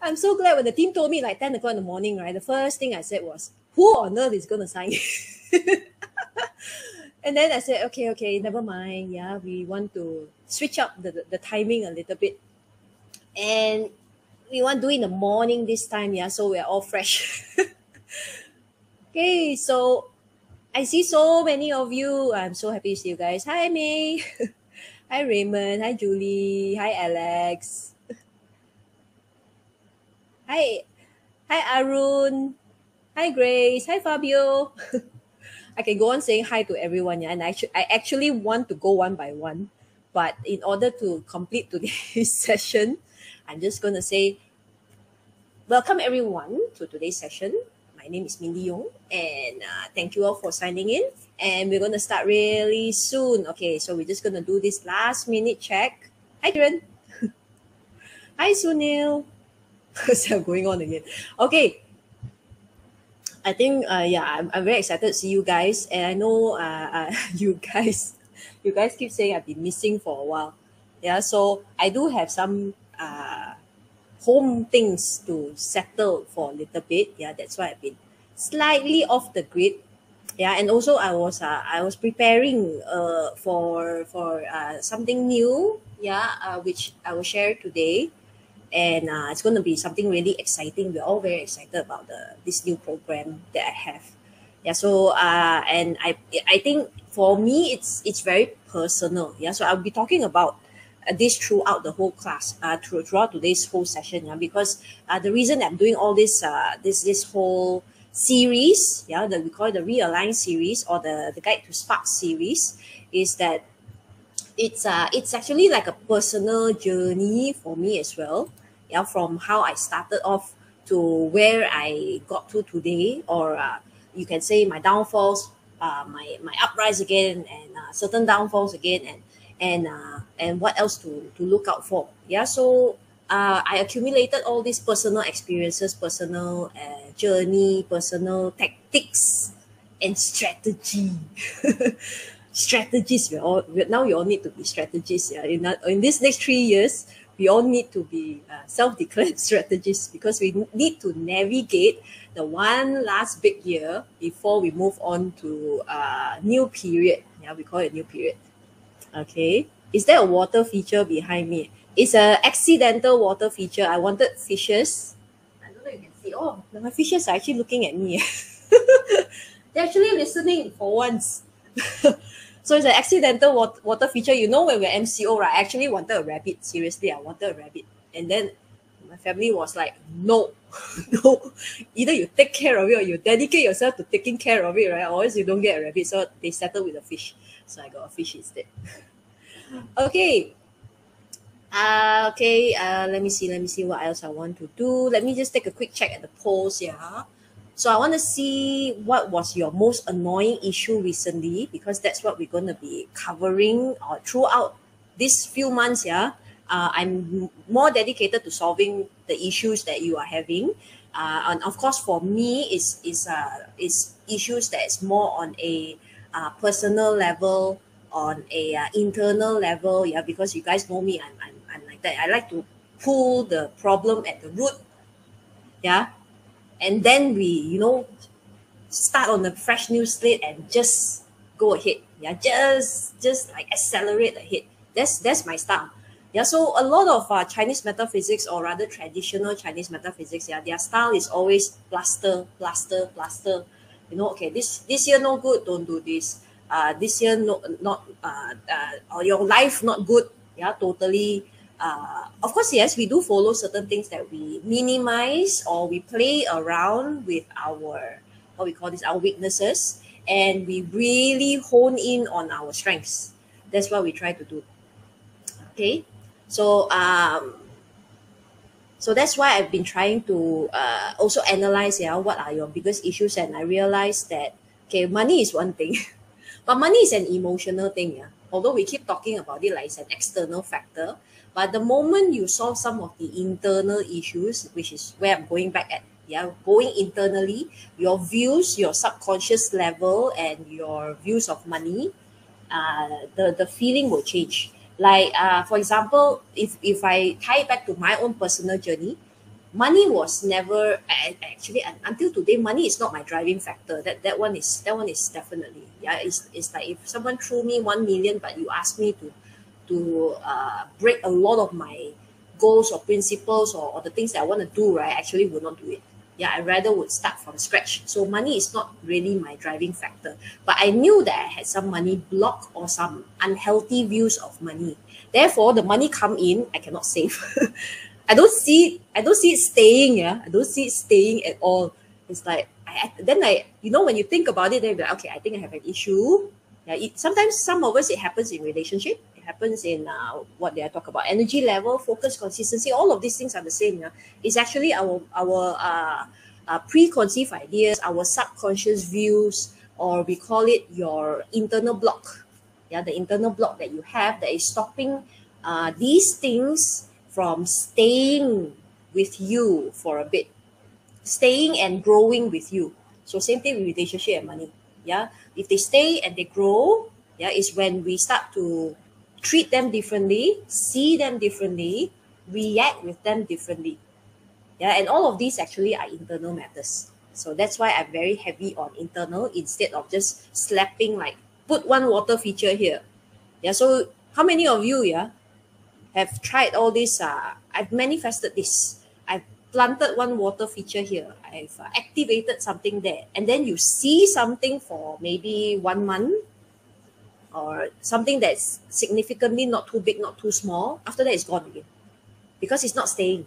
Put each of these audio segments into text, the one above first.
I'm so glad when the team told me like 10 o'clock in the morning, right? The first thing I said was, who on earth is going to sign? And then I said, okay, never mind. Yeah, we want to switch up the timing a little bit. And we want to do it in the morning this time. Yeah, so we're all fresh. Okay, so I see so many of you. I'm so happy to see you guys. Hi, May. Hi, Raymond. Hi, Julie. Hi, Alex. Hi, Arun. Hi, Grace. Hi, Fabio. I can go on saying hi to everyone, yeah, and I actually want to go one by one, but in order to complete today's session, I'm just going to say, welcome everyone to today's session. My name is Mindy Yong, and thank you all for signing in. And we're going to start really soon. Okay, so we're just going to do this last minute check. Hi, Kiran. Hi, Sunil. So going on again. Okay. I think, I'm very excited to see you guys. And I know you guys keep saying I've been missing for a while. Yeah, so I do have some home things to settle for a little bit. Yeah, that's why I've been slightly off the grid. Yeah, and also I was preparing for something new. Yeah, which I will share today, and it's going to be something really exciting. We're all very excited about this new program that I have. Yeah, so and I think for me it's very personal. Yeah, so I'll be talking about this throughout the whole class, throughout today's whole session. Yeah, because the reason I'm doing all this this whole series, yeah, that we call it the Realign series or the Guide to Spark series, is that it's actually like a personal journey for me as well. Yeah, from how I started off to where I got to today, or you can say my downfalls, my uprise again, and certain downfalls again, and what else to look out for. Yeah, so I accumulated all these personal experiences, personal journey, personal tactics, and strategy. Strategists. Now you all need to be strategists. Yeah, in these next 3 years, we all need to be self-declared strategists, because we need to navigate the one last big year before we move on to new period. Yeah, we call it new period. Okay, is there a water feature behind me? It's an accidental water feature. I wanted fishes. I don't know if you can see. Oh, my fishes are actually looking at me. They're actually listening for once. So it's an accidental water feature. You know, when we're MCO, right? I actually wanted a rabbit. Seriously, I wanted a rabbit. And then my family was like, no, no. Either you take care of it or you dedicate yourself to taking care of it, right? Or else you don't get a rabbit. So they settled with a fish. So I got a fish instead. Okay. Let me see what else I want to do. Let me just take a quick check at the polls here. So I want to see what was your most annoying issue recently, because that's what we're going to be covering throughout these few months. Yeah, I'm more dedicated to solving the issues that you are having, and of course for me is issues that is more on a personal level, on a internal level. Yeah, because you guys know me, I'm like that. I like to pull the problem at the root. Yeah. And then we, start on a fresh new slate and just go ahead. Yeah, just like accelerate ahead. That's my style. Yeah, so a lot of Chinese metaphysics, or rather traditional Chinese metaphysics, yeah, their style is always plaster. Okay, this year no good, don't do this. This year or your life not good. Yeah, totally. Of course, yes, we do follow certain things that we minimize, or we play around with our, what we call this, our weaknesses, and we really hone in on our strengths. That's what we try to do. Okay, so so that's why I've been trying to also analyze, what are your biggest issues, and I realized that, okay, money is one thing, but money is an emotional thing. Yeah, although we keep talking about it like it's an external factor. But the moment you solve some of the internal issues, which is where I'm going back at, going internally, your views, your subconscious level, and your views of money, the feeling will change. Like for example, if I tie it back to my own personal journey, money was never actually until today. Money is not my driving factor. That one is definitely, yeah. It's like if someone threw me 1 million, but you ask me to break a lot of my goals or principles or the things that I want to do, right, I actually would not do it. Yeah, I rather would start from scratch. So money is not really my driving factor. But I knew that I had some money block or some unhealthy views of money. Therefore, the money come in, I cannot save. I don't see it staying, yeah. I don't see it staying at all. It's like then when you think about it, then you're like, okay, I think I have an issue. Yeah, sometimes some of us it happens in relationship. It happens in what they talk about, energy level, focus, consistency. All of these things are the same. Yeah, it's actually our preconceived ideas, our subconscious views, or we call it your internal block. Yeah, the internal block that you have that is stopping these things from staying with you for a bit, staying and growing with you. So same thing with relationship and money. Yeah, if they stay and they grow, yeah, is when we start to treat them differently, see them differently, react with them differently. Yeah, and all of these actually are internal matters. So that's why I'm very heavy on internal instead of just slapping like put one water feature here. Yeah, so how many of you, yeah, have tried all this? I've manifested this. I've planted one water feature here. I've activated something there. And then you see something for maybe 1 month or something that's significantly not too big, not too small. After that, it's gone again because it's not staying.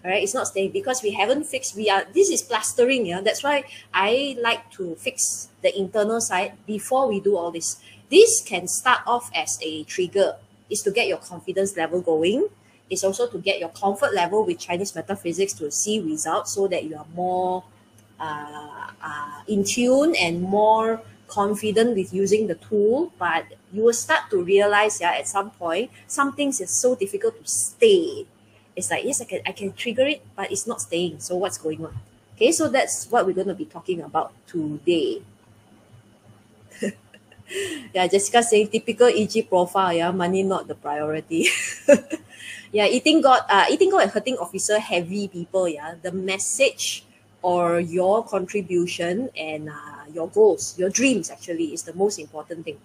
All right, it's not staying because we haven't fixed. This is plastering. Yeah, that's why I like to fix the internal side before we do all this. This can start off as a trigger. Is to get your confidence level going. It's also to get your comfort level with Chinese metaphysics to see results so that you are more in tune and more confident with using the tool. But you will start to realize, yeah, at some point, some things is so difficult to stay. It's like, yes, I can trigger it, but it's not staying. So what's going on? Okay, so that's what we're going to be talking about today. Yeah, Jessica saying typical EG profile, yeah, money not the priority. Yeah, eating God and hurting officer, heavy people, yeah. The message or your contribution and your goals, your dreams actually is the most important thing.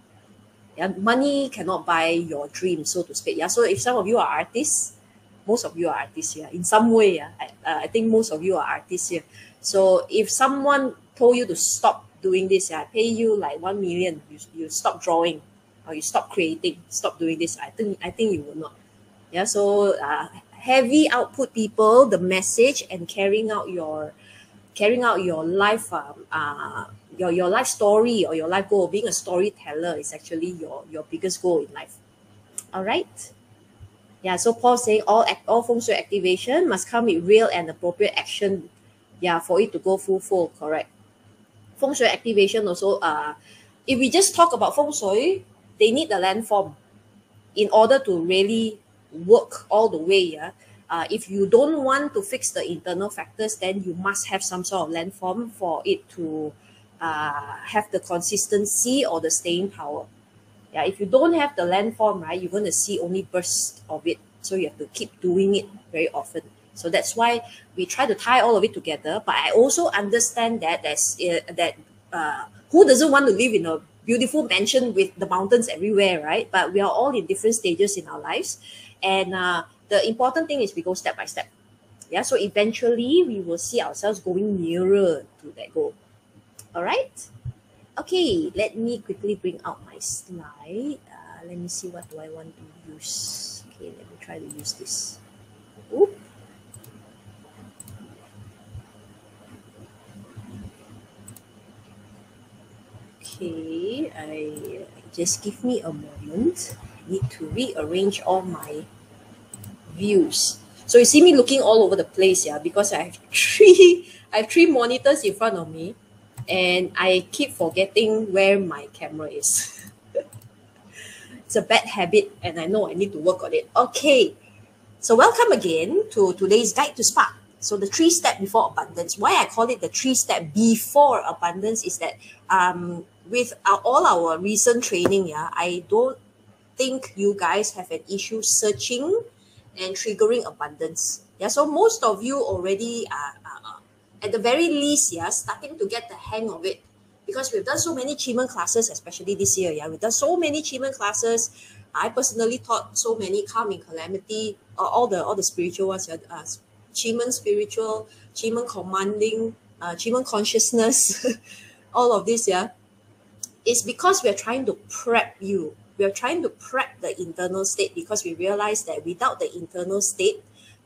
Yeah, money cannot buy your dreams, so to speak. Yeah, so if some of you are artists, most of you are artists here in some way. Yeah, I think most of you are artists here. So if someone told you to stop doing this, yeah, I pay you like 1 million, you stop drawing or you stop creating, stop doing this, I think you will not. Yeah, so heavy output people, the message and carrying out your life your life story or your life goal, being a storyteller is actually your biggest goal in life. All right. Yeah, so Paul saying all feng shui activation must come with real and appropriate action, yeah, for it to go full, correct. Feng shui activation also, if we just talk about feng shui, they need the landform in order to really work all the way. Yeah, if you don't want to fix the internal factors, then you must have some sort of landform for it to have the consistency or the staying power. Yeah, if you don't have the landform, right, you're going to see only bursts of it. So you have to keep doing it very often. So that's why we try to tie all of it together. But I also understand that who doesn't want to live in a beautiful mansion with the mountains everywhere, right? But we are all in different stages in our lives. And the important thing is we go step by step. Yeah, so eventually we will see ourselves going nearer to that goal. All right? Okay, let me quickly bring out my slide. Let me see what do I want to use. Okay, let me try to use this. Oop. Okay, just give me a moment. I need to rearrange all my views. So you see me looking all over the place, yeah, because I have three monitors in front of me. And I keep forgetting where my camera is. It's a bad habit and I know I need to work on it. Okay, so welcome again to today's Guide to Spark. So the 3-step before abundance. Why I call it the 3-step before abundance is that with all our recent training, yeah, I don't think you guys have an issue searching and triggering abundance. Yeah, so most of you already are at the very least, yeah, starting to get the hang of it, because we've done so many achievement classes, especially this year. Yeah, we've done so many achievement classes. I personally taught so many calm in calamity, all the spiritual ones, yeah, achievement spiritual, achievement commanding, achievement consciousness, all of this, yeah. It's because we're trying to prep you. We're trying to prep the internal state, because we realize that without the internal state,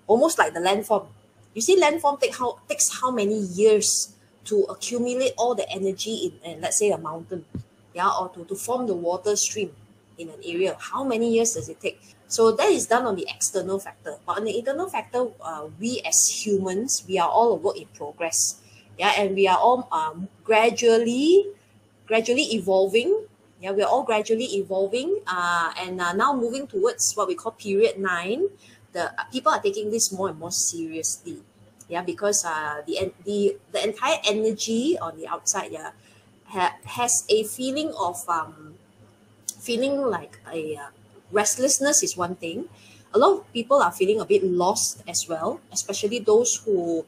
almost like the landform. You see, landform takes how many years to accumulate all the energy in let's say, a mountain, yeah, or to form the water stream in an area. How many years does it take? So that is done on the external factor. But on the internal factor, we as humans, we are all a work in progress. Yeah, and we are all gradually evolving. Yeah, we're all gradually evolving, and now moving towards what we call period 9. The people are taking this more and more seriously. Yeah, because the entire energy on the outside, yeah, has a feeling of feeling like a restlessness is one thing. A lot of people are feeling a bit lost as well, especially those who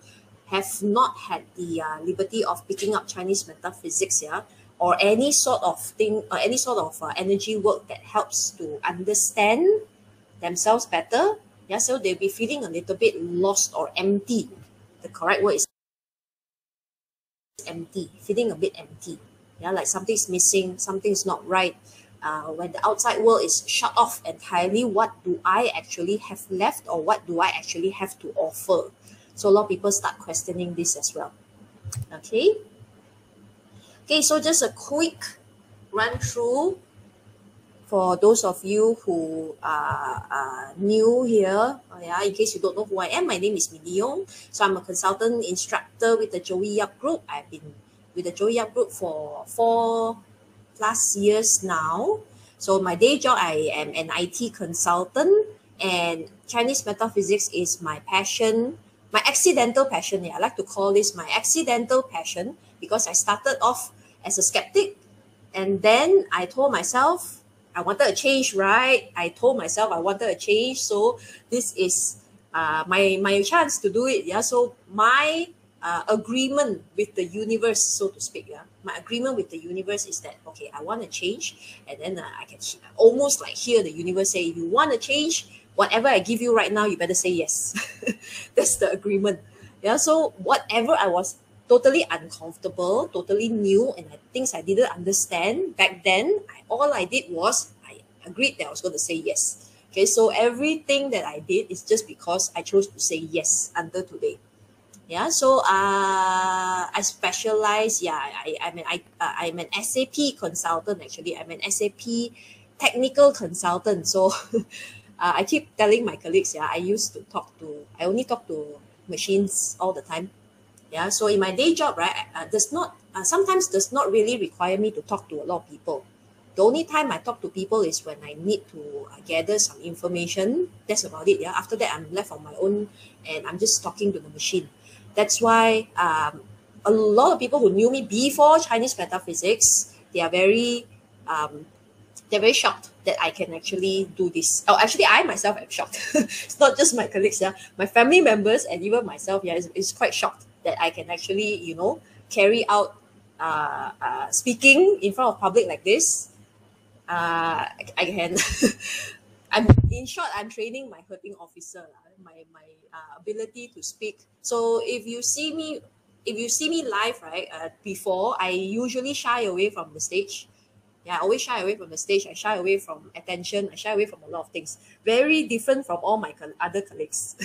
have not had the liberty of picking up Chinese metaphysics, yeah, or any sort of thing, or any sort of energy work that helps to understand themselves better. Yeah, so they'll be feeling a little bit lost or empty. The correct word is empty, feeling a bit empty. Yeah, like something's missing, something's not right. When the outside world is shut off entirely, what do I actually have left, or what do I actually have to offer? So a lot of people start questioning this as well. Okay. Okay, so just a quick run through for those of you who are new here. Yeah, in case you don't know who I am, my name is Mindy Yong. So I'm a consultant instructor with the Joey Yap Group. I've been with the Joey Yap Group for 4+ years now. So my day job, I am an IT consultant, and Chinese metaphysics is my passion, my accidental passion. Yeah, I like to call this my accidental passion, because I started off as a skeptic, and then I told myself I wanted a change, right? I told myself I wanted a change, so this is my chance to do it. Yeah, so my agreement with the universe, so to speak. Yeah, my agreement with the universe is that, okay, I want to change, and then I can almost like hear the universe say, "You want to change? Whatever I give you right now, you better say yes." That's the agreement. Yeah, so whatever I was totally uncomfortable, totally new, and things I didn't understand back then, all I did was I agreed that I was going to say yes. Okay, so everything that I did is just because I chose to say yes until today. Yeah, so I specialize. Yeah, I'm an SAP consultant. Actually, I'm an SAP technical consultant. So I keep telling my colleagues, yeah, I only talk to machines all the time. Yeah, so in my day job, right, sometimes does not really require me to talk to a lot of people. The only time I talk to people is when I need to gather some information. That's about it. Yeah, after that, I'm left on my own, and I'm just talking to the machine. That's why a lot of people who knew me before Chinese metaphysics, they are they're very shocked that I can actually do this. Oh, actually, I myself am shocked. It's not just my colleagues, yeah, my family members and even myself, yeah, is quite shocked that I can actually, carry out speaking in front of public like this. I can. In short, I'm training my herping officer, my ability to speak. So if you see me live, right, before, I usually shy away from the stage. Yeah, I always shy away from the stage. I shy away from attention. I shy away from a lot of things. Very different from all my other colleagues.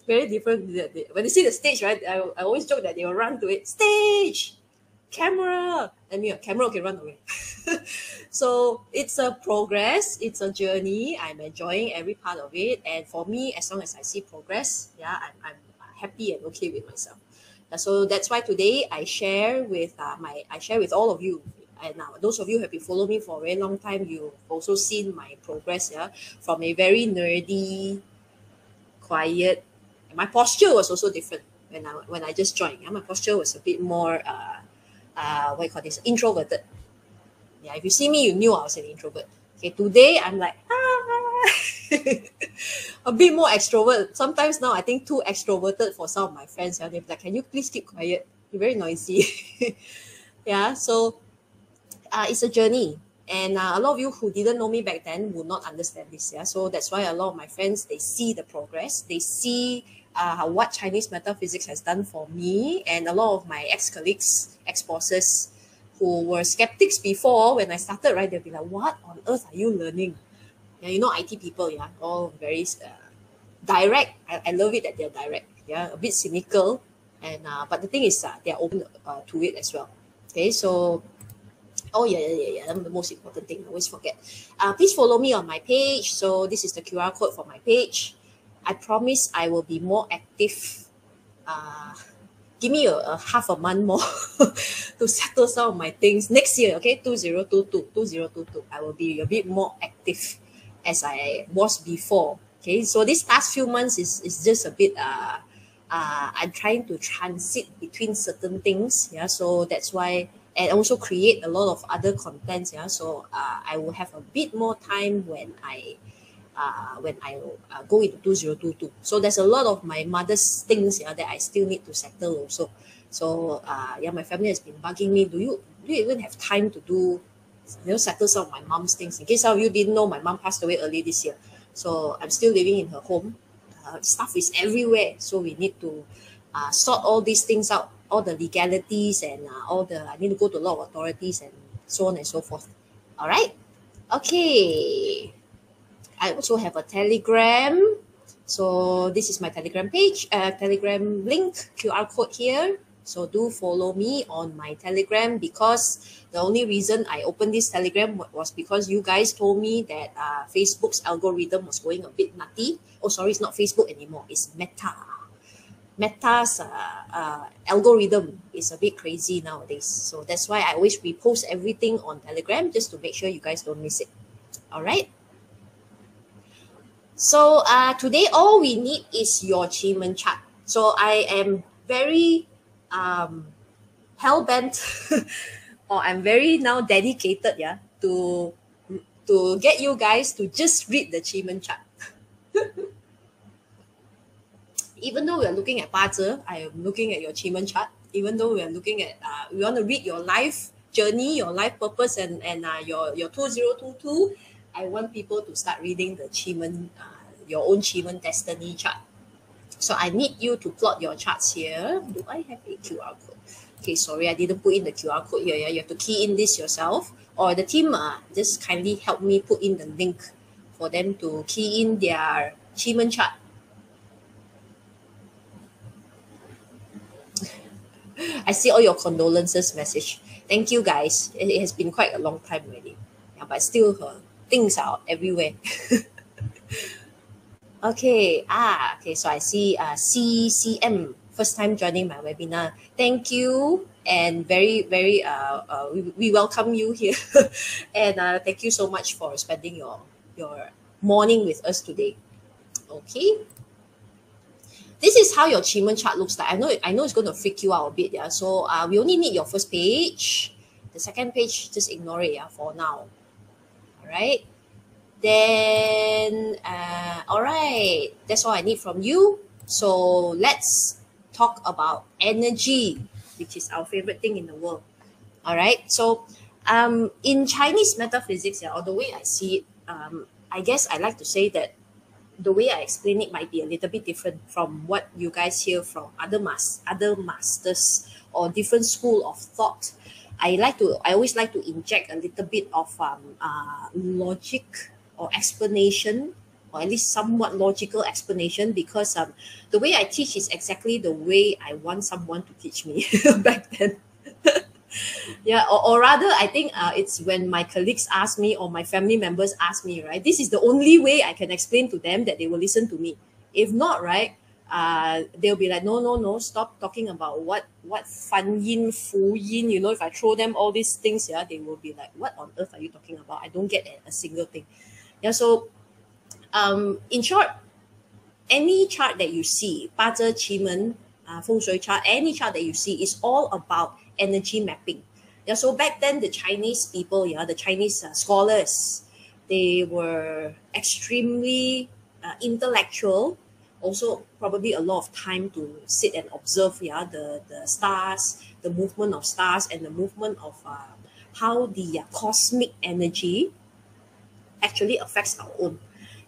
Very different. When they see the stage, right, I always joke that they will run to it. Stage! Camera! And camera can run away. So it's a progress. It's a journey. I'm enjoying every part of it. And for me, as long as I see progress, yeah, I'm happy and okay with myself. So that's why today I share with all of you, and those of you who have been following me for a very long time, you've also seen my progress. Yeah, from a very nerdy, quiet, my posture was also different when I just joined. Yeah, my posture was a bit more what you call this, introverted. Yeah, if you see me, you knew I was an introvert. Okay, today I'm like, a bit more extrovert. Sometimes now I think too extroverted for some of my friends. Yeah, they're like, can you please keep quiet? You're very noisy. Yeah, so it's a journey. And a lot of you who didn't know me back then would not understand this. Yeah, so that's why a lot of my friends, they see the progress. They see what Chinese metaphysics has done for me, and a lot of my ex-colleagues, ex-bosses who were skeptics before when I started, right? They'll be like, what on earth are you learning? Yeah, you know, IT people, yeah, all very direct. I love it that they're direct. Yeah, a bit cynical, and but the thing is, they're open to it as well. Okay, so oh yeah. The most important thing, I always forget. Please follow me on my page. So this is the QR code for my page. I promise I will be more active. Give me a half a month more to settle some of my things next year. Okay, 2022. I will be a bit more active as I was before. Okay, so this past few months is just a bit I'm trying to transit between certain things. Yeah, so that's why, and also create a lot of other contents. Yeah, so I will have a bit more time when I go into 2022. So there's a lot of my mother's things, yeah, that I still need to settle also. So yeah, my family has been bugging me. Do you even have time to do, settle some of my mom's things? In case some of you didn't know, my mom passed away early this year. So I'm still living in her home. Stuff is everywhere. So we need to sort all these things out, all the legalities, and I need to go to a lot of authorities and so on and so forth. All right. Okay. I also have a Telegram. So this is my Telegram page, Telegram link, QR code here. So do follow me on my Telegram, because the only reason I opened this Telegram was because you guys told me that Facebook's algorithm was going a bit nutty. Oh, sorry, it's not Facebook anymore. It's Meta. Meta's algorithm is a bit crazy nowadays. So that's why I always repost everything on Telegram, just to make sure you guys don't miss it. All right. So today all we need is your achievement chart. So I am very hell-bent or I'm very now dedicated, yeah, to get you guys to just read the achievement chart. Even though we are looking at 八字, I am looking at your achievement chart. Even though we are looking at, we want to read your life journey, your life purpose, and your 2022, I want people to start reading the achievement, your own achievement destiny chart. So I need you to plot your charts here. Do I have a QR code? Okay, sorry, I didn't put in the QR code here. Yeah? You have to key in this yourself, or the team just kindly help me put in the link for them to key in their achievement chart. I see all your condolences message. Thank you, guys. It has been quite a long time already. Yeah, but still, things are everywhere. Okay. Okay. So I see CCM, first time joining my webinar. Thank you, and very, very, we welcome you here. And thank you so much for spending your morning with us today. Okay. This is how your achievement chart looks like. I know it's going to freak you out a bit. Yeah. So we only need your first page. The second page, just ignore it, yeah, for now. All right. Then, all right. That's all I need from you. So let's talk about energy, which is our favorite thing in the world. All right. So in Chinese metaphysics, yeah, or the way I see it, I guess I like to say that the way I explain it might be a little bit different from what you guys hear from other masters or different school of thought. I always like to inject a little bit of logic or explanation, or at least somewhat logical explanation, because the way I teach is exactly the way I want someone to teach me back then. Yeah, or rather, I think it's when my colleagues ask me or my family members ask me, right? This is the only way I can explain to them that they will listen to me. If not, right, they'll be like, no, stop talking about what fan yin, fu yin. You know, if I throw them all these things, yeah, they will be like, what on earth are you talking about? I don't get a single thing. Yeah, so in short, any chart that you see, 八字 qi men, 风水 chart, any chart that you see is all about energy mapping. Yeah, so back then the Chinese people, yeah, the Chinese scholars, they were extremely intellectual. Also, probably a lot of time to sit and observe, yeah, the stars, the movement of stars, and the movement of how the cosmic energy actually affects our own.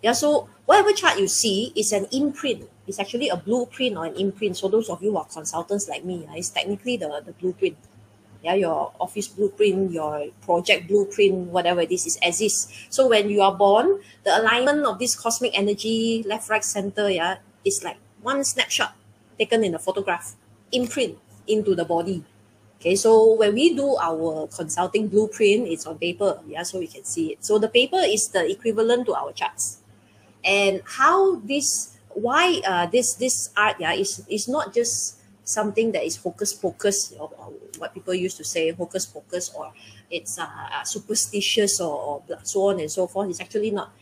Yeah, so whatever chart you see is an imprint. It's actually a blueprint or an imprint. So those of you who are consultants like me, it's technically the blueprint. Yeah, your office blueprint, your project blueprint, whatever it is as is. So when you are born, the alignment of this cosmic energy, left, right, center, yeah, is like one snapshot taken in a photograph, imprint into the body. Okay, so when we do our consulting blueprint, it's on paper, yeah, so we can see it. So the paper is the equivalent to our charts. And how this, why this art, yeah, is not just something that is hocus pocus, or what people used to say, hocus pocus, or it's superstitious, or so on and so forth. It's actually not.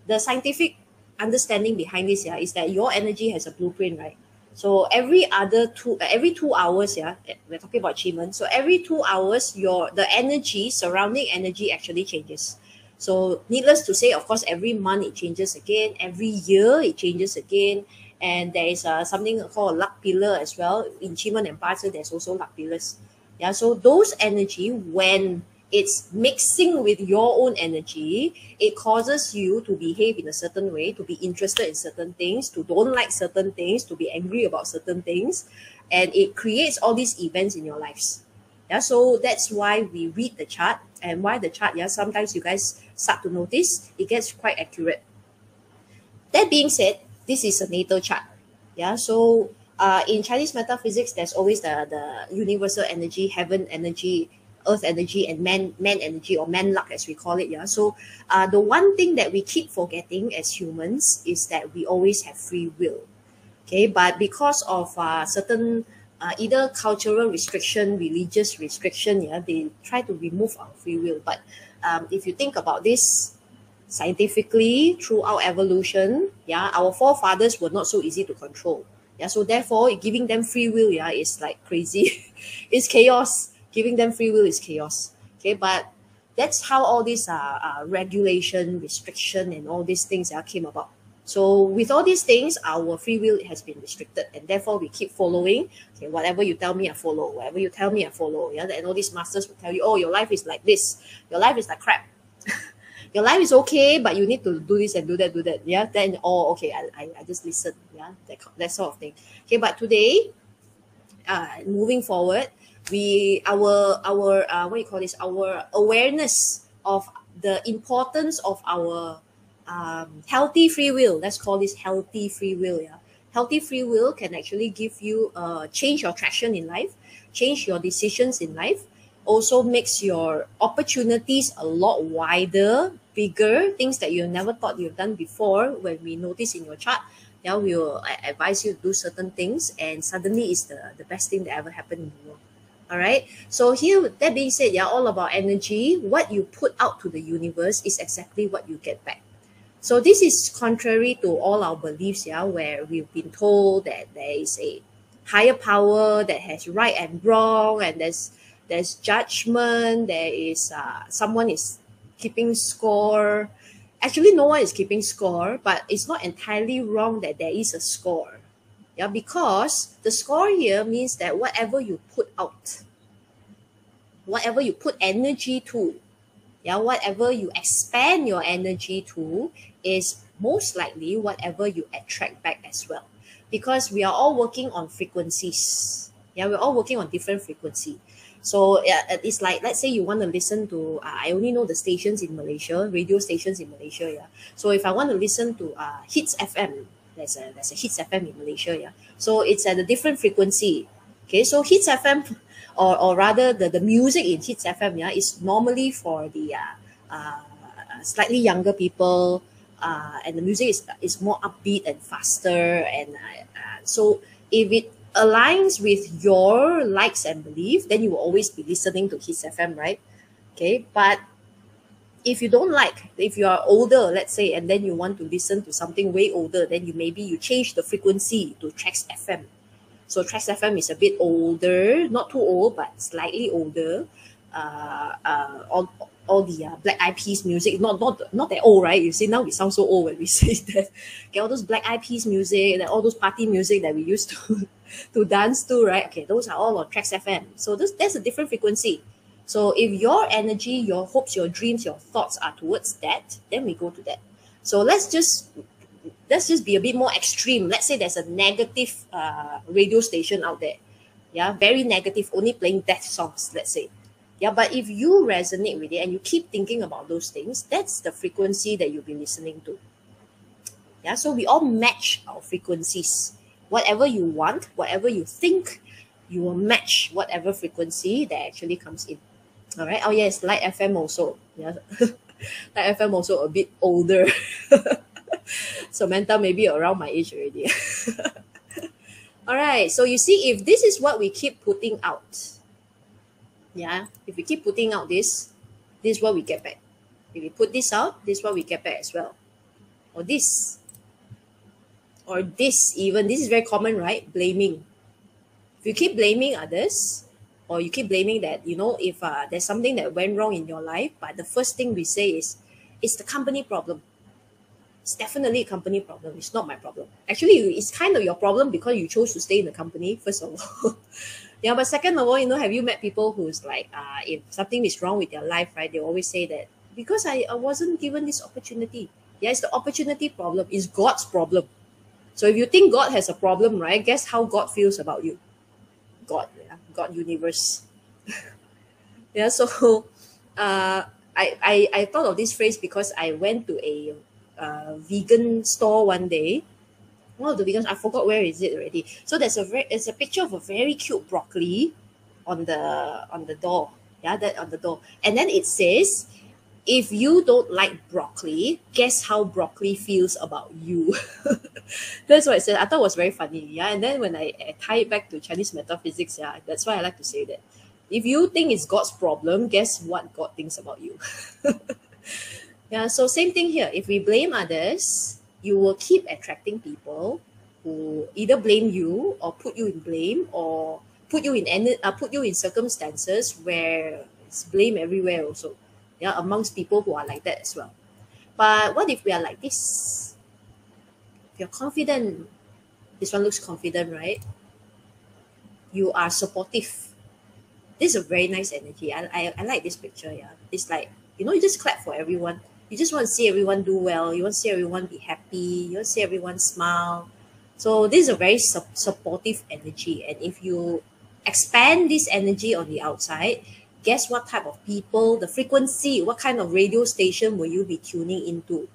The scientific understanding behind this, yeah, is that your energy has a blueprint, right? So every 2 hours, yeah, we're talking about achievement. So every 2 hours, the energy, surrounding energy actually changes. So needless to say, of course, every month it changes again, every year it changes again. And there is something called a luck pillar as well. In Chiman and Parser, there's also luck pillars. Yeah, so those energy, when it's mixing with your own energy, it causes you to behave in a certain way, to be interested in certain things, to don't like certain things, to be angry about certain things. And it creates all these events in your lives. Yeah, so that's why we read the chart, and why the chart, yeah, sometimes you guys start to notice it gets quite accurate. That being said, this is a natal chart. Yeah, so in Chinese metaphysics, there's always the universal energy, heaven energy, earth energy, and man energy, or man luck as we call it. Yeah, so the one thing that we keep forgetting as humans is that we always have free will. Okay, but because of certain either cultural restriction, religious restriction, yeah, they try to remove our free will. But if you think about this scientifically, throughout evolution, yeah, our forefathers were not so easy to control. Yeah, so therefore giving them free will, yeah, is like crazy. It's chaos. Giving them free will is chaos. Okay, but that's how all these regulation, restriction, and all these things came about. So with all these things, our free will has been restricted, and therefore we keep following. Okay, whatever you tell me, I follow. Whatever you tell me, I follow. Yeah, and all these masters will tell you, oh, your life is like this. Your life is like crap. Your life is okay, but you need to do this and do that, do that. Yeah, then okay, I just listen. Yeah, that sort of thing. Okay, but today, moving forward, our what you call this, our awareness of the importance of our healthy free will. Let's call this healthy free will. Yeah, healthy free will can actually give you change your traction in life, change your decisions in life. Also makes your opportunities a lot wider, bigger, things that you never thought you've done before. When we notice in your chart, yeah, we will advise you to do certain things, and suddenly it's the best thing that ever happened in the world. All right. So here, with that being said, yeah, all about energy. What you put out to the universe is exactly what you get back. So this is contrary to all our beliefs, yeah, where we've been told that there is a higher power that has right and wrong, and there's judgment, there is someone is keeping score. Actually, no one is keeping score, but it's not entirely wrong that there is a score. Yeah, because the score here means that whatever you put out, whatever you put energy to, yeah, whatever you expand your energy to is most likely whatever you attract back as well. Because we are all working on frequencies. Yeah, we're all working on different frequency. So it's like, let's say you want to listen to, I only know the stations in Malaysia, radio stations in Malaysia, yeah. So if I want to listen to Hits FM, there's a Hits FM in Malaysia, yeah. So it's at a different frequency. Okay, so Hits FM, or rather the music in Hits FM, yeah, is normally for the slightly younger people, and the music is more upbeat and faster, and so if it aligns with your likes and belief, then you will always be listening to Hits FM, right? Okay, but if you don't like, if you are older, let's say, and then you want to listen to something way older, then you change the frequency to Trax FM. So Trax FM is a bit older, not too old, but slightly older. all the Black Eyed Peas music. Not that old, right? You see, now we sound so old when we say that. Okay, all those Black Eyed Peas music and all those party music that we used to to dance to, right? Okay, those are all on Tracks FM. So that's a different frequency. So if your energy, your hopes, your dreams, your thoughts are towards that, then we go to that. So let's just be a bit more extreme. Let's say there's a negative radio station out there. Yeah, very negative, only playing death songs, let's say. Yeah, but if you resonate with it and you keep thinking about those things, that's the frequency that you'll be listening to. Yeah, so we all match our frequencies. Whatever you want, whatever you think, you will match whatever frequency that actually comes in. All right. Oh yes, Light FM also. Yeah, Light FM also a bit older. Samantha maybe around my age already. All right. So you see, if this is what we keep putting out, yeah, if we keep putting out this is what we get back. If we put this out, this is what we get back as well. Or this. Or this even. This is very common, right? Blaming. If you keep blaming others, or you keep blaming that, if there's something that went wrong in your life, but the first thing we say is, it's the company problem. It's definitely a company problem. It's not my problem. Actually, it's kind of your problem because you chose to stay in the company, first of all. Yeah, but second of all, have you met people who's like, if something is wrong with their life, right, they always say that, because I wasn't given this opportunity. Yeah, it's the opportunity problem. It's God's problem. So if you think God has a problem, right, guess how God feels about you? God, yeah, God universe. Yeah, so I thought of this phrase because I went to a vegan store one day. One of the vegans, I forgot where is it already. So there's a picture of a very cute broccoli on the door. Yeah, that on the door. And then it says, if you don't like broccoli, guess how broccoli feels about you. That's what it said. I thought it was very funny. Yeah. And then when I tie it back to Chinese metaphysics, yeah, that's why I like to say that. If you think it's God's problem, guess what God thinks about you. Yeah, so same thing here. If we blame others, you will keep attracting people who either blame you or put you in blame, or put you in circumstances where it's blame everywhere also. Yeah, amongst people who are like that as well. But what if we are like this? If you're confident, this one looks confident, right? You are supportive. This is a very nice energy. I like this picture, yeah. It's like, you just clap for everyone. You just want to see everyone do well. You want to see everyone be happy. You want to see everyone smile. So this is a very supportive energy. And if you expand this energy on the outside, guess what type of people, the frequency, what kind of radio station will you be tuning into?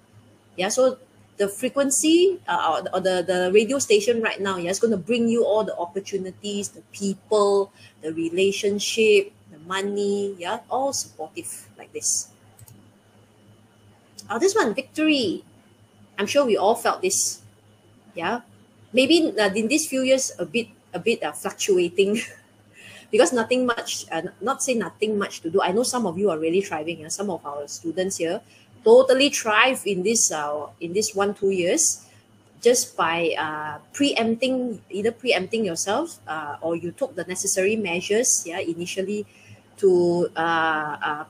Yeah, so the frequency or the radio station right now, yeah, it's going to bring you all the opportunities, the people, the relationship, the money, yeah, all supportive like this. This one, victory. I'm sure we all felt this. Yeah, maybe in these few years a bit fluctuating. Because nothing much, not say nothing much to do. I know some of you are really thriving. Some of our students here totally thrive in this 1-2 years, just by either preempting yourself, or you took the necessary measures, yeah, initially to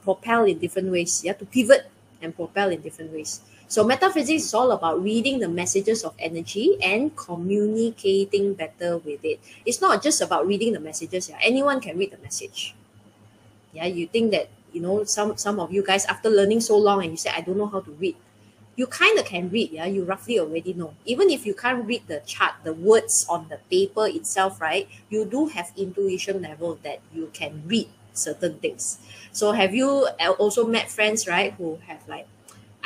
propel in different ways, yeah, to pivot and propel in different ways. So metaphysics is all about reading the messages of energy and communicating better with it. It's not just about reading the messages. Yeah, anyone can read the message. Yeah, you think that, some of you guys, after learning so long and you say, I don't know how to read. You kind of can read, yeah, you roughly already know. Even if you can't read the chart, the words on the paper itself, right, you do have intuition level that you can read certain things. So have you also met friends, right, who have like,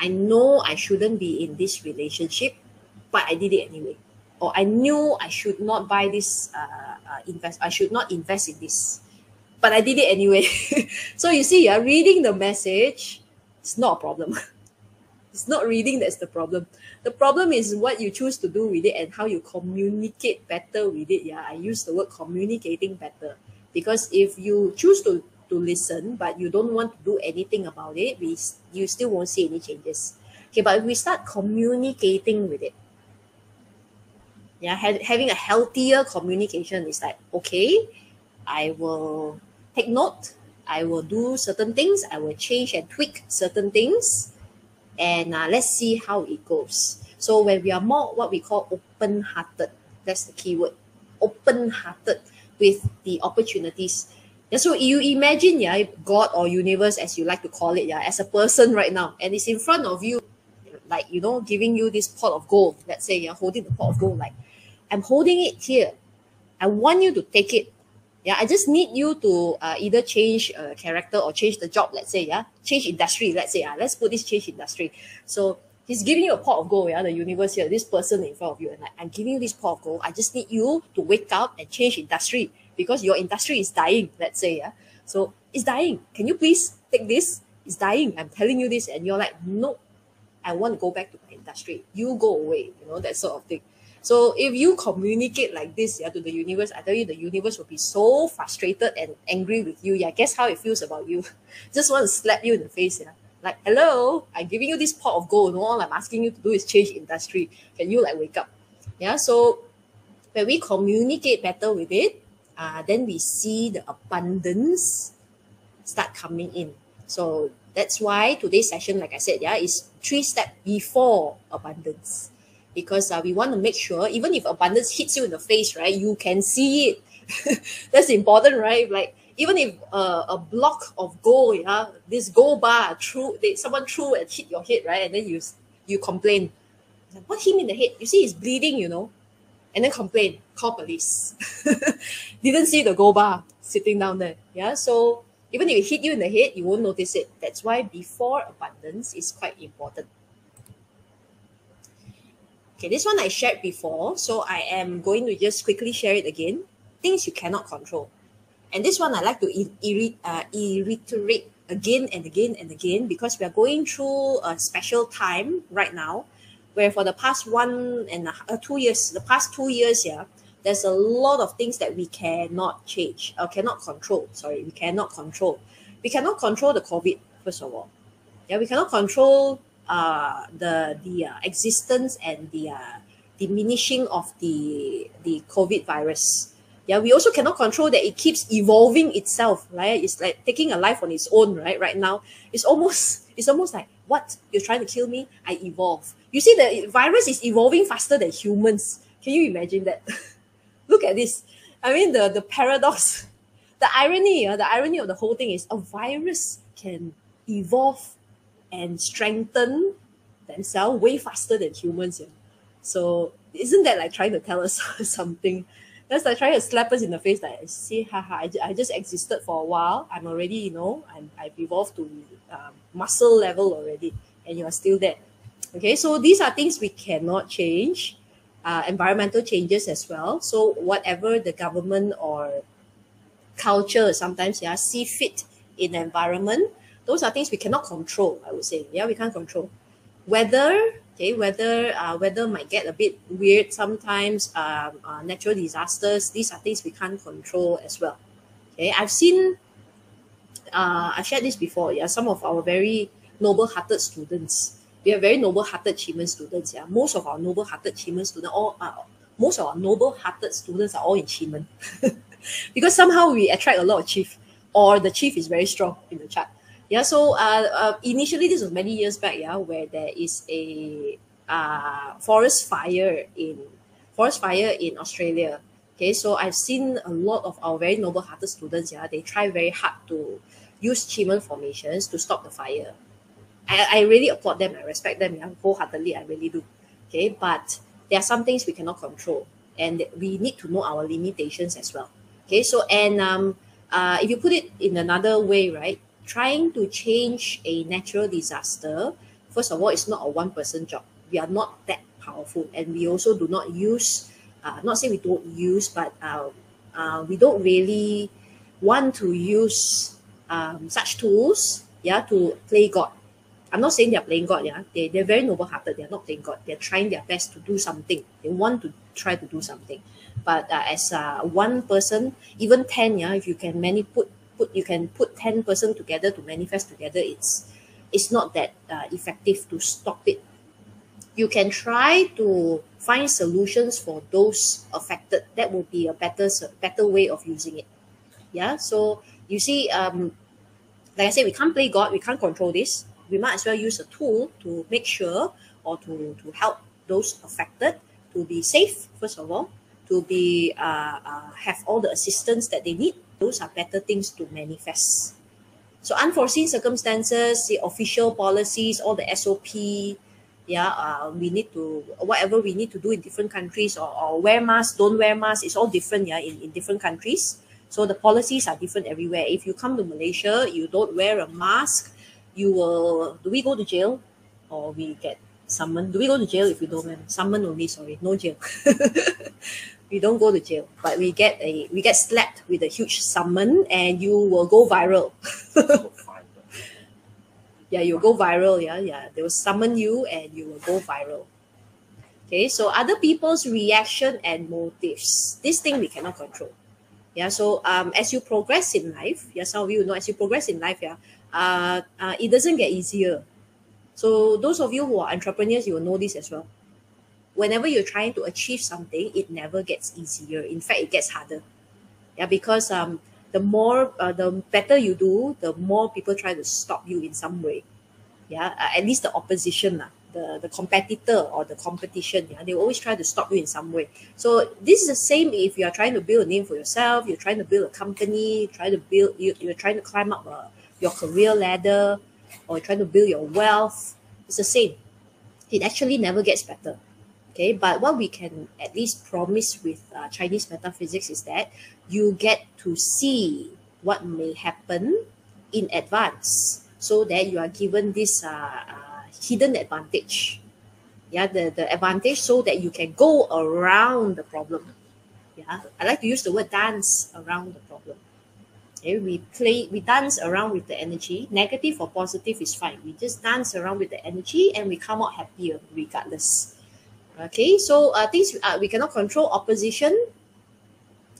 I know I shouldn't be in this relationship, but I did it anyway. Or I knew I should not buy this, I should not invest in this, but I did it anyway. So you see, reading the message, it's not a problem. It's not reading that's the problem. The problem is what you choose to do with it and how you communicate better with it. Yeah, I use the word communicating better. Because if you choose to listen, but you don't want to do anything about it, you still won't see any changes. Okay, but if we start communicating with it, yeah, having a healthier communication is like, okay, I will take note. I will do certain things. I will change and tweak certain things, and let's see how it goes. So when we are more what we call open-hearted, that's the key word, open-hearted with the opportunities. Yeah, so you imagine, yeah, God or universe, as you like to call it, yeah, as a person right now, and it's in front of you, like, you know, giving you this pot of gold. Let's say you're holding the pot of gold, like, I'm holding it here. I want you to take it. Yeah, I just need you to either change character or change the job, let's say, yeah, change industry, let's say, let's put this change industry. So he's giving you a pot of gold, yeah, the universe here, this person in front of you, and I'm giving you this pot of gold. I just need you to wake up and change industry because your industry is dying, let's say, yeah. So it's dying. Can you please take this? It's dying. I'm telling you this, and you're like, no, I want to go back to my industry. You go away, you know, that sort of thing. So if you communicate like this, yeah, to the universe, I tell you, the universe will be so frustrated and angry with you. Yeah, guess how it feels about you? Just want to slap you in the face. Yeah, like, hello, I'm giving you this pot of gold. No, all I'm asking you to do is change industry. Can you like wake up? Yeah. So when we communicate better with it, then we see the abundance start coming in. So that's why today's session, like I said, yeah, is 3 steps before abundance. Because we want to make sure, even if abundance hits you in the face, right, you can see it. That's important, right? Like, even if a block of gold, yeah, this gold bar, someone threw and hit your head, right, and then you complain, what hit me in the head? You see, it's bleeding, you know, and then complain, call police. Didn't see the gold bar sitting down there, yeah. So even if it hit you in the head, you won't notice it. That's why before abundance is quite important. Okay, this one I shared before, so I am going to just quickly share it again. Things you cannot control. And this one I like to reiterate again and again and again, because we are going through a special time right now where for the past 2 years, yeah, there's a lot of things that we cannot change or cannot control. Sorry, we cannot control. We cannot control the COVID, first of all. Yeah, we cannot control the existence and the diminishing of the COVID virus. Yeah, we also cannot control that it keeps evolving itself, right? It's like taking a life on its own, right? Right now, it's almost like, what? You're trying to kill me? I evolve. You see, the virus is evolving faster than humans. Can you imagine that? Look at this. I mean, the paradox, the irony of the whole thing is a virus can evolve and strengthen themselves way faster than humans. Yeah. So isn't that like trying to tell us something? That's like trying to slap us in the face, like, see, haha, I just existed for a while. I'm already, you know, I've evolved to muscle level already, and you are still there. Okay, so these are things we cannot change. Environmental changes as well. So whatever the government or culture sometimes, yeah, see fit in the environment, those are things we cannot control, I would say. Yeah, we can't control. Weather might get a bit weird sometimes. Natural disasters, these are things we can't control as well. Okay, I've shared this before. Yeah, some of our very noble-hearted students. We are very noble-hearted achievement students. Yeah, most of our noble-hearted students are all in achievement. Because somehow we attract a lot of chief, or the chief is very strong in the chart. Yeah, so initially this was many years back, yeah, where there is a forest fire in Australia. Okay, so I've seen a lot of our very noble-hearted students, yeah, they try very hard to use achievement formations to stop the fire. I really applaud them, I respect them, yeah, wholeheartedly, I really do. Okay, but there are some things we cannot control, and we need to know our limitations as well. Okay, so and if you put it in another way, right, trying to change a natural disaster, first of all, it's not a one-person job. We are not that powerful, and we also do not use, not say we don't use, but we don't really want to use such tools, yeah, to play God. I'm not saying they're playing God, yeah. They're very noble-hearted. They're not playing God. They're trying their best to do something. They want to try to do something. But as one person, even 10, yeah, if you can you can put 10 person together to manifest together, it's not that effective to stop it. You can try to find solutions for those affected. That would be a better way of using it. Yeah. So you see, like I said, we can't play God, we can't control this. We might as well use a tool to make sure, or to help those affected to be safe, first of all, to be have all the assistance that they need. Those are better things to manifest. So unforeseen circumstances, the official policies, all the SOP, we need to, whatever we need to do in different countries, or wear masks, don't wear masks, it's all different, in different countries. So the policies are different everywhere. If you come to Malaysia, you don't wear a mask, you will, do we go to jail, or we get summoned? Do we go to jail if we don't wear? Summoned only, sorry, no jail. We don't go to jail, but we get slapped with a huge summon, and you will go viral. Yeah, you'll go viral. Yeah. They will summon you, and you will go viral. Okay, so other people's reaction and motives. This thing we cannot control. Yeah, so as you progress in life, some of you know, as you progress in life, it doesn't get easier. So those of you who are entrepreneurs, you will know this as well. Whenever you're trying to achieve something, it never gets easier. In fact, it gets harder. Yeah, because the better you do, the more people try to stop you in some way. Yeah, at least the opposition, the competitor or the competition, they always try to stop you in some way. So this is the same if you are trying to build a name for yourself, you're trying to build a company, you're trying to climb up your career ladder, or you're trying to build your wealth. It's the same. It actually never gets better. Okay, but what we can at least promise with Chinese metaphysics is that you get to see what may happen in advance, so that you are given this hidden advantage. Yeah, the advantage, so that you can go around the problem. Yeah, I like to use the word dance around the problem. Okay, we dance around with the energy. Negative or positive is fine. We just dance around with the energy, and we come out happier regardless. Okay, so things we cannot control. Opposition,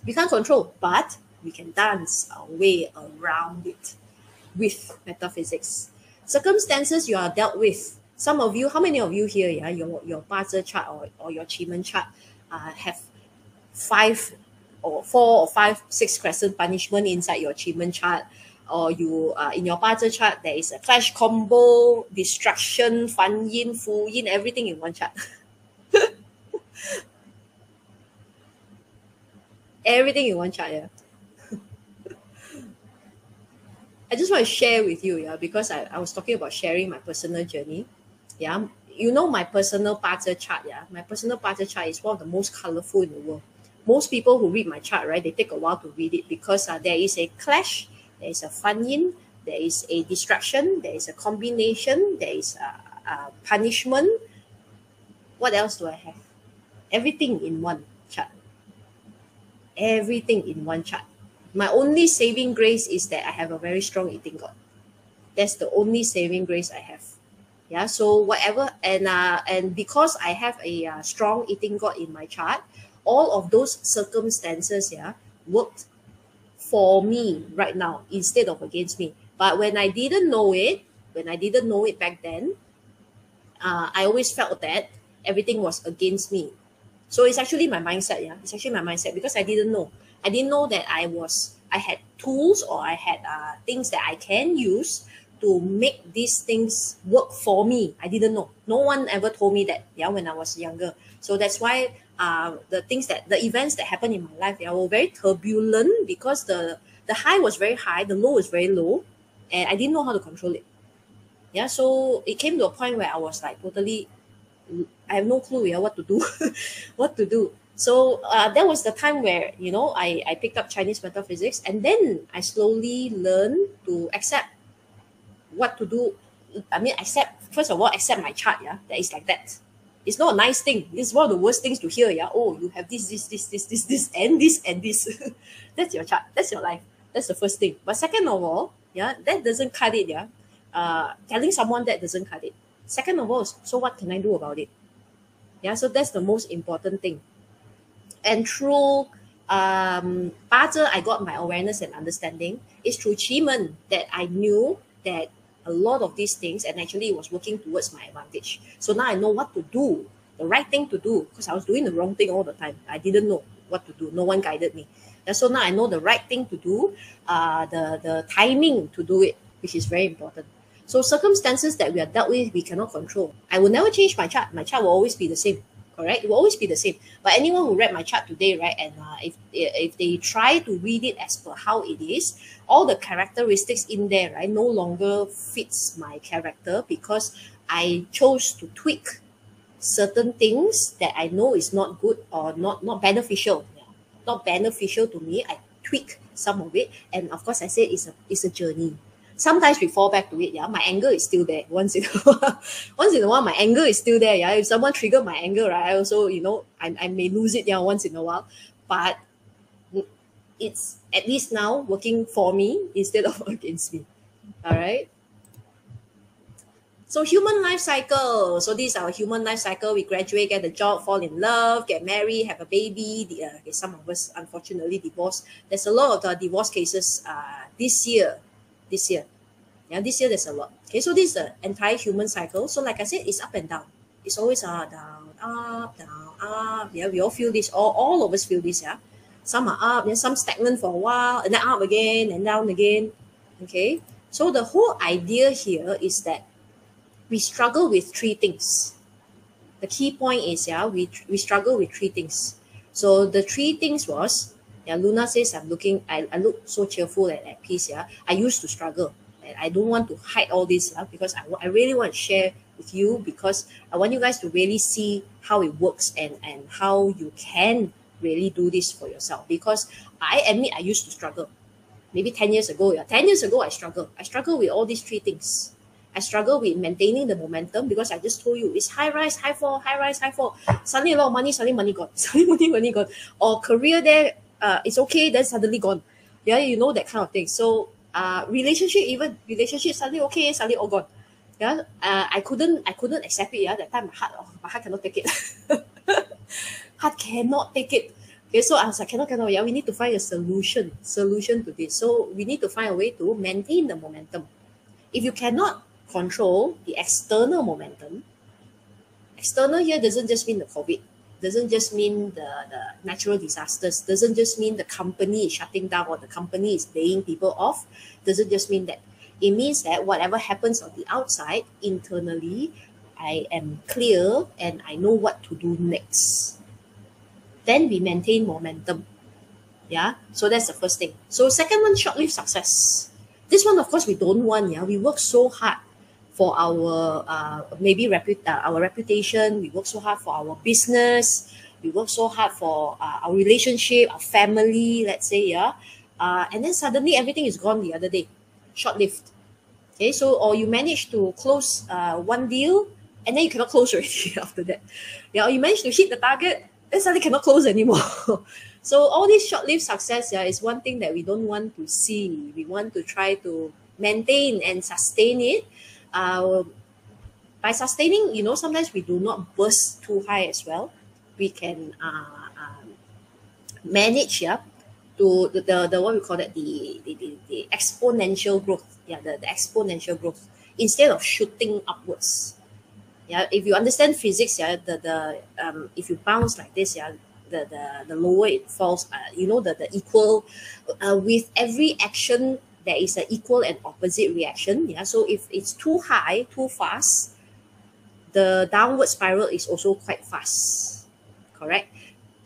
we can't control, but we can dance our way around it with metaphysics. Circumstances you are dealt with. Some of you, how many of you here, your Bazi chart or your Qi chart have 4 or 5, 6 crescent punishment inside your Qi chart, or you in your Bazi chart there is a clash combo, destruction, fan yin, fu yin, everything in one chart. Everything in one chart, I just want to share with you, because I was talking about sharing my personal journey. Yeah, you know my personal Bazi chart, my personal Bazi chart is one of the most colorful in the world. Most people who read my chart, right, they take a while to read it, because there is a clash, there is a fan yin, there is a destruction, there is a combination, there is a punishment. What else do I have? Everything in one chart. Everything in one chart. My only saving grace is that I have a very strong eating god. That's the only saving grace I have. Yeah, so whatever, and because I have a strong eating god in my chart, all of those circumstances worked for me right now instead of against me. But when I didn't know it back then, I always felt that everything was against me. So it's actually my mindset, It's actually my mindset, because I didn't know. I didn't know that I had tools, or I had things that I can use to make these things work for me. I didn't know. No one ever told me that, when I was younger. So that's why the events that happened in my life, they were very turbulent, because the high was very high, the low was very low, and I didn't know how to control it. Yeah, so it came to a point where I was like totally, I have no clue what to do. What to do. So that was the time where, I picked up Chinese metaphysics, and then I slowly learned to accept what to do. I mean, first of all, accept my chart, that is like that. It's not a nice thing. It's one of the worst things to hear, Oh, you have this, and this, and this. That's your chart. That's your life. That's the first thing. But second of all, that doesn't cut it, telling someone that doesn't cut it. Second of all, so what can I do about it? So that's the most important thing. And through Bazi, I got my awareness and understanding. It's through Qi that I knew that a lot of these things, and actually it was working towards my advantage. So now I know what to do, the right thing to do, because I was doing the wrong thing all the time. I didn't know what to do. No one guided me. And so now I know the right thing to do, the timing to do it. which is very important. So circumstances that we are dealt with, we cannot control. I will never change my chart. My chart will always be the same, correct? It will always be the same. But anyone who read my chart today, right, and if they try to read it as per how it is, all the characteristics in there, right, no longer fits my character because I chose to tweak certain things that I know is not good or not beneficial. Not beneficial to me. I tweak some of it, and of course I said it's a journey. Sometimes we fall back to it. Yeah, my anger is still there. Once in a while, my anger is still there. Yeah, if someone triggered my anger, right, I also, I may lose it. Yeah, once in a while, but it's at least now working for me instead of against me. All right. So human life cycle. So this is our human life cycle. We graduate, get a job, fall in love, get married, have a baby. Some of us unfortunately divorced. There's a lot of the divorce cases this year. Yeah, this year there's a lot. Okay, so this is the entire human cycle. So like I said, it's up and down. It's always down, up, down, up. Yeah, we all feel this. All of us feel this. Yeah, some are up, then some stagnant for a while, and then up again, and down again. Okay, so the whole idea here is that we struggle with three things. The key point is, yeah, we struggle with three things. So the three things was, yeah, Luna says I look so cheerful and at peace. Yeah, I used to struggle. I don't want to hide all this because I really want to share with you, because I want you guys to really see how it works and how you can really do this for yourself. Because I admit I used to struggle. Maybe 10 years ago, yeah. 10 years ago, I struggled. I struggled with all these three things. I struggle with maintaining the momentum because I just told you it's high rise, high fall, high rise, high fall. Suddenly a lot of money, suddenly money gone. Suddenly money gone. Or career there, it's okay, then suddenly gone. Yeah, you know, that kind of thing. So relationship suddenly okay, suddenly all gone. Yeah, I couldn't accept it. Yeah, that time my heart cannot take it. Heart cannot take it. Okay, so I was like, cannot. Yeah, we need to find a solution to this. So we need to find a way to maintain the momentum. If you cannot control the external momentum, external here doesn't just mean the COVID, doesn't just mean the natural disasters, doesn't just mean the company is shutting down or the company is laying people off, doesn't just mean that. It means that whatever happens on the outside, internally, I am clear and I know what to do next. Then we maintain momentum. Yeah, so that's the first thing. So second one, short-lived success. This one, of course, we don't want. Yeah, we work so hard for our our reputation. We work so hard for our business. We work so hard for our relationship, our family. Let's say, yeah, and then suddenly everything is gone the other day, short-lived. Okay, so or you manage to close one deal, and then you cannot close already after that. Yeah, or you manage to hit the target, then suddenly cannot close anymore. So all this short-lived success, yeah, is one thing that we don't want to see. We want to try to maintain and sustain it. By sustaining, you know, sometimes we do not burst too high as well. We can manage, yeah, to the what we call that, the exponential growth. Yeah, the exponential growth instead of shooting upwards. Yeah, if you understand physics, yeah, if you bounce like this, yeah, the lower it falls. You know, the equal with every action there is an equal and opposite reaction. Yeah, so if it's too high, too fast, the downward spiral is also quite fast. Correct.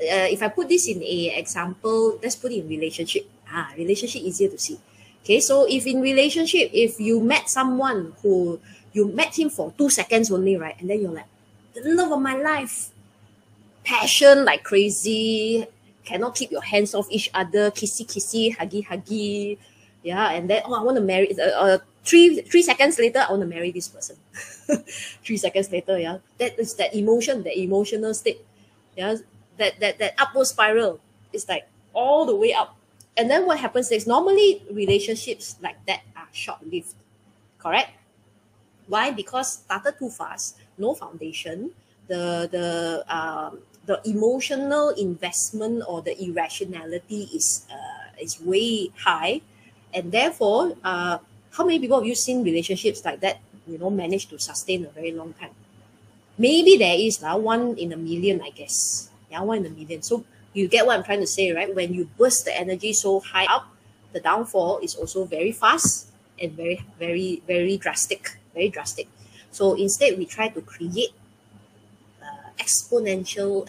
If I put this in a example, let's put it in relationship. Relationship easier to see. Okay, so if in relationship, if you met someone who you met him for 2 seconds only, right, and then you're like, the love of my life, passion like crazy, cannot keep your hands off each other, kissy, huggy, yeah, and then I want to marry. 3 seconds later, I want to marry this person. 3 seconds later, yeah, that is that emotion, the emotional state, yeah, that upward spiral is like all the way up. And then what happens next? Normally, relationships like that are short-lived, correct? Why? Because started too fast, no foundation. The emotional investment or the irrationality is way high, and therefore, how many people have you seen relationships like that? You know, manage to sustain a very long time. Maybe there is one in a million, I guess. Yeah, 1 in a million. So you get what I'm trying to say, right? When you burst the energy so high up, the downfall is also very fast. and very drastic, very drastic. So instead, we try to create exponential,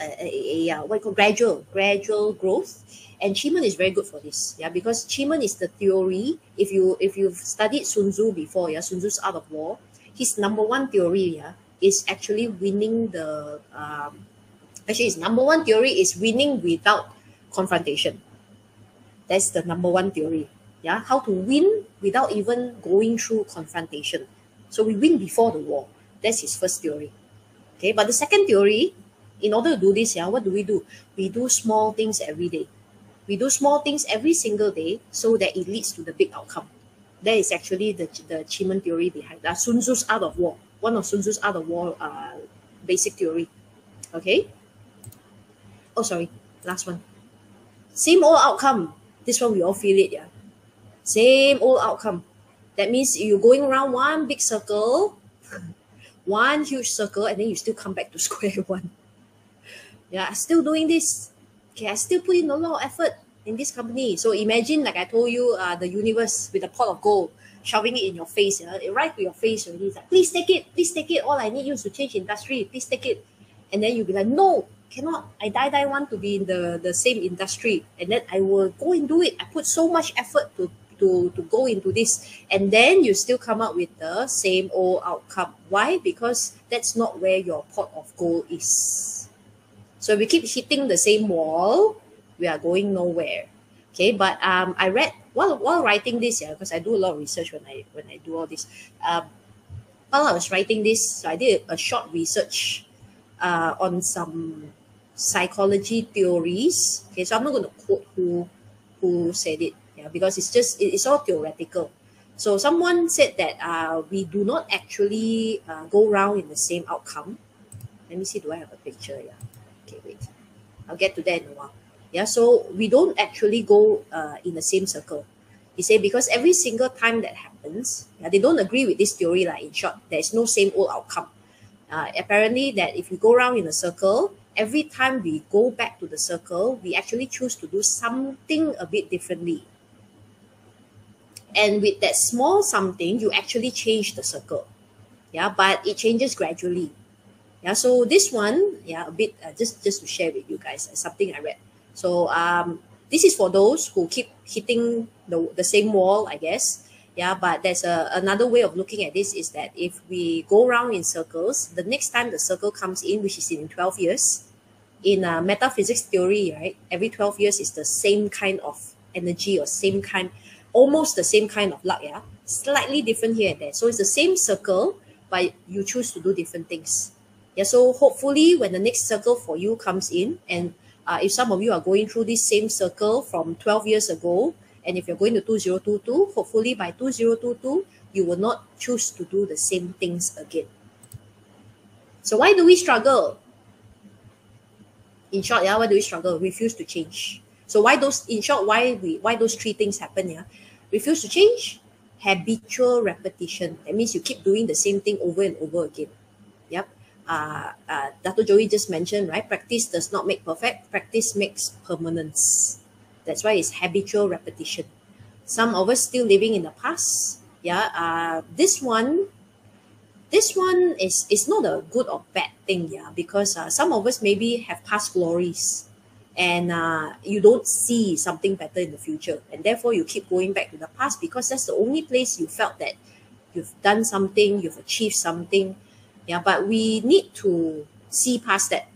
what you call gradual growth. And Chi is very good for this, yeah, because Chi is the theory. If you've studied Sun Tzu before, yeah, Sun Tzu's Art of War, his number one theory, yeah, is actually winning the. Actually, his number one theory is winning without confrontation. That's the number one theory. Yeah, how to win without even going through confrontation. So we win before the war. That's his first theory. Okay, but the second theory, in order to do this, yeah, what do? We do small things every day. We do small things every single day so that it leads to the big outcome. That is actually the Chi theory behind that. Sun Tzu's Art of War, one of Sun Tzu's Art of War basic theory. Okay. Oh, sorry, last one. Same old outcome. This one we all feel it, yeah. Same old outcome. That means you're going around one big circle, one huge circle, and then you still come back to square one. Yeah, still doing this. Okay, I still put in a lot of effort in this company. So imagine, like I told you, the universe with a pot of gold, shoving it in your face, right to your face already. It's like, please take it. All I need you is to change industry. Please take it. And then you'll be like, no, cannot. I die want to be in the same industry. And then I will go and do it. I put so much effort to go into this. And then you still come up with the same old outcome. Why? Because that's not where your pot of gold is. So if we keep hitting the same wall, we are going nowhere. Okay, but I read while writing this, yeah, because I do a lot of research when I do all this. While I was writing this, so I did a short research on some psychology theories. Okay, so I'm not going to quote who said it, yeah, because it's all theoretical. So someone said that we do not actually go around in the same outcome. Let me see, do I have a picture? Yeah. Okay, wait. I'll get to that in a while. Yeah, so we don't actually go in the same circle. He said because every single time that happens, yeah, they don't agree with this theory. Like in short, there's no same old outcome. Apparently, that if we go around in a circle, every time we go back to the circle, we actually choose to do something a bit differently. And with that small something, you actually change the circle. Yeah, but it changes gradually. Yeah, so this one, yeah, a bit just to share with you guys, something I read. So this is for those who keep hitting the same wall, I guess. Yeah, but there's another way of looking at this is that if we go around in circles, the next time the circle comes in, which is in 12 years, in metaphysics theory, right, every 12 years is the same kind of energy or same kind, almost the same kind of luck, yeah, slightly different here and there. So it's the same circle, but you choose to do different things. Yeah, so hopefully when the next circle for you comes in, and if some of you are going through this same circle from 12 years ago, and if you're going to 2022, hopefully by 2022, you will not choose to do the same things again. So why do we struggle? In short, yeah, why do we struggle? Refuse to change. So why those, in short, why those three things happen, yeah? Refuse to change, habitual repetition. That means you keep doing the same thing over and over again. Yep. Dr. Joey just mentioned, right? Practice does not make perfect. Practice makes permanence. That's why it's habitual repetition. Some of us still living in the past. Yeah. This one is not a good or bad thing. Yeah, because some of us maybe have past glories, and you don't see something better in the future, and therefore you keep going back to the past because that's the only place you felt that you've done something, you've achieved something. Yeah, but we need to see past that.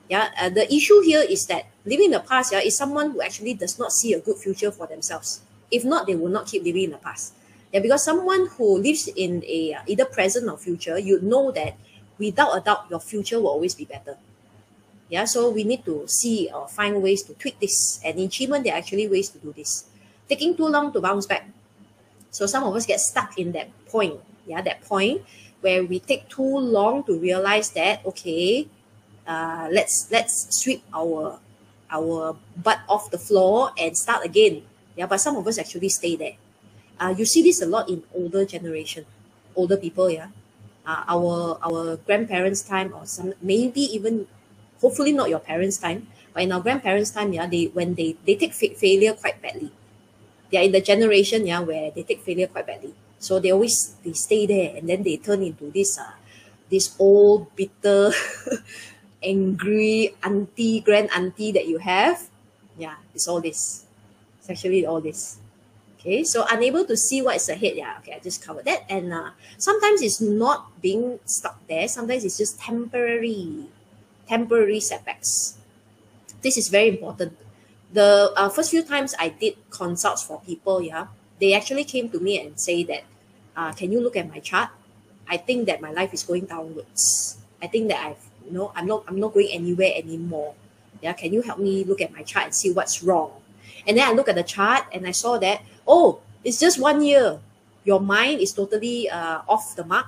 Yeah, the issue here is that living in the past, yeah, is someone who actually does not see a good future for themselves. If not, they will not keep living in the past. Yeah, because someone who lives in a either present or future, you know that without a doubt, your future will always be better. Yeah, so we need to see or find ways to tweak this. And in achievement, there are actually ways to do this. Taking too long to bounce back. So some of us get stuck in that point. Yeah, that point where we take too long to realize that, okay, let's sweep our butt off the floor and start again. Yeah, but some of us actually stay there. You see this a lot in older generation, older people. Yeah, our grandparents' time, or some maybe even, hopefully not your parents' time, but in our grandparents' time, yeah, when they take failure quite badly. They are in the generation, yeah, where they take failure quite badly. So they stay there, and then they turn into this old bitter angry auntie, grand auntie that you have. Yeah, it's all this. It's actually all this. Okay, so unable to see what is ahead. Yeah, okay, I just covered that. And sometimes it's not being stuck there. Sometimes it's just temporary setbacks. This is very important. The first few times I did consults for people, yeah, they actually came to me and say that, can you look at my chart? I think that my life is going downwards. I think that I'm not going anywhere anymore. Yeah, can you help me look at my chart and see what's wrong? And then I look at the chart and I saw that, oh, it's just 1 year. Your mind is totally off the mark.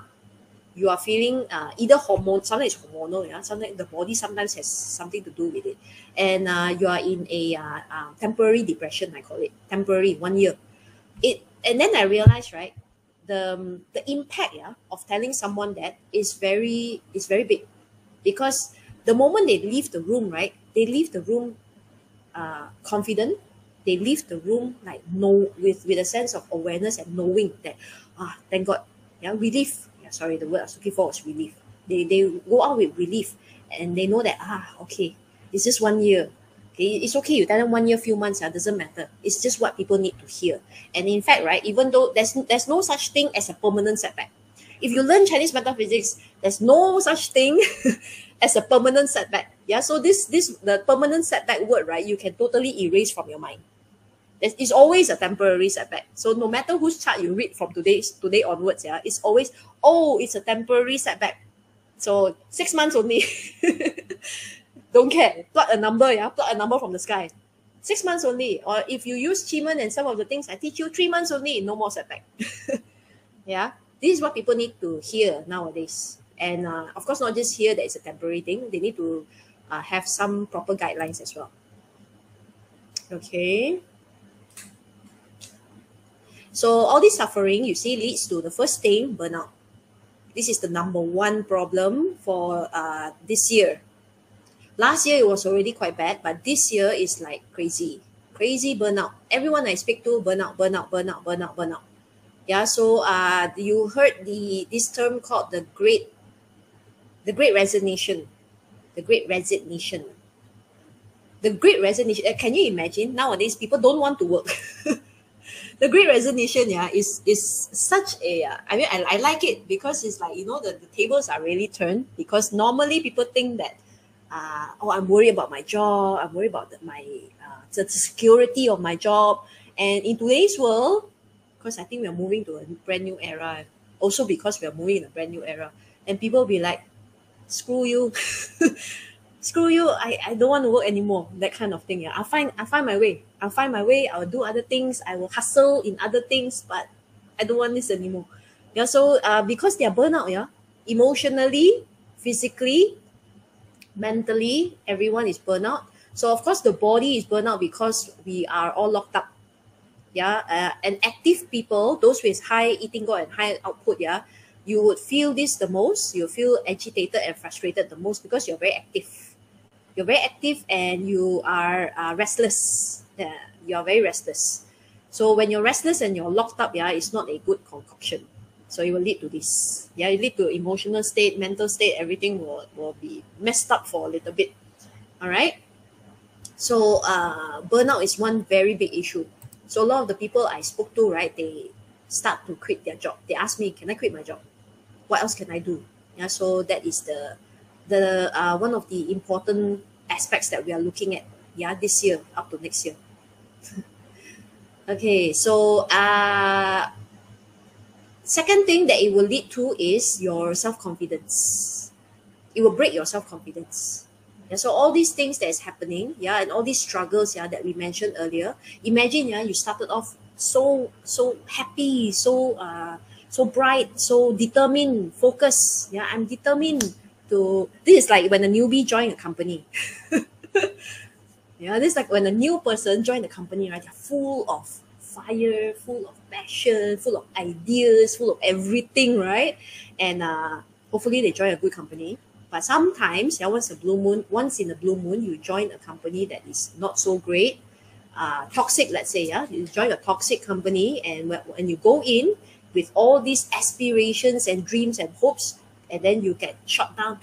You are feeling either sometimes it's hormonal, yeah, sometimes the body sometimes has something to do with it. And you are in a temporary depression, I call it, temporary, 1 year. And then I realized, right, the impact, yeah, of telling someone that is very big, because the moment they leave the room, right, they leave the room confident. They leave the room like with a sense of awareness and knowing that, thank God, yeah, relief. Yeah, sorry, the word I was looking for was relief. They go out with relief, and they know that, okay, it's just 1 year. Okay, it's okay. You tell them 1 year, few months, doesn't matter. It's just what people need to hear. And in fact, right, even though there's no such thing as a permanent setback. If you learn Chinese metaphysics, there's no such thing as a permanent setback. Yeah, so the permanent setback word, right, you can totally erase from your mind. It's always a temporary setback. So no matter whose chart you read from today onwards, yeah, it's always, it's a temporary setback. So 6 months only. Don't care. Plug a number, yeah, plug a number from the sky. 6 months only. Or if you use Chiman and some of the things I teach you, 3 months only, no more setback. Yeah, this is what people need to hear nowadays. And of course, not just hear that it's a temporary thing. They need to have some proper guidelines as well. Okay. So all this suffering, you see, leads to the first thing, burnout. This is the number one problem for this year. Last year, it was already quite bad, but this year is like crazy burnout. Everyone I speak to, burnout. Yeah, so you heard this term called the Great Resignation. The Great Resignation. The Great Resignation. Can you imagine? Nowadays, people don't want to work. The Great Resignation, yeah, is such a. I mean, I like it because it's like, the tables are really turned, because normally people think that, I'm worried about my job. I'm worried about the security of my job. And in today's world, because I think we are moving to a brand new era, also because we are moving in a brand new era, and people will be like, screw you. Screw you, I don't want to work anymore, that kind of thing. Yeah, I'll find my way. I'll do other things. I will hustle in other things, but I don't want this anymore. Yeah, so because they are burnout, yeah, emotionally, physically, mentally, everyone is burnout. So of course the body is burnout because we are all locked up. Yeah, and active people, those with high eating goal and high output, yeah, you would feel this the most. You feel agitated and frustrated the most because you're very active. You're very active and you are restless. Yeah, you're very restless. So when you're restless and you're locked up, yeah, it's not a good concoction. So it will lead to this. Yeah, it lead to emotional state, mental state, everything will be messed up for a little bit. All right. So burnout is one very big issue. So a lot of the people I spoke to, right, they start to quit their job. They ask me, can I quit my job? What else can I do? Yeah, so that is the one of the important aspects that we are looking at, yeah, this year up to next year. Okay, so second thing that it will lead to is your self-confidence. It will break your self-confidence. Yeah, so all these things that is happening, yeah, and all these struggles, yeah, that we mentioned earlier. Imagine, yeah, you started off so happy, so bright, so determined, focused. Yeah, I'm determined to. This is like when a newbie join a company. Yeah, this is like when a new person join the company, right? They're full of fire, full of passion, full of ideas, full of everything, right? And hopefully they join a good company. But sometimes, yeah, once in a blue moon, you join a company that is not so great, toxic, let's say, yeah, you join a toxic company, and when you go in, with all these aspirations and dreams and hopes, and then you get shot down,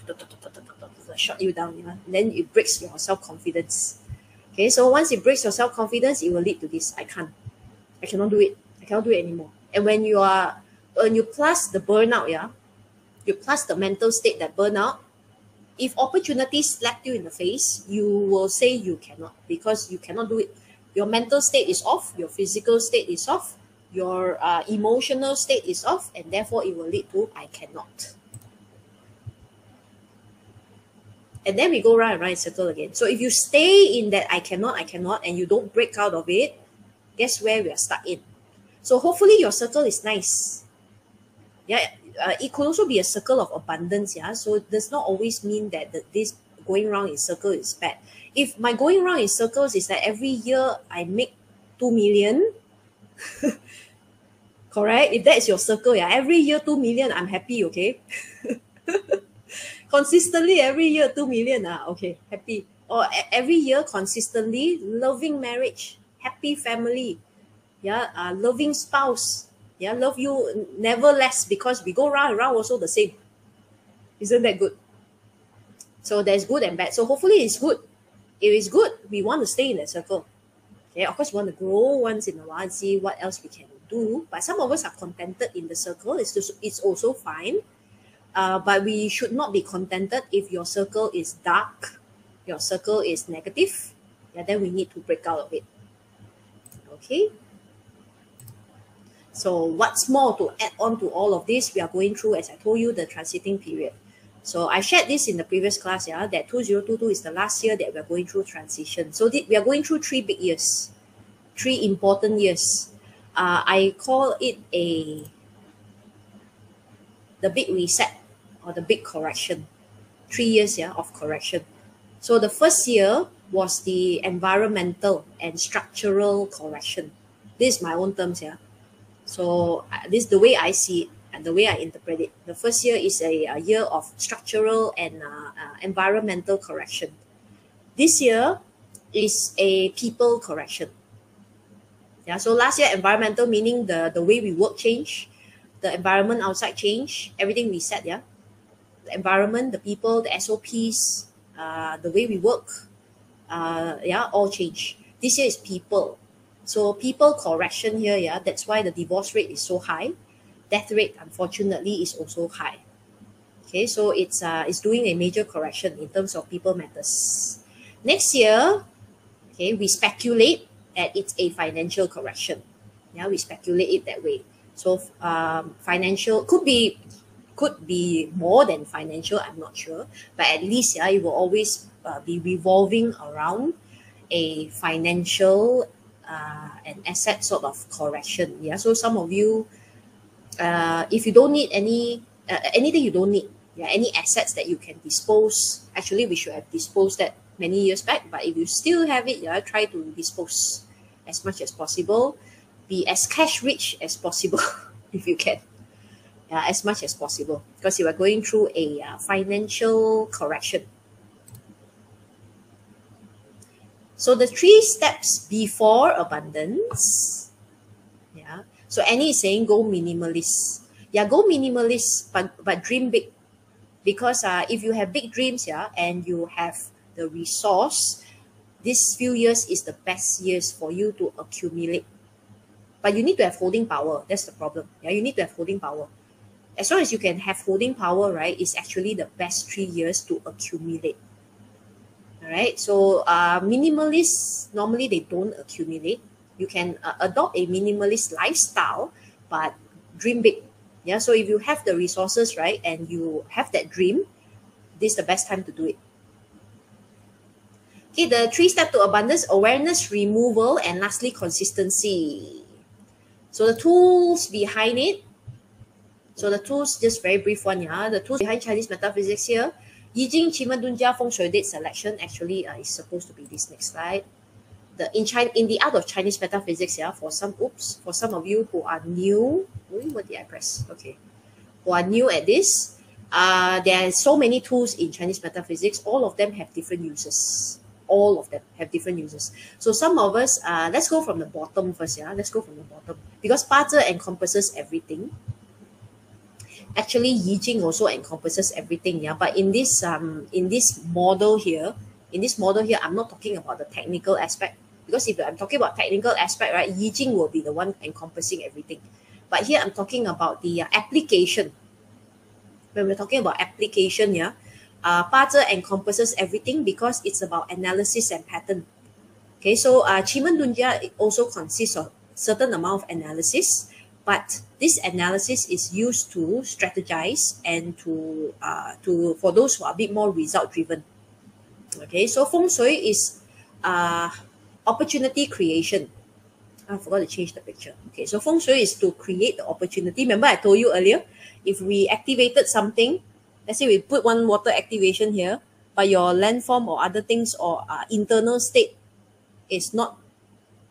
shot you down, and then it breaks your self-confidence. Okay, so once it breaks your self-confidence, it will lead to this: I cannot do it, I cannot do it anymore. And when you plus the burnout, you plus the mental state that burnout, if opportunities slap you in the face, you will say you cannot, because you cannot do it. Your mental state is off, your physical state is off, your emotional state is off, and therefore it will lead to I cannot. And then we go round and round in circle again. So if you stay in that I cannot, and you don't break out of it, guess where we are stuck in? So hopefully your circle is nice. Yeah, it could also be a circle of abundance. Yeah, so it does not always mean that this going round in circle is bad. If my going round in circles is that every year I make 2 million, correct? If that is your circle, yeah, every year 2 million, I'm happy, okay? Consistently, every year 2 million, okay, happy. Or every year consistently, loving marriage, happy family, yeah, loving spouse, yeah, love you never less, because we go round and round also the same. Isn't that good? So there's good and bad. So hopefully it's good. If it's good, we want to stay in that circle. Okay, of course, we want to grow once in a while and see what else we can do. But some of us are contented in the circle. It's also fine. But we should not be contented if your circle is dark, your circle is negative. Yeah, then we need to break out of it. Okay. So what's more to add on to all of this? We are going through, as I told you, the transiting period. So I shared this in the previous class, yeah, that 2022 is the last year that we're going through transition. So we are going through 3 big years, 3 important years. I call it the big reset or the big correction. 3 years, yeah, of correction. So the first year was the environmental and structural correction. This is my own terms, yeah. So this is the way I see it and the way I interpret it. The first year is a year of structural and environmental correction. This year is a people correction. Yeah, so last year environmental meaning the way we work change, the environment outside change, everything we said, yeah. The environment, the people, the SOPs, the way we work, yeah, all change. This year is people. So people correction here, yeah, that's why the divorce rate is so high. Death rate, unfortunately, is also high. Okay, so it's doing a major correction in terms of people matters. Next year, okay, we speculate that it's a financial correction. Yeah, we speculate it that way. So financial could be more than financial, I'm not sure, but at least, yeah, it will always be revolving around a financial and asset sort of correction. Yeah, so some of you, if you don't need anything you don't need, yeah, any assets that you can dispose, actually we should have disposed that many years back, but if you still have it, yeah, try to dispose as much as possible. Be as cash rich as possible if you can. Yeah, as much as possible, because you are going through a financial correction. So the 3 steps before abundance, yeah. So Annie is saying go minimalist. Yeah, go minimalist, but dream big. Because if you have big dreams, yeah, and you have the resource, this few years is the best years for you to accumulate. But you need to have holding power. That's the problem. Yeah, you need to have holding power. As long as you can have holding power, right, it's actually the best 3 years to accumulate. All right, so minimalists, normally they don't accumulate. You can adopt a minimalist lifestyle, but dream big. Yeah, so if you have the resources, right, and you have that dream, this is the best time to do it. Okay, the 3 steps to abundance: awareness, removal, and lastly, consistency. So the tools behind it. So the tools, just very brief one, yeah. The tools behind Chinese metaphysics here. Yi Jing, Qi Men Dun Jia, Feng Shui date selection. Actually, is supposed to be this next slide. In the art of Chinese metaphysics, yeah. For some of you who are new, what did I press? Okay, who are new at this, there are so many tools in Chinese metaphysics. All of them have different uses. all of them have different uses. So some of us, let's go from the bottom first. Yeah, let's go from the bottom, because 八字 encompasses everything. Actually, Yi Jing also encompasses everything. Yeah, but in this model here, I'm not talking about the technical aspect, because if I'm talking about technical aspect, right, Yi Jing will be the one encompassing everything. But here I'm talking about the application. When we're talking about application, yeah, 八字 encompasses everything because it's about analysis and pattern. Okay, so Chiman Dunja also consists of certain amount of analysis, but this analysis is used to strategize and to for those who are a bit more result driven. Okay, so feng shui is opportunity creation. I forgot to change the picture. Okay, so feng shui is to create the opportunity. Remember I told you earlier, if we activated something, let's say we put one water activation here, but your landform or other things or internal state is not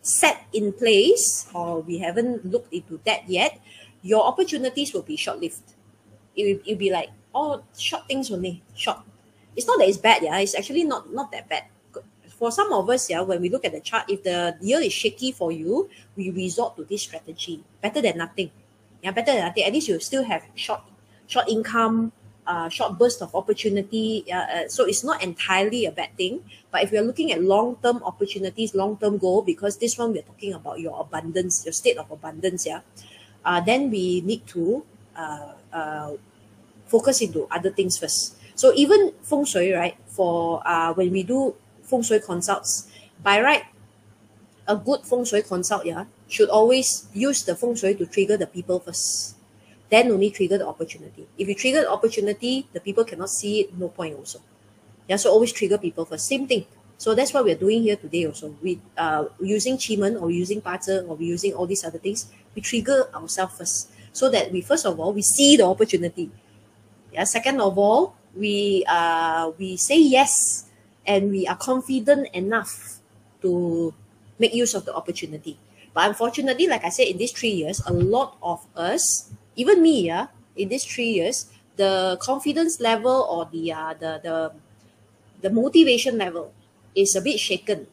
set in place, or we haven't looked into that yet, your opportunities will be short-lived. It'll be like, oh, short things only, short. It's not that it's bad, yeah. It's actually not that bad. For some of us, yeah, when we look at the chart, if the year is shaky for you, we resort to this strategy. Better than nothing. Yeah, better than nothing. At least you still have short income, short burst of opportunity. So it's not entirely a bad thing. But if you're looking at long-term opportunities, long-term goal, because this one we're talking about your abundance, your state of abundance, yeah, then we need to focus into other things first. So even feng shui, right, for when we do feng shui consults, by right, a good feng shui consult, yeah, should always use the feng shui to trigger the people first. Then only trigger the opportunity. If you trigger the opportunity, the people cannot see it, no point also. Yeah, so always trigger people first. Same thing. So that's what we're doing here today also. We using Qi or using 八字 or using all these other things, we trigger ourselves first. So that we, first of all, we see the opportunity. Yeah, second of all, we say yes, and we are confident enough to make use of the opportunity. But unfortunately, like I said, in these 3 years, a lot of us, even me, yeah, in these 3 years, the confidence level or the motivation level is a bit shaken.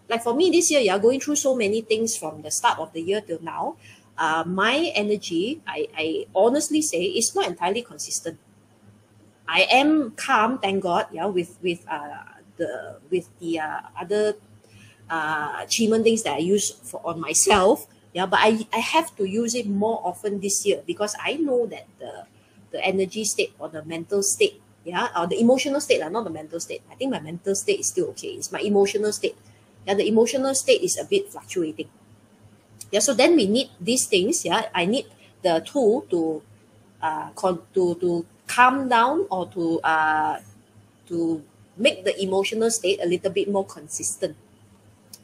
Like for me this year, yeah, going through so many things from the start of the year till now, my energy, I honestly say, is not entirely consistent. I am calm, thank God, yeah, with the other achievement things that I use on myself, yeah, but I have to use it more often this year, because I know that the energy state or the mental state, yeah, or the emotional state, not the mental state. I think my mental state is still okay. It's my emotional state. Yeah, the emotional state is a bit fluctuating. Yeah, so then we need these things. Yeah, I need the tool to calm down, or to make the emotional state a little bit more consistent.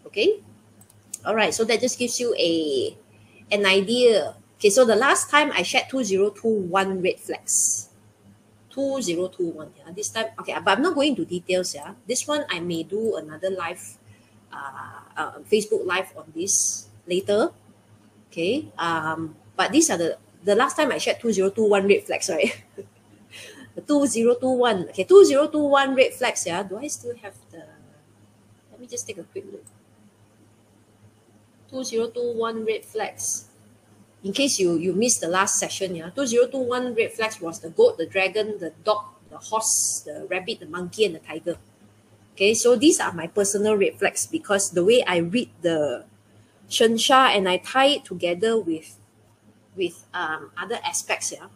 Okay, all right. So that just gives you an idea. Okay, so the last time I shared 2021 red flags. 2021. Yeah, this time, okay, but I'm not going into details. Yeah, this one I may do another live, Facebook live on this later. Okay, but these are the last time I shared 2021 red flags, right? The 2021. Okay, 2021 red flags. Yeah, do I still have the? Let me just take a quick look. 2021 red flags. In case you missed the last session, yeah, 2021 red flags was the goat, the dragon, the dog, the horse, the rabbit, the monkey, and the tiger. Okay, so these are my personal red flags, because the way I read the Shensha and I tie it together with other aspects, yeah.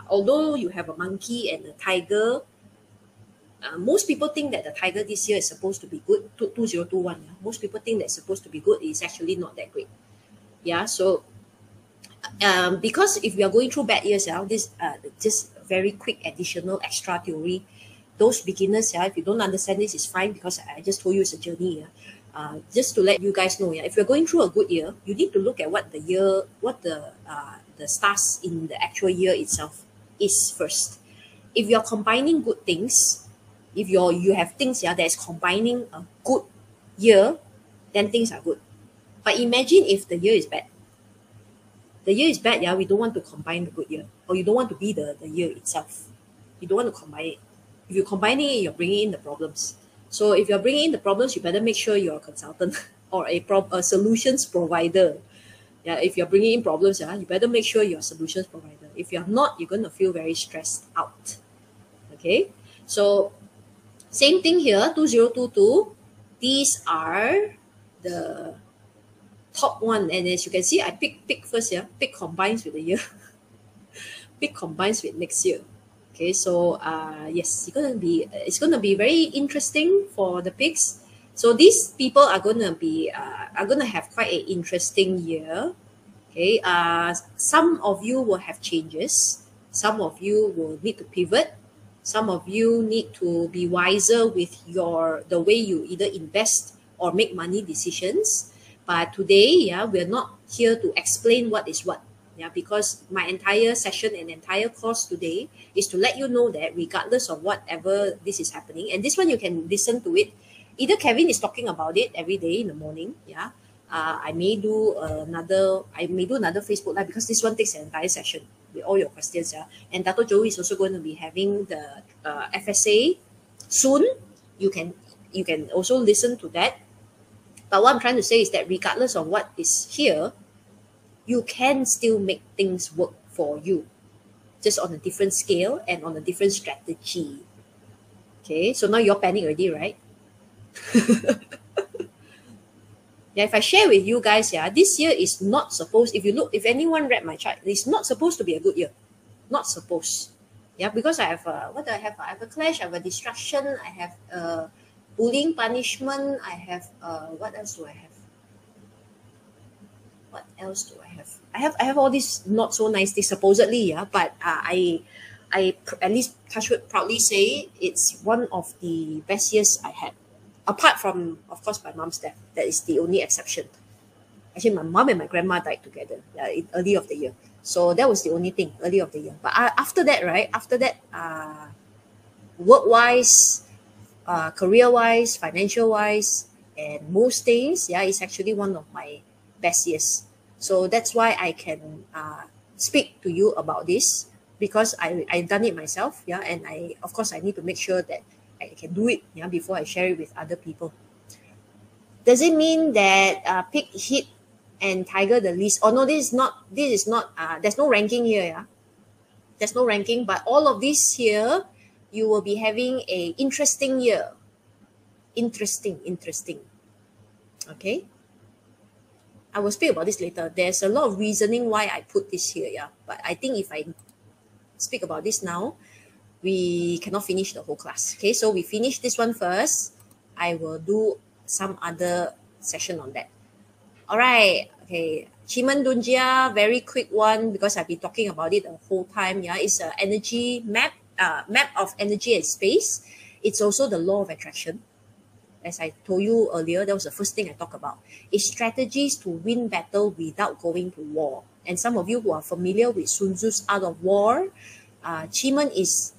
Although you have a monkey and a tiger, most people think that the tiger this year is supposed to be good. 2021, yeah. Most people think that's supposed to be good. It's actually not that great. Yeah, so because if we are going through bad years, yeah, this just very quick additional extra theory. Those beginners, yeah, if you don't understand this, it's fine, because I just told you it's a journey. Yeah. Just to let you guys know, yeah, if you're going through a good year, you need to look at what the stars in the actual year itself is first. If you're combining good things, if you have things, yeah, that is combining a good year, then things are good. But imagine if the year is bad. The year is bad, yeah, we don't want to combine the good year, or you don't want to be the year itself. You don't want to combine it. If you combine it, you're bringing in the problems. So if you're bringing in the problems, you better make sure you're a consultant or a solutions provider. Yeah, if you're bringing in problems, yeah, you better make sure you're a solutions provider. If you're not, you're going to feel very stressed out. Okay, so same thing here, 2022. These are the top one, and as you can see, I pick first. Yeah, pick combines with the year. Pick combines with next year. Okay, so yes, it's gonna be very interesting for the picks. So these people are gonna have quite an interesting year. Okay, some of you will have changes. Some of you will need to pivot. Some of you need to be wiser with the way you either invest or make money decisions. But today, yeah, we're not here to explain what is what. Yeah, because my entire session and entire course today is to let you know that regardless of whatever this is happening, and this one you can listen to it. Either Kevin is talking about it every day in the morning, yeah. I may do another Facebook Live because this one takes an entire session with all your questions, yeah. And Dato Joey is also going to be having the FSA soon. You can also listen to that. But what I'm trying to say is that regardless of what is here, you can still make things work for you, just on a different scale and on a different strategy. Okay, so now you're panic already, right? Yeah, if I share with you guys, yeah, this year is not supposed, if anyone read my chart, it's not supposed to be a good year. Not supposed. Yeah, because I have, what do I have? I have a clash, I have a destruction, I have bullying punishment, I have, what else do I have? What else do I have? I have all these not so nice things supposedly, yeah, but I at least touchwood proudly say it's one of the best years I had. Apart from, of course, my mom's death. That is the only exception. Actually, my mom and my grandma died together early of the year. So that was the only thing, early of the year. But after that, right? After that, work-wise, career-wise, financial-wise, and most things, yeah, it's actually one of my best years. So that's why I can speak to you about this, because I've done it myself, yeah, and of course I need to make sure that I can do it, yeah, before I share it with other people. Does it mean that Pig hit and Tiger the least? Oh no, this is not. There's no ranking here, yeah. There's no ranking, but all of this here, you will be having a interesting year. Interesting. Okay. I will speak about this later. There's a lot of reasoning why I put this here, yeah. But I think if I speak about this now, we cannot finish the whole class. Okay, so we finish this one first. I will do some other session on that. All right. Okay. Chiman Dunjia, very quick one because I've been talking about it the whole time. Yeah, it's an energy map, map of energy and space. It's also the law of attraction. As I told you earlier, that was the first thing I talked about. It's strategies to win battle without going to war. And some of you who are familiar with Sun Tzu's Art of War, Chiman is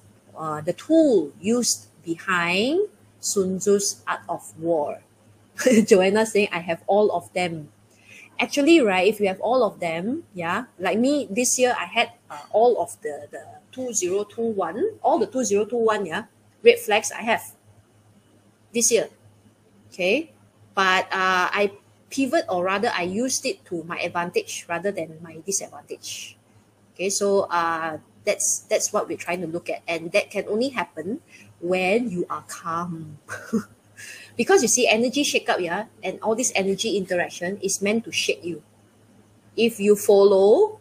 the tool used behind Sun Tzu's Art of War. Joanna saying, I have all of them. Actually, right, if you have all of them, yeah, like me, this year I had all of the 2021, all the 2021, yeah, red flags I have this year. Okay, but I pivot, or rather I used it to my advantage rather than my disadvantage. Okay, so that's what we're trying to look at, and that can only happen when you are calm. Because you see, energy shake-up, yeah, and all this energy interaction is meant to shake you. If you follow,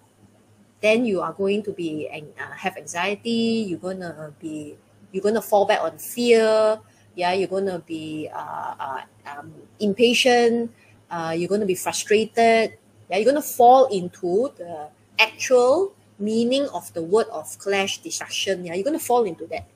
then you are going to be have anxiety. You're gonna fall back on fear. Yeah, you're gonna be impatient. You're gonna be frustrated. Yeah, you're gonna fall into the actual meaning of the word of clash, destruction. Yeah, you're gonna fall into that.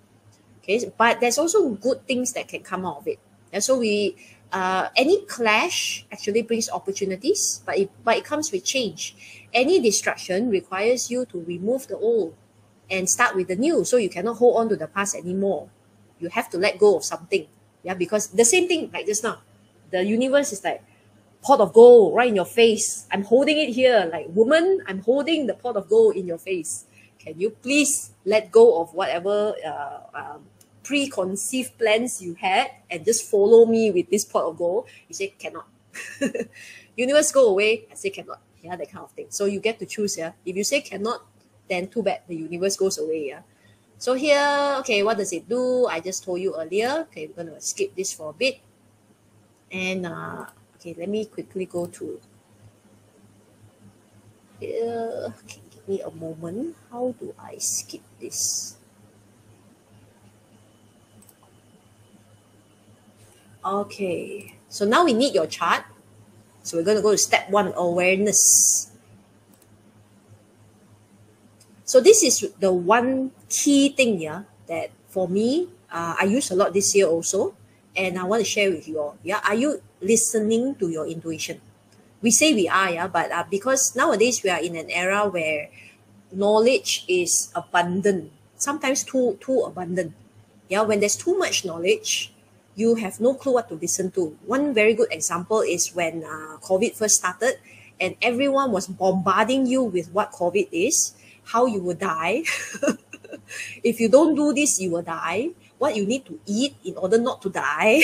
Okay, but there's also good things that can come out of it. And so any clash actually brings opportunities, but it comes with change. Any destruction requires you to remove the old and start with the new. So you cannot hold on to the past anymore. You have to let go of something. Yeah, because the same thing like just now, the universe is like pot of gold right in your face. I'm holding it here, like, woman, I'm holding the pot of gold in your face. Can you please let go of whatever preconceived plans you had and just follow me with this pot of gold? You say cannot. Universe, go away. I say cannot. Yeah, that kind of thing. So you get to choose. Yeah, if you say cannot, then too bad. The universe goes away. Yeah. So here, okay, what does it do? I just told you earlier. Okay, we're gonna skip this for a bit. And okay, let me quickly go to. Okay, give me a moment. How do I skip this? Okay, so now we need your chart. So we're going to go to step 1, awareness. So this is the one key thing, yeah, that for me, I use a lot this year also, and I want to share with you all. Yeah, are you listening to your intuition? We say we are, yeah, but because nowadays we are in an era where knowledge is abundant, sometimes too abundant. Yeah, when there's too much knowledge, you have no clue what to listen to. One very good example is when COVID first started and everyone was bombarding you with what COVID is, how you will die. If you don't do this, you will die. What you need to eat in order not to die.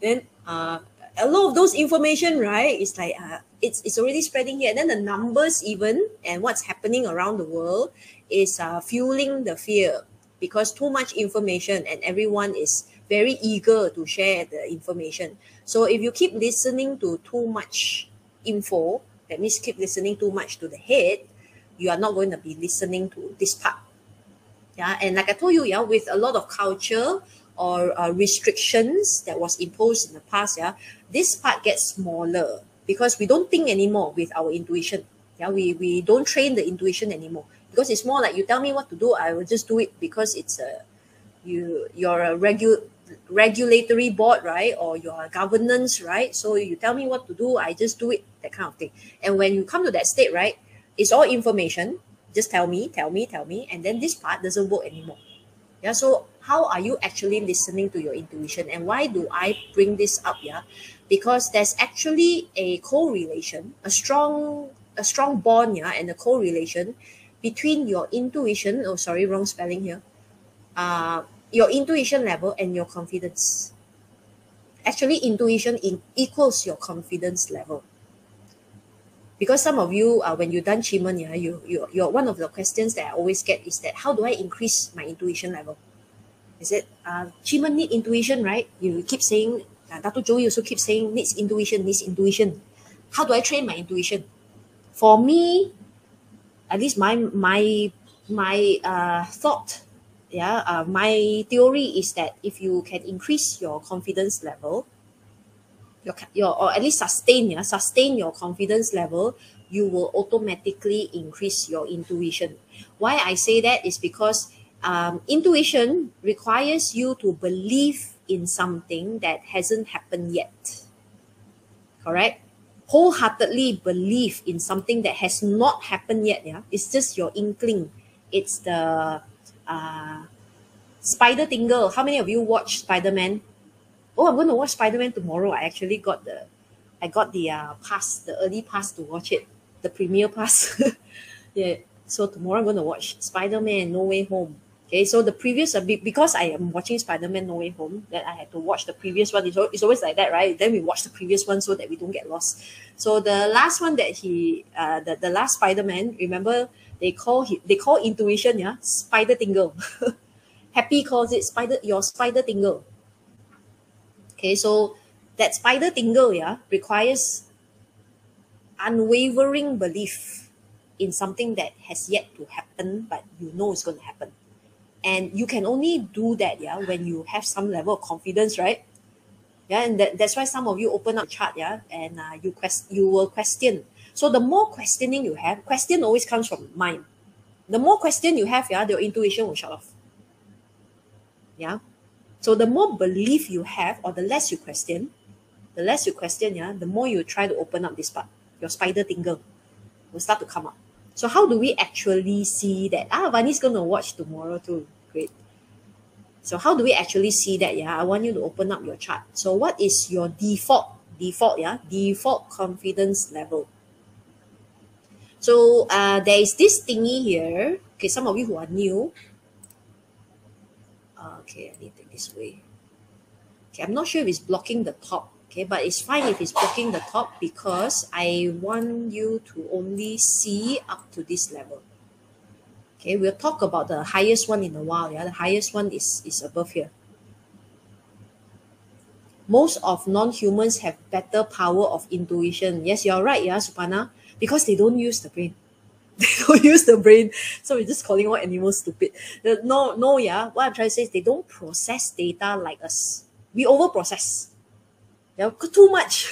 Then a lot of those information, right? It's like it's already spreading here. And then the numbers even and what's happening around the world is fueling the fear because too much information and everyone is very eager to share the information. So if you keep listening to too much info, that means keep listening too much to the head, you are not going to be listening to this part. Yeah, and like I told you, yeah, with a lot of culture or restrictions that was imposed in the past, yeah, this part gets smaller because we don't think anymore with our intuition. Yeah, we don't train the intuition anymore because it's more like you tell me what to do, I will just do it because it's you're a regulatory board, right? Or you're a governance, right? So you tell me what to do, I just do it, that kind of thing. And when you come to that state, right, it's all information. Just tell me, and then this part doesn't work anymore. Yeah, so how are you actually listening to your intuition? And why do I bring this up? Yeah, because there's actually a correlation, a strong bond, yeah, and a correlation between your intuition. Oh, sorry, wrong spelling here. Your intuition level and your confidence. Actually, intuition equals your confidence level. Because some of you, when you're done Chiman, yeah, you're one of the questions that I always get is that how do I increase my intuition level? Is it Chiman need intuition, right? You keep saying, Dr. Joey also keeps saying needs intuition. How do I train my intuition? For me, at least my thought, yeah, my theory is that if you can increase your confidence level, your or at least sustain your confidence level, you will automatically increase your intuition. Why I say that is because intuition requires you to believe in something that hasn't happened yet. Correct? Wholeheartedly believe in something that has not happened yet. Yeah, it's just your inkling. It's the Spider Tingle. How many of you watch Spider-Man? Oh, I'm going to watch Spider-Man tomorrow. I actually got the pass, the early pass to watch it, the premiere pass. Yeah. So tomorrow I'm going to watch Spider-Man No Way Home. Okay. So the previous, because I am watching Spider-Man No Way Home, that I had to watch the previous one. It's always like that, right? Then we watch the previous one so that we don't get lost. So the last one that the last Spider-Man, remember they call intuition, yeah, Spider Tingle. Happy calls it your Spider Tingle. Okay, so that Spider Tingle, yeah, requires unwavering belief in something that has yet to happen, but you know it's going to happen. And you can only do that, yeah, when you have some level of confidence, right? Yeah, and that's why some of you open up the chart, yeah, and you will question. So the more questioning you have, question always comes from mind. The more question you have, yeah, your intuition will shut off. Yeah. So the more belief you have, or the less you question, yeah, the more you try to open up this part. Your Spider Tingle will start to come up. So how do we actually see that? Vani's going to watch tomorrow too. Great. So how do we actually see that? Yeah, I want you to open up your chart. So what is your default confidence level? So there is this thingy here. Okay, some of you who are new, Okay, I need to take this way. Okay, I'm not sure if it's blocking the top. Okay, but it's fine if it's blocking the top because I want you to only see up to this level. Okay, we'll talk about the highest one in a while. Yeah, the highest one is above here. Most of non-humans have better power of intuition. Yes, you're right, yeah, Supana, because they don't use the brain. They don't use the brain. So we're just calling all animals stupid. No, yeah. What I'm trying to say is they don't process data like us. We overprocess. Yeah, too much,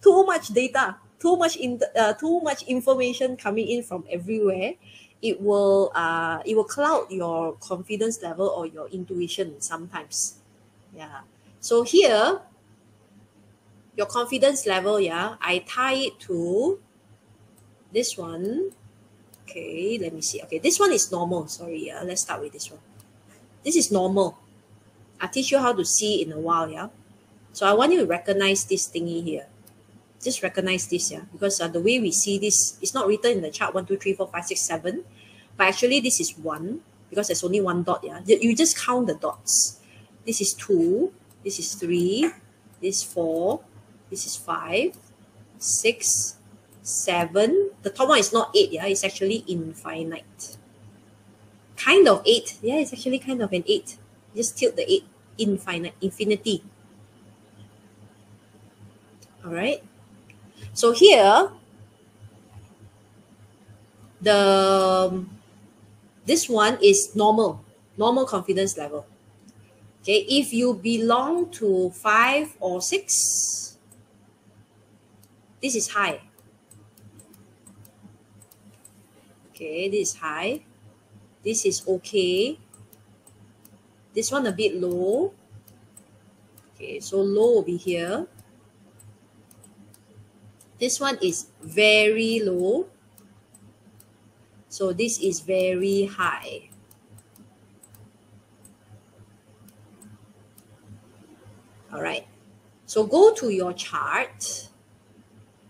too much data, too much information coming in from everywhere. It will cloud your confidence level or your intuition sometimes. Yeah. So here, your confidence level, yeah, I tie it to this one. Okay, let me see. Okay, this one is normal. Sorry, yeah. Let's start with this one. This is normal. I'll teach you how to see in a while, yeah. So I want you to recognize this thingy here. Just recognize this, yeah, because the way we see this, it's not written in the chart 1, 2, 3, 4, 5, 6, 7, but actually this is 1 because there's only one dot, yeah. You just count the dots. This is 2, this is 3, this is 4, this is 5, 6, 7. The top one is not 8, yeah, it's actually infinite. Kind of 8, yeah, it's actually kind of an 8. Just tilt the 8, infinity. All right. So here, this one is normal confidence level. Okay, if you belong to 5 or 6, this is high. Okay, this is high. This is okay. This one a bit low. Okay, so low will be here. This one is very low. So this is very high. All right. So go to your chart.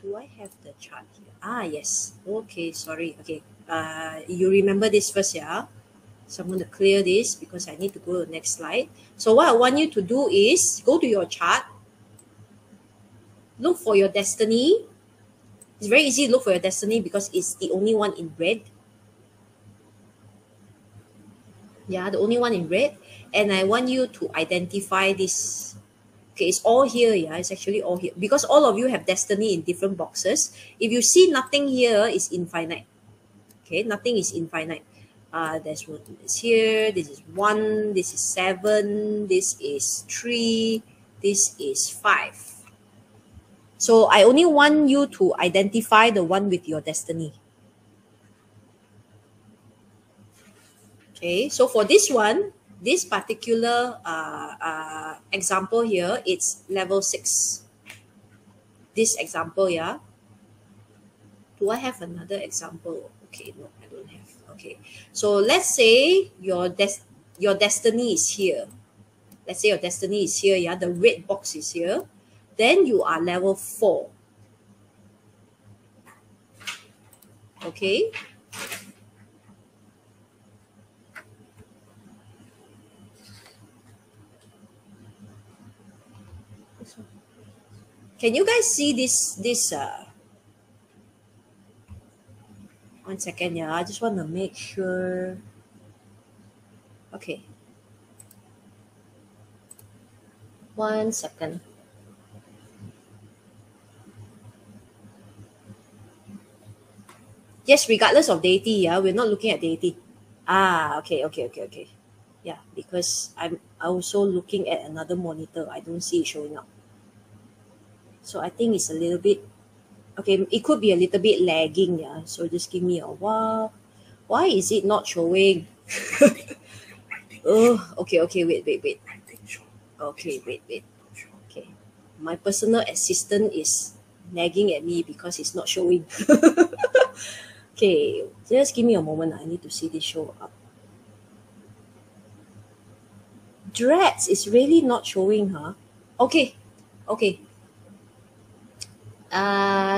Do I have the chart here? Ah, yes. Okay, sorry. Okay. You remember this first, yeah? So I'm going to clear this because I need to go to the next slide. So what I want you to do is go to your chart. Look for your destiny. It's very easy to look for your destiny because it's the only one in red. Yeah, the only one in red. And I want you to identify this. Okay, it's all here, yeah, it's actually all here. Because all of you have destiny in different boxes. If you see nothing here, it's infinite. Okay, nothing is infinite. There's one is here, this is 1, this is 7, this is 3, this is 5. So I only want you to identify the one with your destiny. Okay, so for this one, this particular example here, it's level 6. This example, yeah. Do I have another example? Okay, no, I don't have. Okay, so let's say your destiny is here. Let's say your destiny is here, yeah. The red box is here. Then you are level 4. Okay. Can you guys see this? One second, yeah. I just want to make sure. Okay. 1 second. Yes, regardless of deity, yeah. We're not looking at deity. Ah, okay. Yeah, because I'm also looking at another monitor. I don't see it showing up. So I think it's a little bit, okay, it could be a little bit lagging, yeah. So just give me a while. Why is it not showing? Oh, okay, wait. Okay, wait. Okay. My personal assistant is nagging at me because it's not showing. Okay, just give me a moment. I need to see this show up. Dreads is really not showing, huh? Okay.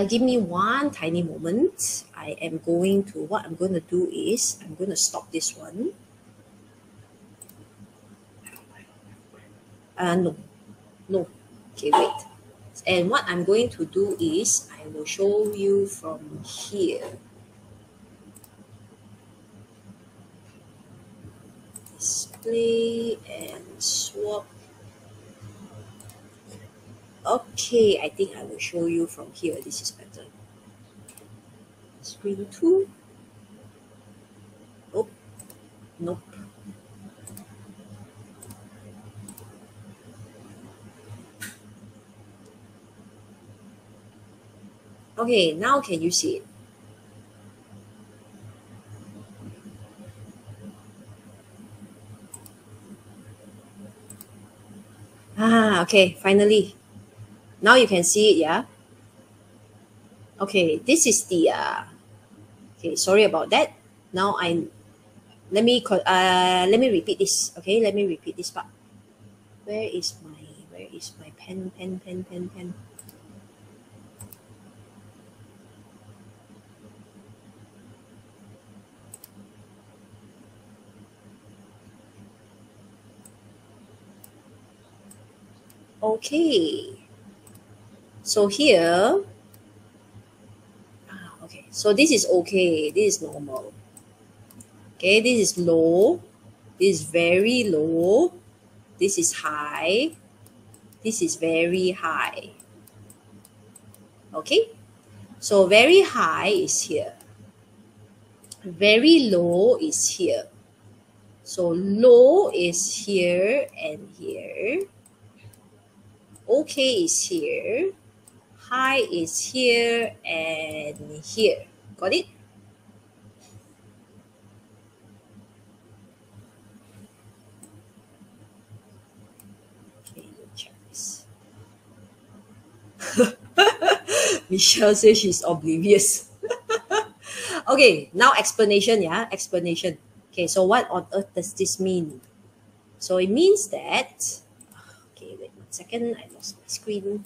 Give me one tiny moment. What I'm going to do is, I'm going to stop this one. No, no. Okay, wait. And what I'm going to do is I will show you from here. Display and swap. Okay, I think I will show you from here. This is better. Screen 2. Nope. Nope. Okay, now can you see it? Okay, finally. Now you can see it, yeah? Okay, this is the, okay, sorry about that. Now let me repeat this, okay? Let me repeat this part. Where is my pen? Okay. So here, okay. So this is okay. This is normal. Okay, this is low. This is very low. This is high. This is very high. Okay. So very high is here. Very low is here. So low is here and here. Okay is here. High is here and here. Got it? Okay, let's check this. Michelle says she's oblivious. Okay, now explanation, yeah? Explanation. Okay, so what on earth does this mean? So it means that, okay, wait 1 second, I lost my screen.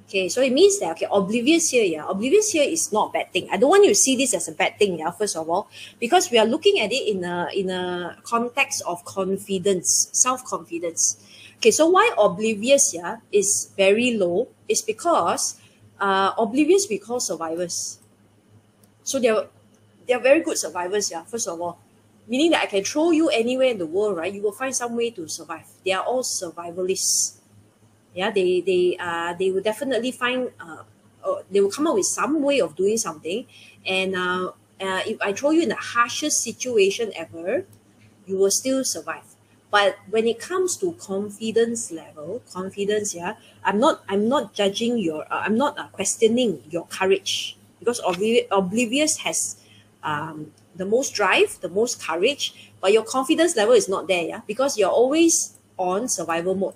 Okay, so it means that, okay, oblivious here, yeah, oblivious here is not a bad thing. I don't want you to see this as a bad thing, yeah, first of all, because we are looking at it in a context of confidence, self-confidence. Okay, so why oblivious, yeah, is very low is because oblivious we call survivors. So they're very good survivors, yeah, first of all. Meaning that I can throw you anywhere in the world, right? You will find some way to survive. They are all survivalists. Yeah, they will definitely find they will come up with some way of doing something. And if I throw you in the harshest situation ever, you will still survive. But when it comes to confidence level, confidence, yeah, I'm not judging your, I'm not questioning your courage, because oblivious has the most drive, the most courage, but your confidence level is not there, yeah, because you're always on survival mode.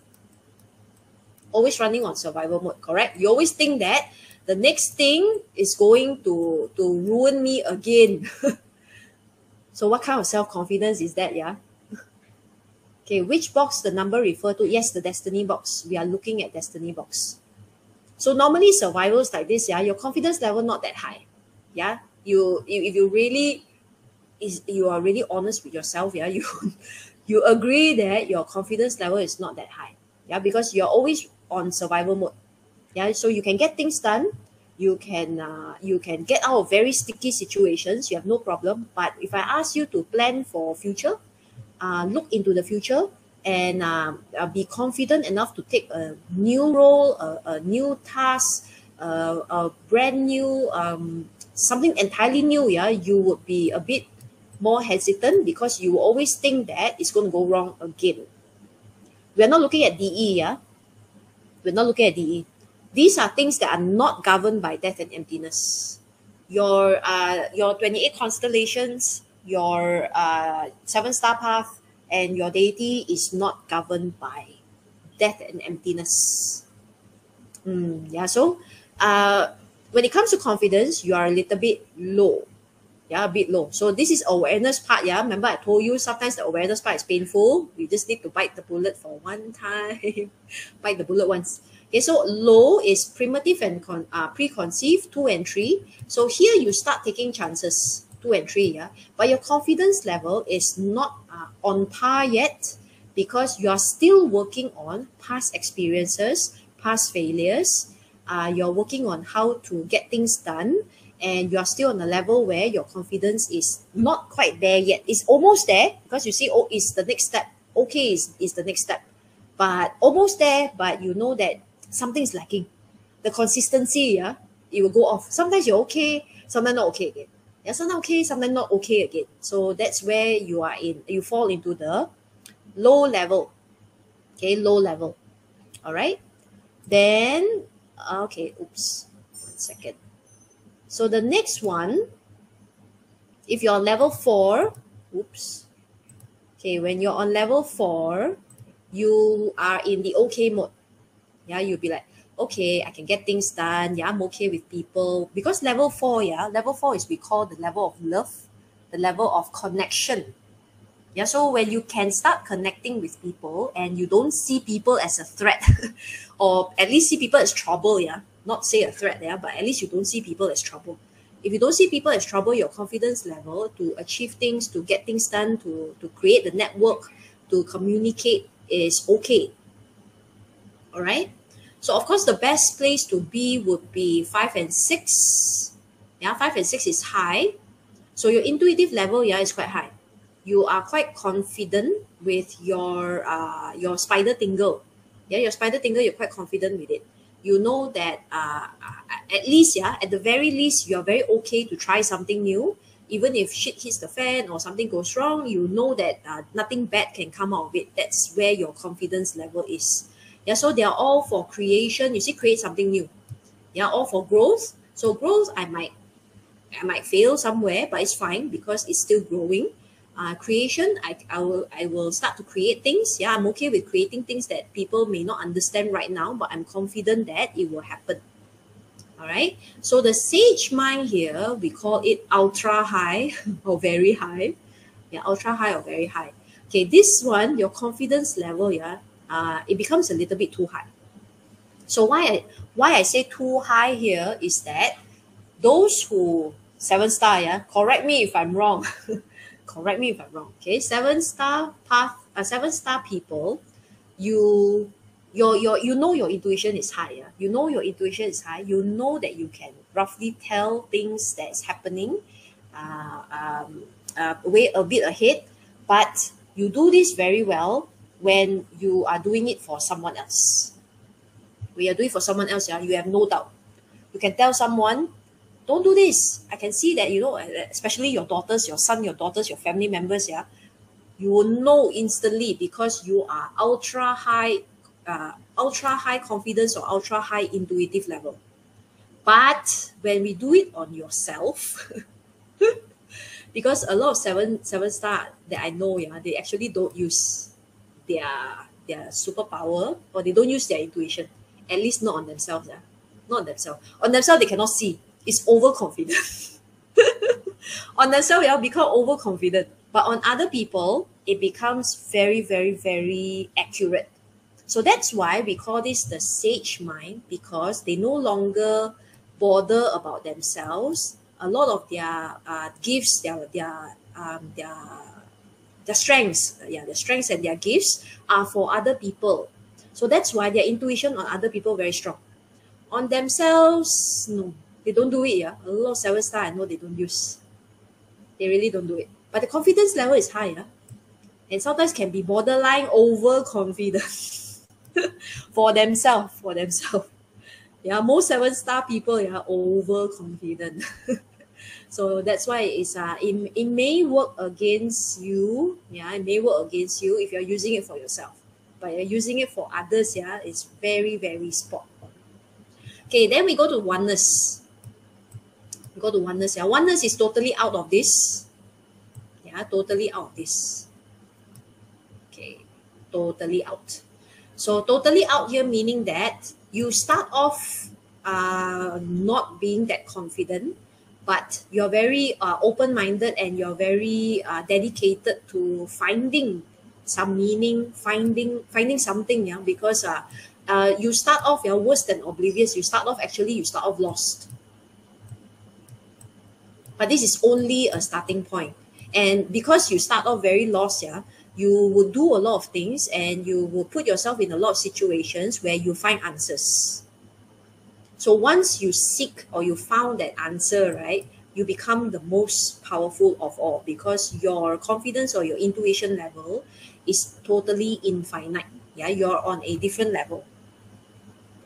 Always running on survival mode, correct? You always think that the next thing is going to ruin me again. So what kind of self-confidence is that, yeah? Okay, which box the number refer to? Yes, the destiny box. We are looking at destiny box. So normally survivals like this, yeah, your confidence level not that high. Yeah, if you really you are really honest with yourself, yeah, you agree that your confidence level is not that high. Yeah, because you're always on survival mode. Yeah, so you can get things done. You can get out of very sticky situations. You have no problem. But if I ask you to plan for future, look into the future, and be confident enough to take a new role, a new task, a brand new something entirely new, yeah, you would be a bit more hesitant because you always think that it's going to go wrong again. We're not looking at DE, yeah? We're not looking at DE. These are things that are not governed by death and emptiness. Your 28 constellations, your 7-star path, and your deity is not governed by death and emptiness. Yeah, so when it comes to confidence, you are a little bit low. Yeah, a bit low. So this is awareness part. Yeah, remember I told you sometimes the awareness part is painful. You just need to bite the bullet for one time. Bite the bullet once. Okay, so low is primitive and preconceived, 2 and 3. So here you start taking chances, 2 and 3. Yeah, but your confidence level is not on par yet because you are still working on past experiences, past failures. You're working on how to get things done, and you're still on a level where your confidence is not quite there yet. It's almost there, because you see, oh, it's the next step. Okay, is the next step, but almost there, but you know that something is lacking. The consistency, yeah, it will go off. Sometimes you're okay, sometimes not okay again. Yeah, sometimes okay, sometimes not okay again. So that's where you fall into the low level. Okay, low level. All right. Then, okay, oops, 1 second. So the next one, if you're on level 4, oops. Okay, when you're on level 4, you are in the okay mode. Yeah, you'll be like, okay, I can get things done. Yeah, I'm okay with people. Because level 4, yeah, level 4 is we call the level of love, the level of connection. Yeah, so when you can start connecting with people and you don't see people as a threat, or at least see people as trouble, yeah, not say a threat, yeah, but at least you don't see people as trouble. If you don't see people as trouble, your confidence level to achieve things, to get things done, to create the network, to communicate is okay. All right. So of course, the best place to be would be 5 and 6. Yeah, 5 and 6 is high. So your intuitive level, yeah, is quite high. You are quite confident with your spider tingle. Yeah, your spider tingle, you're quite confident with it. You know that at least, yeah, at the very least, you're very okay to try something new. Even if shit hits the fan or something goes wrong, you know that nothing bad can come out of it. That's where your confidence level is. Yeah, so they are all for creation. You see, create something new. Yeah, all for growth. So growth, I might fail somewhere, but it's fine because it's still growing. Creation, I will start to create things. Yeah, I'm okay with creating things that people may not understand right now, but I'm confident that it will happen. All right. So the sage mind here, we call it ultra high or very high. Yeah, ultra high or very high. Okay, this one, your confidence level, yeah, it becomes a little bit too high. So why I say too high here is that those who 7-star, yeah, correct me if I'm wrong. Correct me if I'm wrong. Okay, 7-star path, 7-star people, you know your intuition is high. Yeah? You know your intuition is high. You know that you can roughly tell things that's happening way a bit ahead, but you do this very well when you are doing it for someone else. When you're doing it for someone else, yeah, you have no doubt. You can tell someone, don't do this. I can see that, you know, especially your daughters, your son, your daughters, your family members, yeah, you will know instantly because you are ultra high confidence or ultra high intuitive level. But when we do it on yourself, because a lot of seven star that I know, yeah, they actually don't use their superpower, or they don't use their intuition. At least not on themselves, yeah. Not on themselves. On themselves, they cannot see. It's overconfident. On themselves, yeah, become overconfident. But on other people, it becomes very, very, very accurate. So that's why we call this the sage mind, because they no longer bother about themselves. A lot of their gifts, their strengths, their strengths and their gifts are for other people. So that's why their intuition on other people very strong. On themselves, no, they don't do it. Yeah, a lot of 7-star I know they don't use. They really don't do it. But the confidence level is high, yeah? And sometimes can be borderline overconfident for themselves. Yeah, most 7-star people, yeah, overconfident. So that's why it may work against you. Yeah, it may work against you if you're using it for yourself. But you're using it for others, yeah, it's very, very spot on. Okay, then we go to oneness. Yeah. Oneness is totally out of this. Yeah, totally out of this. Okay, totally out. So totally out here meaning that you start off not being that confident, but you're very open-minded and you're very dedicated to finding some meaning, finding something, yeah, because you start off, you're worse than oblivious. You start off lost. But this is only a starting point. And because you start off very lost, yeah, you will do a lot of things and you will put yourself in a lot of situations where you find answers. So once you seek or you found that answer, right, you become the most powerful of all because your confidence or your intuition level is totally infinite. Yeah, you're on a different level.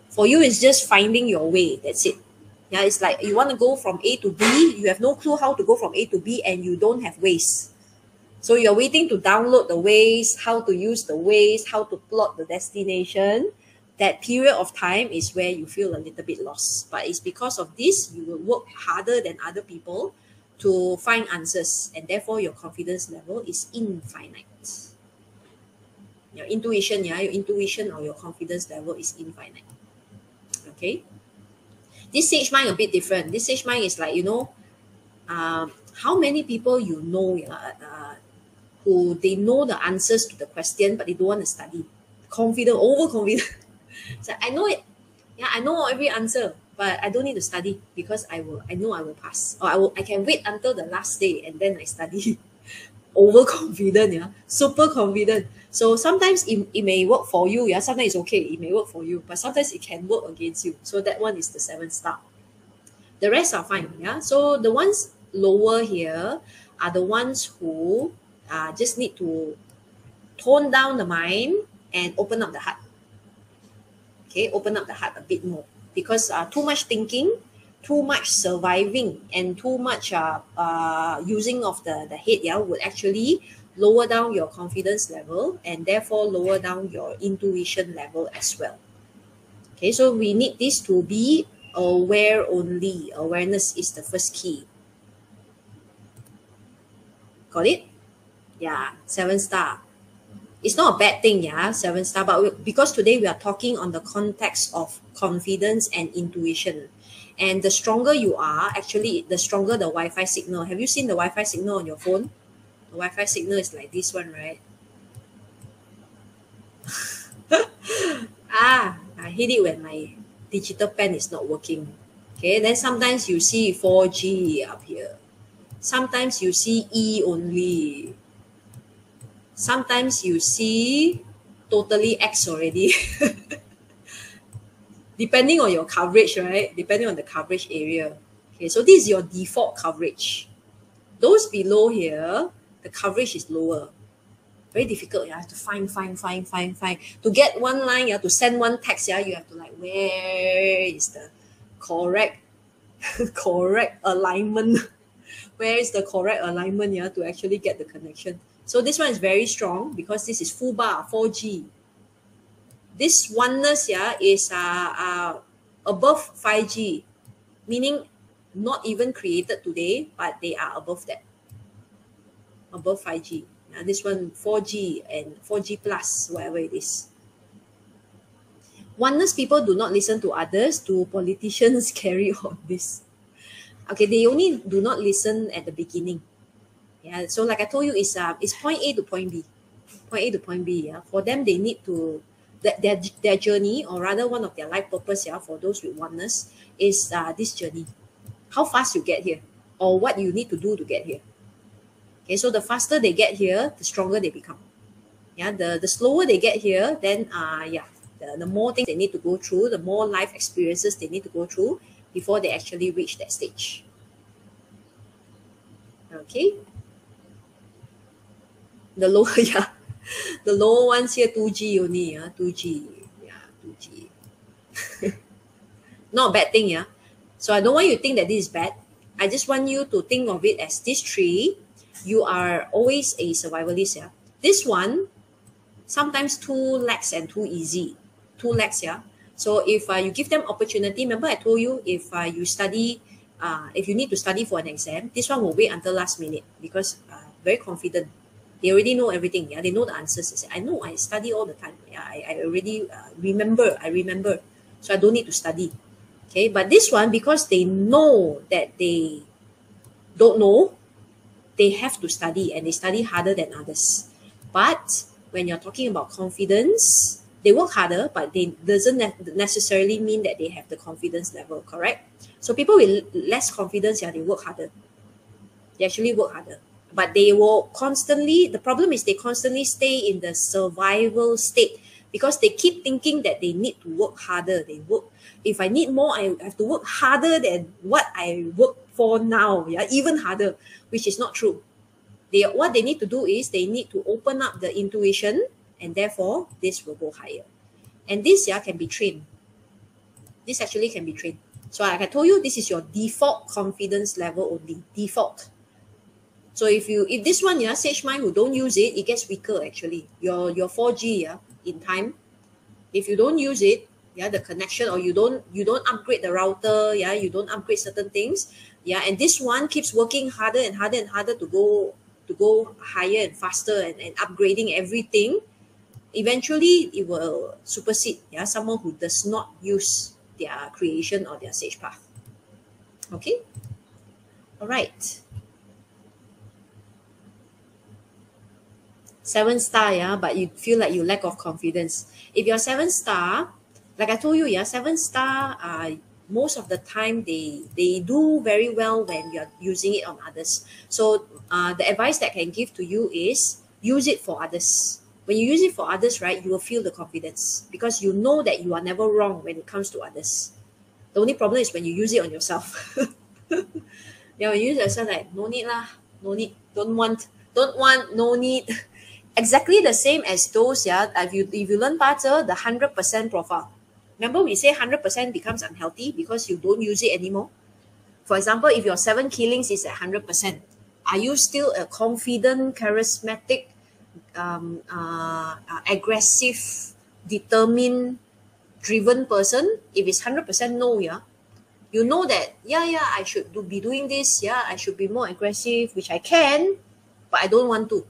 For you, it's just finding your way. That's it. Yeah, it's like you want to go from A to B. You have no clue how to go from A to B and you don't have ways. So you're waiting to download the ways, how to use the ways, how to plot the destination. That period of time is where you feel a little bit lost. But it's because of this, you will work harder than other people to find answers. And therefore, your confidence level is infinite. Your intuition, yeah, your intuition or your confidence level is infinite. Okay? This sage mind a bit different. This sage mind is like, how many people you know who they know the answers to the question, but they don't want to study. Confident, overconfident. So I know it. Yeah, I know every answer, but I don't need to study because I know I will pass. Or I can wait until the last day and then I study. Overconfident, yeah, super confident. So sometimes it may work for you, yeah. Sometimes it's okay, it may work for you, but sometimes it can work against you. So that one is the 7-star. The rest are fine, yeah. So the ones lower here are the ones who just need to tone down the mind and open up the heart. Okay, open up the heart a bit more because too much thinking, too much surviving, and too much using of the head, yeah, would actually lower down your confidence level and therefore lower down your intuition level as well. Okay, so we need this to be aware only. Awareness is the first key. Got it? Yeah, 7-star. It's not a bad thing, yeah, 7-star, but because today we are talking on the context of confidence and intuition. And the stronger you are, actually, the stronger the Wi-Fi signal. Have you seen the Wi-Fi signal on your phone? The Wi-Fi signal is like this one, right? I hate it when my digital pen is not working. Okay, then sometimes you see 4G up here. Sometimes you see E only. Sometimes you see totally X already. Depending on your coverage, right? Depending on the coverage area. Okay, so this is your default coverage. Those below here, the coverage is lower. Very difficult. You have to find. To get one line, you have to send one text. Yeah, you have to like, where is the correct alignment? Where is the correct alignment? Yeah, to actually get the connection. So this one is very strong because this is full bar 4G. This oneness, yeah, is above 5G, meaning not even created today, but they are above that, above 5G. Now this one 4G and 4G plus, whatever it is. Oneness people do not listen to others. Do politicians carry on this? Okay, they only do not listen at the beginning. Yeah, so like I told you, it's point A to point B. Point A to point B, yeah. For them, they need to, their journey, or rather one of their life purpose, yeah, for those with oneness, is this journey. How fast you get here, or what you need to do to get here. Okay, so the faster they get here, the stronger they become. Yeah, the slower they get here, then the more things they need to go through, the more life experiences they need to go through before they actually reach that stage. Okay. The lower, yeah. The lower ones here, 2G only, yeah. 2G. Yeah, 2G. Not a bad thing, yeah. So I don't want you to think that this is bad. I just want you to think of it as this tree. You are always a survivalist, yeah. This one, sometimes too lax and too easy. Too lax, yeah. So if you give them opportunity, remember I told you if you study, if you need to study for an exam, this one will wait until last minute because very confident. They already know everything. Yeah, they know the answers. They say, I know, I study all the time. Yeah, I already remember. I remember. So I don't need to study. Okay, but this one, because they know that they don't know, they have to study and they study harder than others. But when you're talking about confidence, they work harder, but they doesn't necessarily mean that they have the confidence level, correct? So people with less confidence, yeah, they work harder. They actually work harder. But they will constantly, the problem is they constantly stay in the survival state because they keep thinking that they need to work harder. If I need more, I have to work harder than what I work for now, yeah, even harder, which is not true. What they need to do is they need to open up the intuition, and therefore this will go higher. And this, yeah, can be trained. This actually can be trained. So like I told you, this is your default confidence level only, default. So if this one, yeah, Sage Mind who don't use it, it gets weaker actually. Your 4G, yeah, in time, if you don't use it, yeah, the connection, or you don't upgrade the router, yeah, you don't upgrade certain things, yeah, and this one keeps working harder and harder and harder to go higher and faster and upgrading everything, eventually it will supersede, yeah, someone who does not use their creation or their sage path. Okay, all right. 7-star, yeah, but you feel like you lack of confidence. If you're 7-star, like I told you, yeah, 7-star, most of the time they do very well when you're using it on others. So the advice that I can give to you is use it for others. When you use it for others, right, you will feel the confidence because you know that you are never wrong when it comes to others. The only problem is when you use it on yourself. Yeah, when you use it yourself, like, no need lah, no need, don't want, no need. Exactly the same as those, yeah, if you learn Bazi, the 100% profile. Remember we say 100% becomes unhealthy because you don't use it anymore. For example, if your 7 killings is at 100%, are you still a confident, charismatic, aggressive, determined, driven person? If it's 100% no, yeah, you know that, yeah, I should be doing this, yeah, I should be more aggressive, which I can, but I don't want to.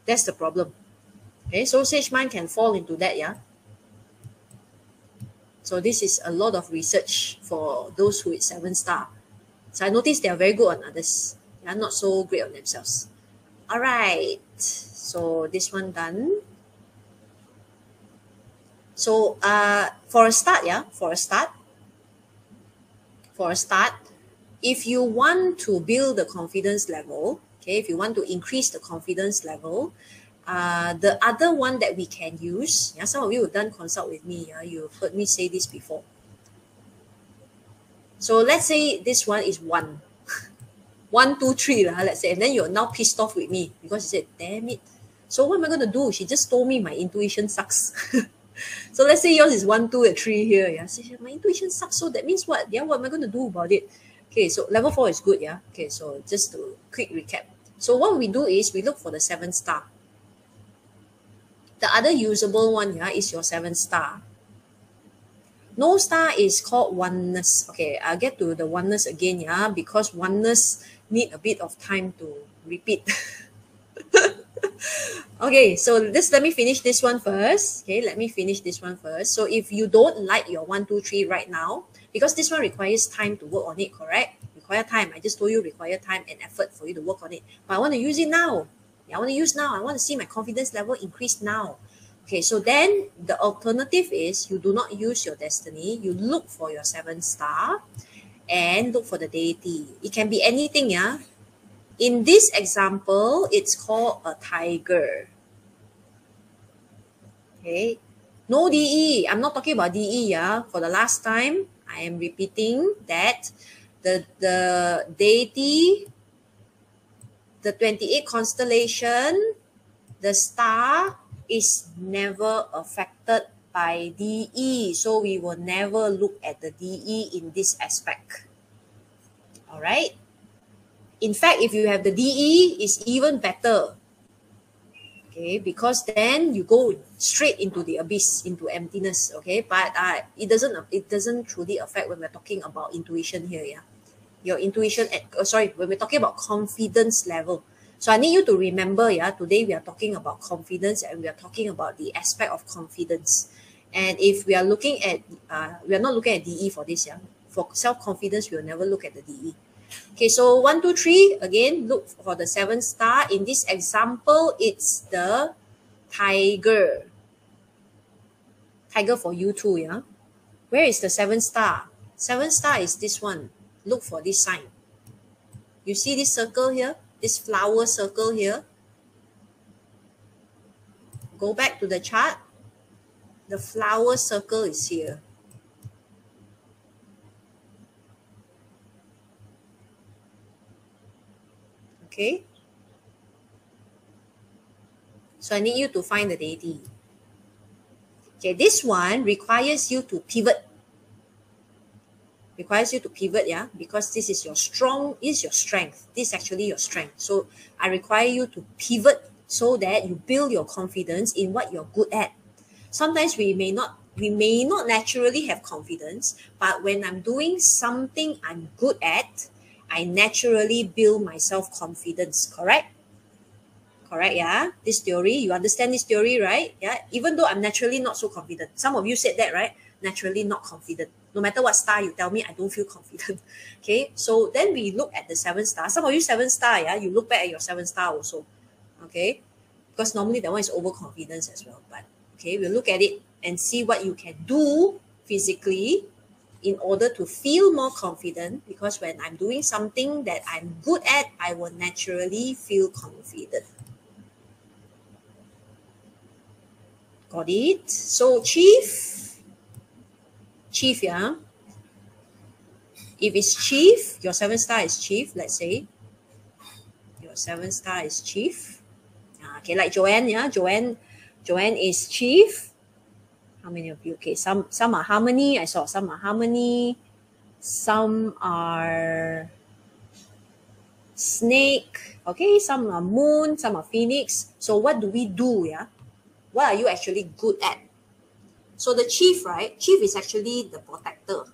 That's the problem. Okay, so Sage Mind can fall into that, yeah. So this is a lot of research for those who is 7-star. So I noticed they are very good on others. They are not so great on themselves. All right. So this one done. So for a start, yeah, for a start, if you want to build the confidence level, okay, if you want to increase the confidence level, the other one that we can use, yeah, some of you have done consult with me, yeah, you've heard me say this before. So let's say this one is 1. 1, 2, 3, let's say, and then you're now pissed off with me because you said, damn it. So what am I going to do? She just told me my intuition sucks. So let's say yours is 1, 2, and 3 here. Yeah, so my intuition sucks. So that means what? Yeah, what am I going to do about it? Okay, so level 4 is good. Yeah. Okay, so just to quick recap. So what we do is we look for the 7-star. The other usable one, yeah, is your 7-star. No star is called oneness. Okay, I'll get to the oneness again, yeah, because oneness need a bit of time to repeat. Okay, so let me finish this one first. Okay, let me finish this one first. So if you don't like your 1, 2, 3 right now, because this one requires time to work on it, correct? Require time. I just told you require time and effort for you to work on it. But I want to use it now. Yeah, I want to use now. I want to see my confidence level increase now. Okay, so then the alternative is you do not use your destiny. You look for your 7-star and look for the deity. It can be anything, yeah. In this example, it's called a tiger. Okay, no DE. I'm not talking about DE, yeah. For the last time, I am repeating that the deity, the 28 constellation, the star is never affected by DE. So we will never look at the DE in this aspect. All right. In fact, if you have the DE, it's even better. Okay, because then you go straight into the abyss, into emptiness. Okay, but it doesn't truly affect when we're talking about intuition here. Yeah, your intuition. When we're talking about confidence level. So I need you to remember. Yeah, today we are talking about confidence and we are talking about the aspect of confidence. And if we are looking at, we are not looking at DE for this. Yeah, for self-confidence, we will never look at the DE. Okay, so 1, 2, 3, again, look for the 7-star. In this example, it's the tiger. Tiger for you too, yeah? Where is the 7-star? 7-star is this one. Look for this sign. You see this circle here? this flower circle here. Go back to the chart. The flower circle is here. Okay. So I need you to find the deity. Okay, this one requires you to pivot. Requires you to pivot, yeah, because this is your strength. This is actually your strength. So I require you to pivot so that you build your confidence in what you're good at. Sometimes we may not naturally have confidence, but when I'm doing something I'm good at, I naturally build my self-confidence, correct? Correct, yeah? This theory, you understand this theory, right? Yeah, even though I'm naturally not so confident. Some of you said that, right? Naturally not confident. No matter what star you tell me, I don't feel confident. Okay, so then we look at the 7 star. Some of you 7 star, yeah? You look back at your 7 star also, okay? Because normally that one is overconfidence as well. But okay, we'll look at it and see what you can do physically in order to feel more confident, because when I'm doing something that I'm good at, I will naturally feel confident. Got it? So chief, yeah. If it's chief, your 7 star is chief, let's say. Your 7 star is chief. Okay, like Joanne, yeah. Joanne is chief. How many of you? Okay, some are harmony. I saw some are harmony. Some are snake. Okay, some are moon, some are phoenix. So what do we do, yeah? What are you actually good at? So the chief, right? Chief is actually the protector,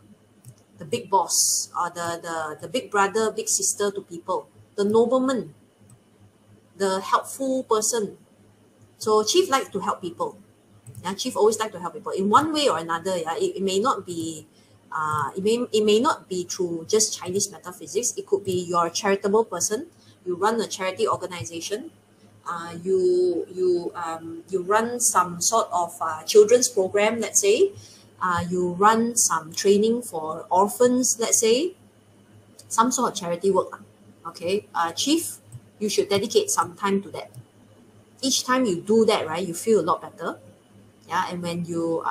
the big boss, or the big brother, big sister to people, the nobleman, the helpful person. So chief likes to help people. Yeah, chief always like to help people in one way or another. Yeah, it may not be, it may not be through just Chinese metaphysics. It could be you're a charitable person. You run a charity organization. You run some sort of children's program, let's say. You run some training for orphans, let's say. Some sort of charity work. Okay, chief, you should dedicate some time to that. Each time you do that, right, you feel a lot better. Yeah, and when you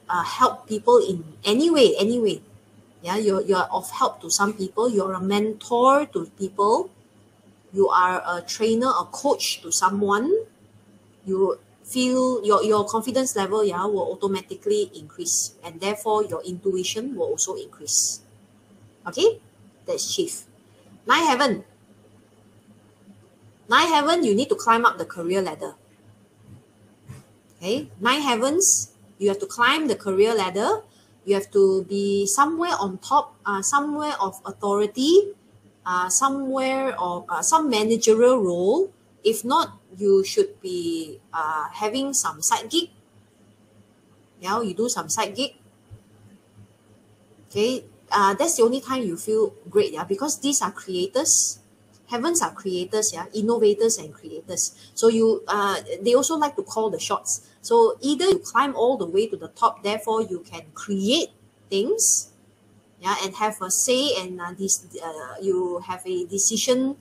help people in any way, yeah, you're of help to some people. You're a mentor to people. You are a trainer, a coach to someone. You feel your confidence level, yeah, will automatically increase, and therefore your intuition will also increase. Okay, that's chief. 9 heaven. 9 heaven, you need to climb up the career ladder. Okay, 9 heavens, you have to climb the career ladder. You have to be somewhere on top, somewhere of authority, somewhere of some managerial role. If not, you should be having some side gig. Yeah, you do some side gig. Okay, that's the only time you feel great. Yeah, because these are creators. Heavens are creators, yeah, innovators and creators. So they also like to call the shots. So either you climb all the way to the top, therefore you can create things, yeah, and have a say, and you have a decision.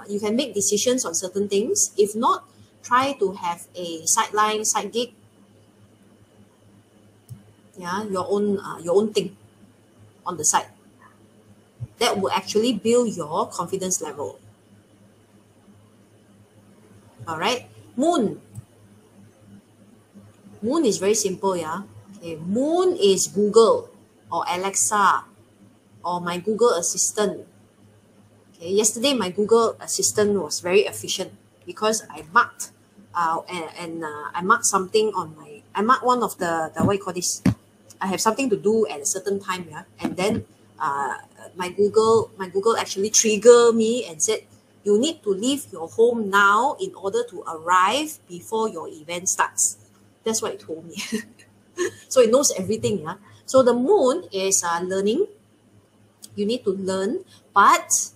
You can make decisions on certain things. If not, try to have a sideline, side gig. Yeah, your own thing on the side. That will actually build your confidence level. All right. Moon. Moon is very simple, yeah. Okay. Moon is Google or Alexa or my Google Assistant. Okay. Yesterday, my Google Assistant was very efficient because I marked I marked something on my. I marked one of the what you call this. I have something to do at a certain time, yeah, and then my Google actually triggered me and said, you need to leave your home now in order to arrive before your event starts. That's what it told me. So it knows everything, yeah. So the moon is learning. You need to learn, but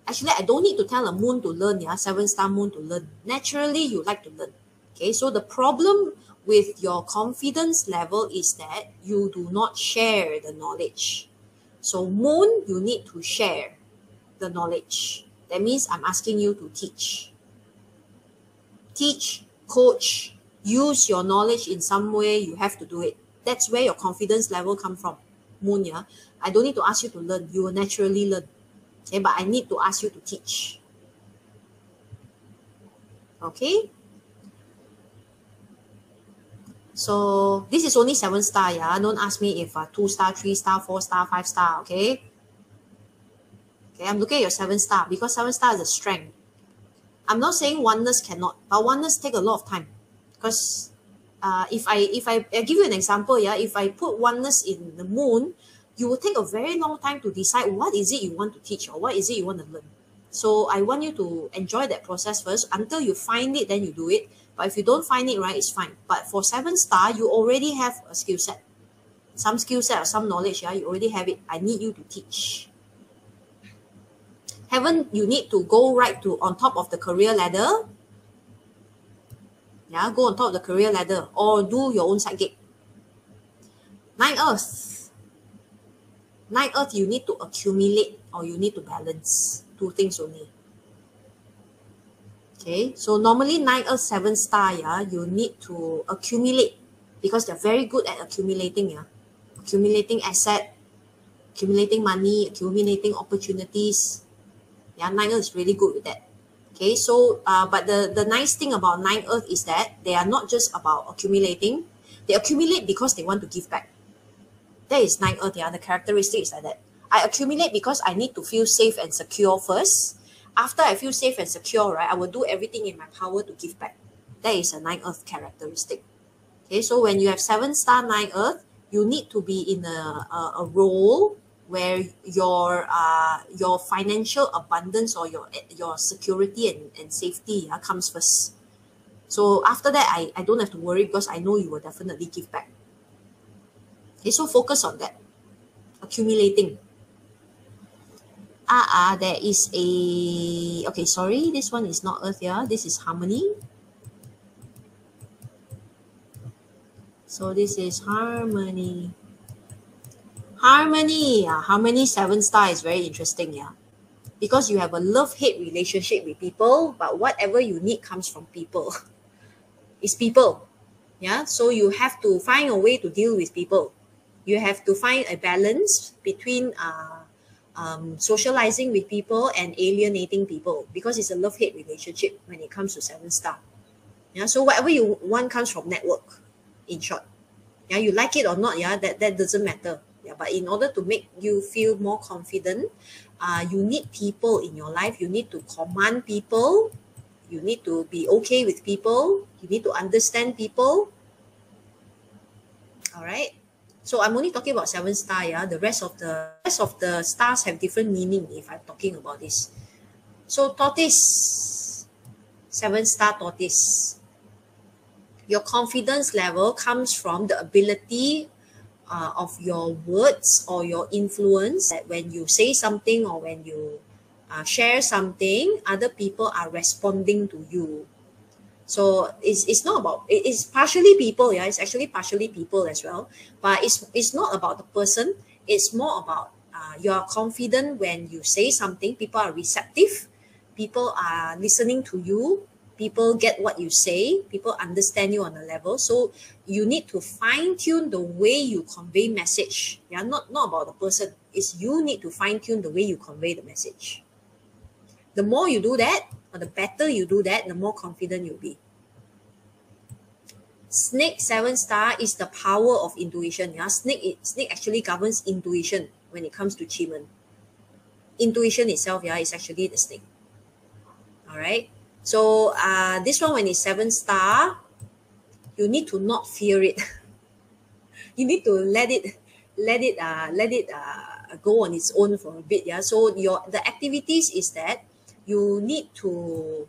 actually I don't need to tell a moon to learn, yeah. 7-star moon to learn. Naturally, you like to learn. Okay, so the problem with your confidence level is that you do not share the knowledge. So moon, you need to share. the knowledge. That means I'm asking you to teach. Teach, coach, use your knowledge in some way, you have to do it. That's where your confidence level come from. Moon, yeah. I don't need to ask you to learn. You will naturally learn. Okay, but I need to ask you to teach. Okay? So this is only 7 star, yeah. Don't ask me if 2 star, 3 star, 4 star, 5 star, okay? Okay, I'm looking at your 7 star because 7 star is a strength. I'm not saying oneness cannot, but oneness take a lot of time. Because if I give you an example, yeah, if I put oneness in the moon, you will take a very long time to decide what is it you want to teach or what is it you want to learn. So I want you to enjoy that process first. Until you find it, then you do it. But if you don't find it, right, it's fine. But for 7 star, you already have a skill set. Some skill set or some knowledge, yeah, you already have it. I need you to teach. Haven't you need to go right to on top of the career ladder? Yeah, go on top of the career ladder or do your own side gig. 9 Earth. 9 Earth, you need to accumulate or you need to balance. 2 things only. Okay, so normally 9 Earth 7 star, yeah, you need to accumulate because they're very good at accumulating, yeah. Accumulating asset, accumulating money, accumulating opportunities. Yeah, 9 Earth is really good with that. Okay, so but the nice thing about 9 Earth is that they are not just about accumulating. They accumulate because they want to give back. That is 9 Earth, yeah. The characteristic is like that. I accumulate because I need to feel safe and secure first. After I feel safe and secure, right, I will do everything in my power to give back. That is a 9 Earth characteristic. Okay, so when you have 7 star 9 Earth, you need to be in a role where your financial abundance or your security and safety comes first. So after that, I don't have to worry because I know you will definitely give back. Okay, so focus on that. Accumulating. There is a... Okay, sorry, this one is not Earth here. This is Harmony. So this is Harmony. Harmony. Harmony 7 star is very interesting, yeah. Because you have a love-hate relationship with people, but whatever you need comes from people. It's people. Yeah, so you have to find a way to deal with people. You have to find a balance between socializing with people and alienating people because it's a love-hate relationship when it comes to 7 star. Yeah, so whatever you want comes from network, in short. Yeah, you like it or not, yeah, that doesn't matter. Yeah, but in order to make you feel more confident, you need people in your life. You need to command people. You need to be okay with people. You need to understand people. All right. So I'm only talking about 7 star, yeah. The rest of the stars have different meaning if I'm talking about this. So tortoise, 7 star tortoise. Your confidence level comes from the ability of your words or your influence, that when you say something or when you share something, other people are responding to you. So it's not about, it's partially people, yeah, it's actually partially people as well, but it's not about the person. It's more about you are confident when you say something, people are receptive, people are listening to you, people get what you say, people understand you on a level. So you need to fine-tune the way you convey message. Yeah, not about the person. It's you need to fine-tune the way you convey the message. The more you do that, or the better you do that, the more confident you'll be. Snake 7 star is the power of intuition. Yeah, snake actually governs intuition when it comes to Chiman. Intuition itself, yeah, is actually the snake. All right. So this one, when it's 7 star, you need to not fear it. You need to let it go on its own for a bit. Yeah. So the activities is that you need to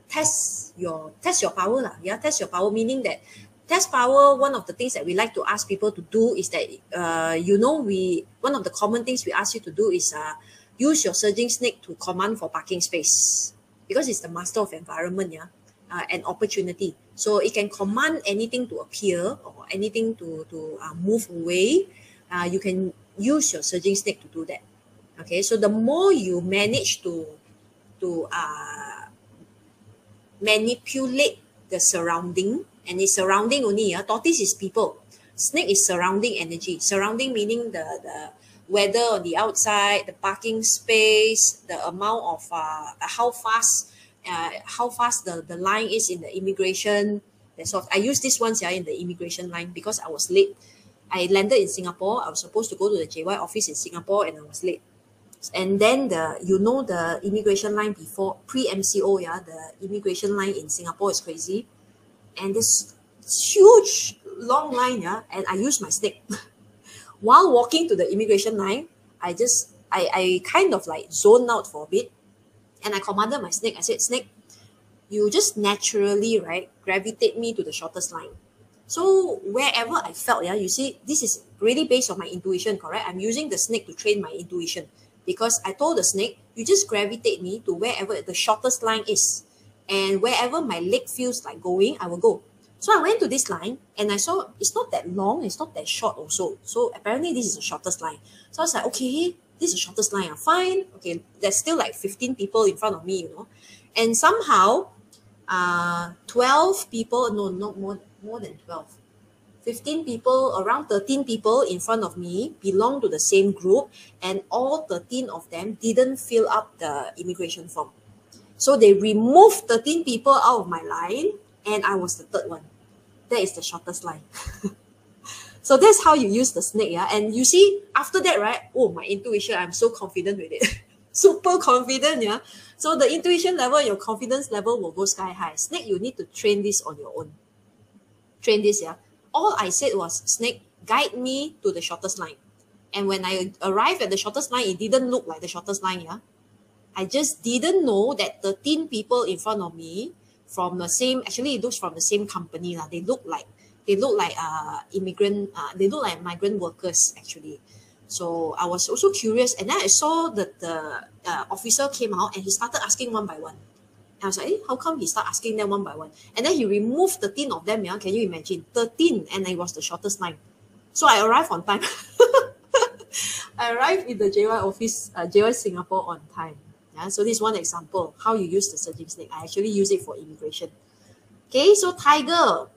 test your power lah. Yeah, test your power, meaning that test power. One of the things that we like to ask people to do is that one of the common things we ask you to do is use your surging snake to command for parking space, because it's the master of environment, yeah, and opportunity. So it can command anything to appear or anything to move away. You can use your surging snake to do that. Okay, so the more you manage to manipulate the surrounding, and it's surrounding only. Tortoise is people. Snake is surrounding energy. Surrounding meaning the weather on the outside, the parking space, the amount of how fast the line is in the immigration. That's all. I use this once in the immigration line because I was late. I landed in Singapore. I was supposed to go to the JY office in Singapore and I was late. And then the immigration line before pre-MCO, the immigration line in Singapore is crazy. And this huge long line, and I use my snake. While walking to the immigration line, I kind of like zoned out for a bit and I commanded my snake. I said, Snake, you just naturally, right, gravitate me to the shortest line. So wherever I felt, you see, this is really based on my intuition, correct? I'm using the snake to train my intuition because I told the snake, you just gravitate me to wherever the shortest line is. And wherever my leg feels like going, I will go. So I went to this line and I saw it's not that long, it's not that short also. So apparently this is the shortest line. So I was like, okay, this is the shortest line. Fine. Okay, there's still like 15 people in front of me, And somehow, 12 people, no, not more than 12. 15 people, around 13 people in front of me belong to the same group, and all 13 of them didn't fill up the immigration form. So they removed 13 people out of my line, and I was the third one. That is the shortest line. So that's how you use the snake, And you see, after that, right? Oh, my intuition, I'm so confident with it. Super confident, So the intuition level, your confidence level will go sky high. Snake, you need to train this on your own. Train this, All I said was, Snake, guide me to the shortest line. And when I arrived at the shortest line, it didn't look like the shortest line, I just didn't know that 13 people in front of me from the same, actually it looks from the same company. They look like immigrant, they look like migrant workers actually. So I was also curious, and then I saw that the officer came out and he started asking one by one. And I was like, how come he started asking them one by one? And then he removed 13 of them, Can you imagine? 13, and it was the shortest line. So I arrived on time. I arrived in the JY office, JY Singapore on time. So this is one example, how you use the surging snake. I actually use it for immigration. Okay, so tiger.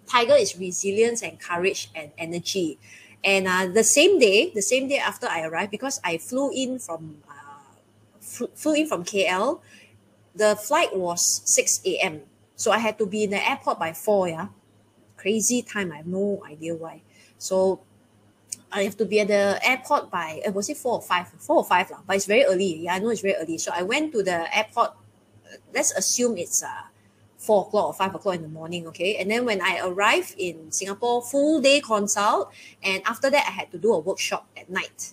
Tiger is resilience and courage and energy. And the same day after I arrived, because I flew in from KL, the flight was 6 a.m. So I had to be in the airport by 4, Crazy time, I have no idea why. So I have to be at the airport by, was it 4 or 5? 4 or 5, but it's very early. I know it's very early. So I went to the airport, let's assume it's 4 o'clock or 5 o'clock in the morning, okay? And then when I arrived in Singapore, full day consult, and after that I had to do a workshop at night.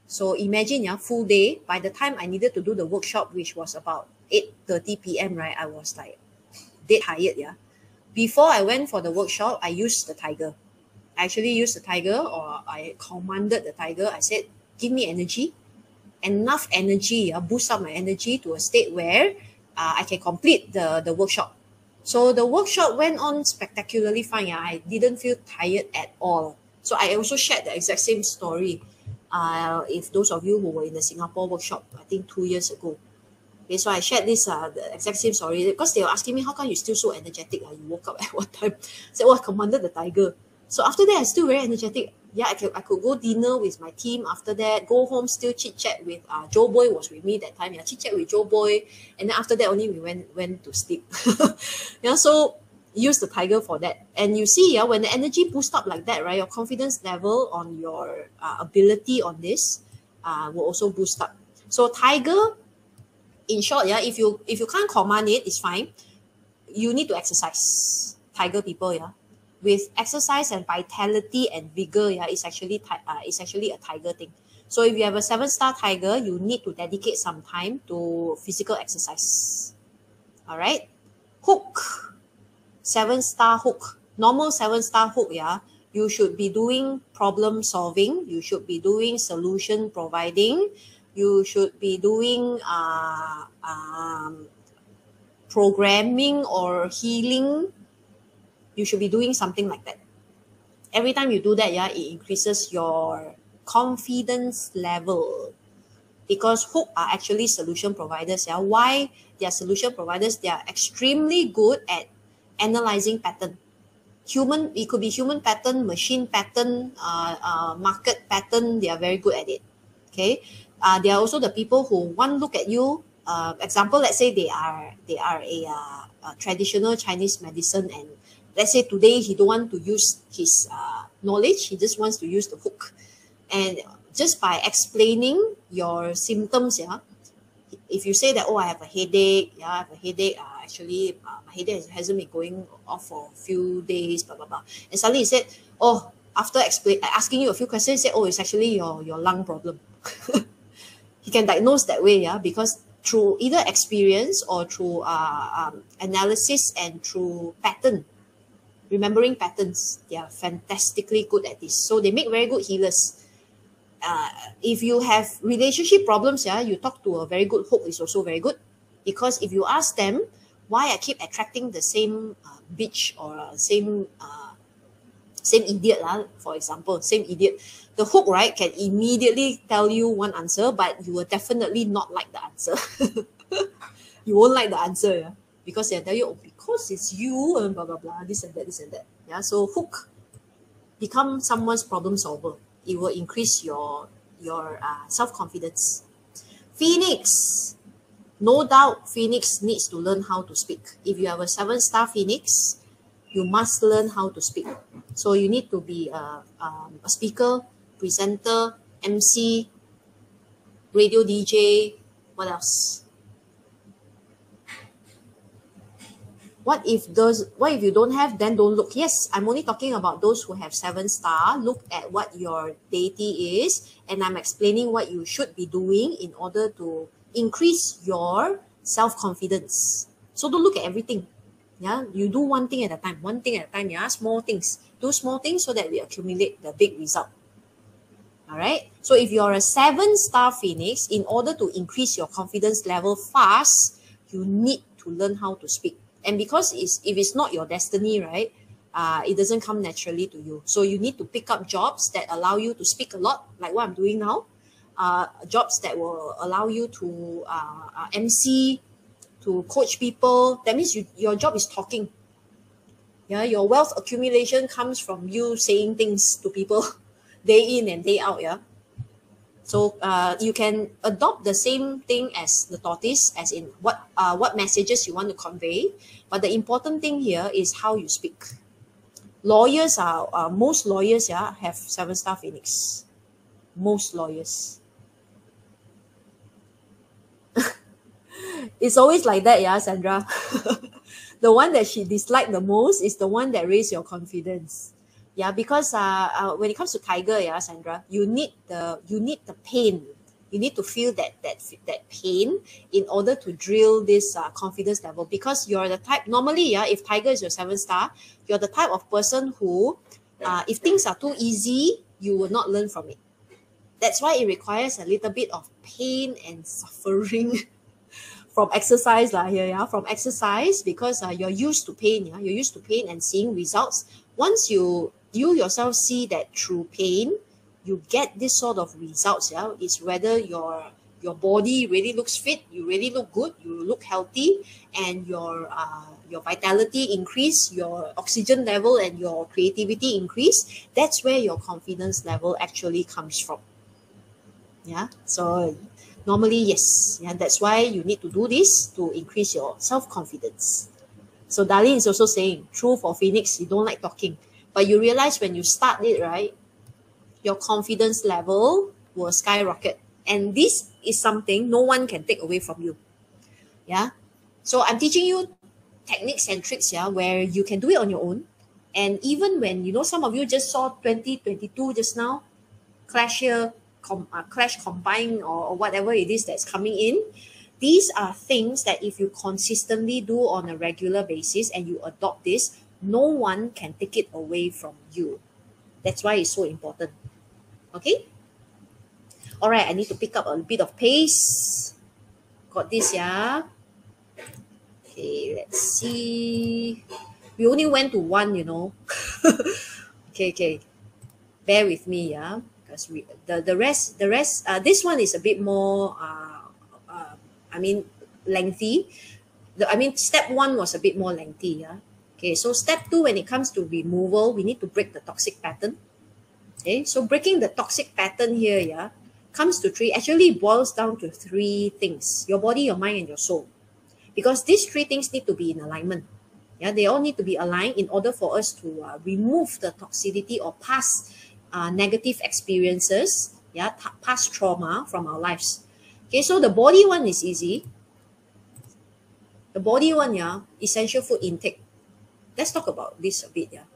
So imagine, full day. By the time I needed to do the workshop, which was about 8:30 p.m., right, I was like dead tired, Before I went for the workshop, I used the tiger. I actually used the tiger, or I commanded the tiger. I said, give me energy, enough energy, boost up my energy to a state where I can complete the workshop. So the workshop went on spectacularly fine. I didn't feel tired at all. So I also shared the exact same story. If those of you who were in the Singapore workshop, I think 2 years ago. Okay, so I shared this the exact same story because they were asking me, how come you still so energetic? You woke up at what time? I said, I commanded the tiger. So after that, I still very energetic. I could go dinner with my team after that, go home, still chit-chat with, Joe Boy was with me that time, chit-chat with Joe Boy. And then after that, only we went to sleep. So use the tiger for that. And you see, when the energy boosts up like that, right, your confidence level on your ability on this will also boost up. So tiger, in short, if you can't command it, it's fine. You need to exercise. Tiger people, with exercise and vitality and vigor, it's actually a tiger thing. So if you have a 7-star tiger, you need to dedicate some time to physical exercise. All right. Hook, 7-star hook, normal 7-star hook. You should be doing problem solving. You should be doing solution providing. You should be doing programming or healing. You should be doing something like that. Every time you do that, it increases your confidence level. because hook are actually solution providers. Yeah, why they are solution providers? They are extremely good at analyzing pattern. It could be human pattern, machine pattern, market pattern. They are very good at it. Okay, they are also the people who one look at you. Example, let's say they are a traditional Chinese medicine, and let's say today he don't want to use his knowledge. He just wants to use the hook, and just by explaining your symptoms, yeah. If you say that, oh, I have a headache, yeah, I have a headache, actually, my headache hasn't been going off for a few days, blah, blah, blah. And suddenly he said, oh, after asking you a few questions, he said, oh, it's actually your lung problem. He can diagnose that way, yeah, because through either experience or through analysis and through pattern, remembering patterns, they are fantastically good at this. So they make very good healers. If you have relationship problems, yeah, you talk to a very good hook is also very good, because if you ask them why I keep attracting the same bitch or same idiot, for example, same idiot, the hook, right, can immediately tell you one answer, but you will definitely not like the answer. You won't like the answer, yeah, because they'll tell you, oh, because it's you and blah blah blah, this and that, this and that. Yeah, so hook become someone's problem solver. It will increase your self-confidence. Phoenix, no doubt Phoenix needs to learn how to speak. If you have a 7-star Phoenix, you must learn how to speak. So you need to be a speaker, presenter, MC, radio DJ, what else? What if you don't have, then don't look. Yes, I'm only talking about those who have 7-star. Look at what your deity is, and I'm explaining what you should be doing in order to increase your self-confidence. So don't look at everything. Yeah, you do one thing at a time, yeah, small things. Do small things so that we accumulate the big result. All right. So if you're a 7-star Phoenix, in order to increase your confidence level fast, you need to learn how to speak. And because if it's not your destiny, right, it doesn't come naturally to you. So you need to pick up jobs that allow you to speak a lot, like what I'm doing now. Jobs that will allow you to MC, to coach people. That means your job is talking. Yeah, your wealth accumulation comes from you saying things to people day in and day out. Yeah. So you can adopt the same thing as the tortoise, as in what messages you want to convey. But the important thing here is how you speak. Lawyers most lawyers, yeah, have 7-star Phoenix. Most lawyers. It's always like that, yeah, Sandra. The one that she disliked the most is the one that raised your confidence. Yeah, because when it comes to tiger, yeah, Sandra, you need the pain. You need to feel that pain in order to drill this confidence level. Because you're the type, normally, yeah, if tiger is your 7-star, you're the type of person who, if things are too easy, you will not learn from it. That's why it requires a little bit of pain and suffering from exercise here, yeah, from exercise, because you're used to pain, yeah, you're used to pain and seeing results. Once you yourself see that through pain, you get this sort of results, yeah. It's whether your body really looks fit, you really look good, you look healthy, and your vitality increase, your oxygen level and your creativity increase. That's where your confidence level actually comes from. Yeah, so normally, yes, yeah, that's why you need to do this to increase your self-confidence. So Darlene is also saying, true for Phoenix, you don't like talking. But you realize when you start it, right, your confidence level will skyrocket. And this is something no one can take away from you. Yeah. So I'm teaching you techniques and tricks, yeah, where you can do it on your own. And even when, some of you just saw 2022 just now, clash here, clash combine or whatever it is that's coming in. These are things that if you consistently do on a regular basis and you adopt this, no one can take it away from you. That's why it's so important. Okay? All right, I need to pick up a bit of pace. Got this, yeah? Okay, let's see. We only went to one, Okay. Bear with me, yeah? The rest. This one is a bit more. I mean, lengthy. Step one was a bit more lengthy. Yeah. Okay. So step two, when it comes to removal, we need to break the toxic pattern. Okay. So breaking the toxic pattern here, yeah, comes to three. Actually, it boils down to three things: your body, your mind, and your soul. Because these three things need to be in alignment. Yeah, they all need to be aligned in order for us to remove the toxicity or past negative experiences, yeah, past trauma from our lives. Okay, so the body one is easy. The body one, yeah, essential food intake. Let's talk about this a bit, yeah.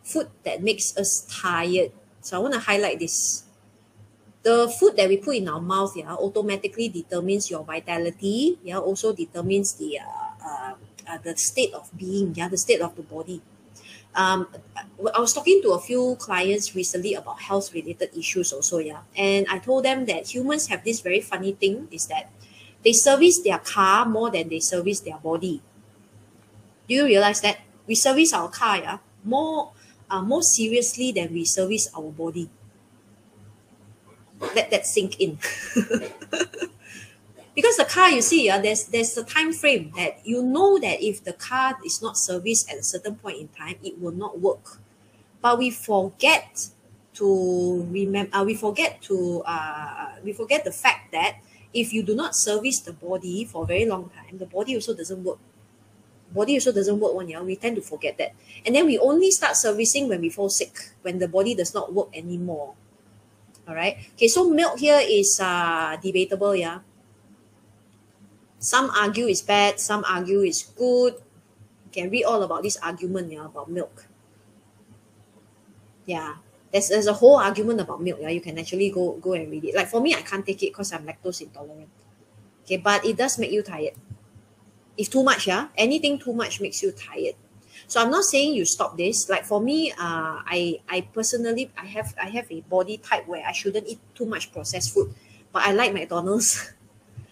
Food that makes us tired. So I want to highlight this. The food that we put in our mouth, yeah, automatically determines your vitality. Yeah, also determines the state of being. Yeah, the state of the body. I was talking to a few clients recently about health-related issues also. Yeah, and I told them that humans have this very funny thing is that they service their car more than they service their body. Do you realize that we service our car, yeah, more seriously than we service our body? Let that sink in. Because the car, you see, there's a time frame that you know that if the car is not serviced at a certain point in time, it will not work. But we forget to remember. We forget the fact that if you do not service the body for a very long time, the body also doesn't work. Body also doesn't work one year. We tend to forget that, and then we only start servicing when we fall sick, when the body does not work anymore. All right. Okay. So milk here is debatable. Yeah. Some argue it's bad. Some argue it's good. You can read all about this argument. Yeah, about milk. Yeah. There's a whole argument about milk. Yeah. You can actually go and read it. Like for me, I can't take it because I'm lactose intolerant. Okay, but it does make you tired. If too much, yeah, anything too much makes you tired. So I'm not saying you stop this. Like for me, I personally I have a body type where I shouldn't eat too much processed food, but I like McDonald's,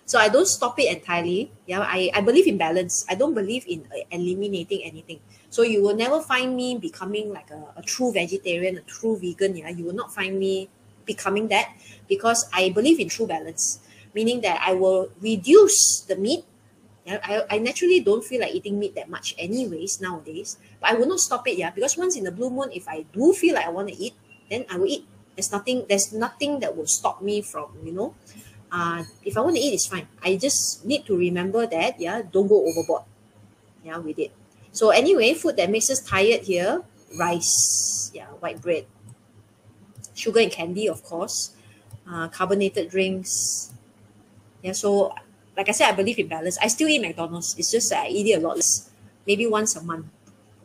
so I don't stop it entirely. Yeah, I believe in balance. I don't believe in eliminating anything. So you will never find me becoming like a true vegetarian, a true vegan. Yeah, you will not find me becoming that because I believe in true balance, meaning that I will reduce the meat. I naturally don't feel like eating meat that much anyways nowadays, but I will not stop it, yeah, because once in a blue moon, if I do feel like I want to eat, then I will eat. There's nothing that will stop me from, if I want to eat, it's fine. I just need to remember that, yeah, don't go overboard, yeah, with it. So anyway, food that makes us tired here, rice, yeah, white bread, sugar and candy, of course, carbonated drinks, yeah, so like I said, I believe in balance. I still eat McDonald's. It's just that I eat it a lot less, maybe once a month.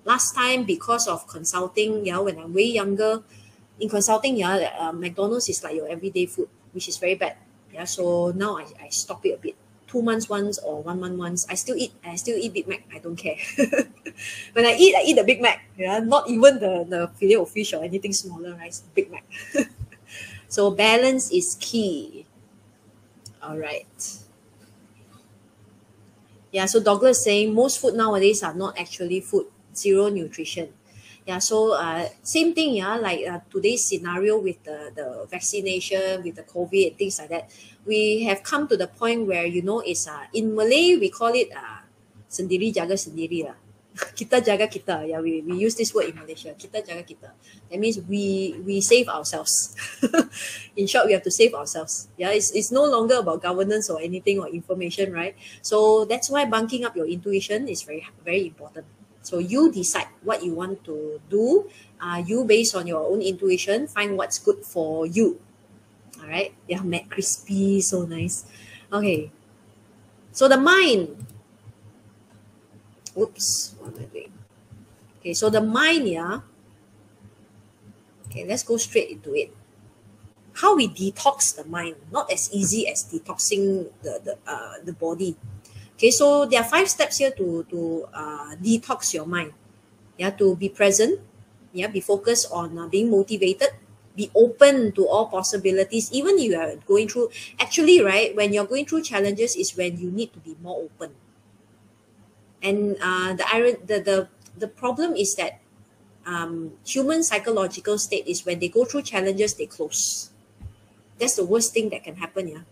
Last time, because of consulting, yeah, when I'm way younger, in consulting, yeah, McDonald's is like your everyday food, which is very bad. Yeah, so now I stop it a bit. 2 months once or 1 month once. I still eat Big Mac. I don't care. When I eat the Big Mac. Yeah, not even the fillet of fish or anything smaller, right? Big Mac. So balance is key. All right. Yeah, so Douglas is saying most food nowadays are not actually food, zero nutrition. Yeah, so same thing, yeah, like today's scenario with the vaccination, with the COVID, things like that. We have come to the point where, it's in Malay, we call it sendiri jaga sendiri lah. Kita jaga kita. Yeah, we use this word in Malaysia. Kita jaga kita. That means we save ourselves. In short, we have to save ourselves. Yeah, it's no longer about governance or anything or information, right? So that's why bunking up your intuition is very, very important. So you decide what you want to do. You based on your own intuition, find what's good for you. All right. Yeah, Mac Crispy, so nice. Okay. So the mind. Oops, what am I doing? Okay, so the mind, yeah. Okay, let's go straight into it. How we detox the mind, not as easy as detoxing the body. Okay, so there are 5 steps here to detox your mind. Yeah, to be present. Yeah, be focused on being motivated. Be open to all possibilities. Even you are going through. Actually, right, when you're going through challenges is when you need to be more open. And the problem is that human psychological state is when they go through challenges, they close. That's the worst thing that can happen, yeah.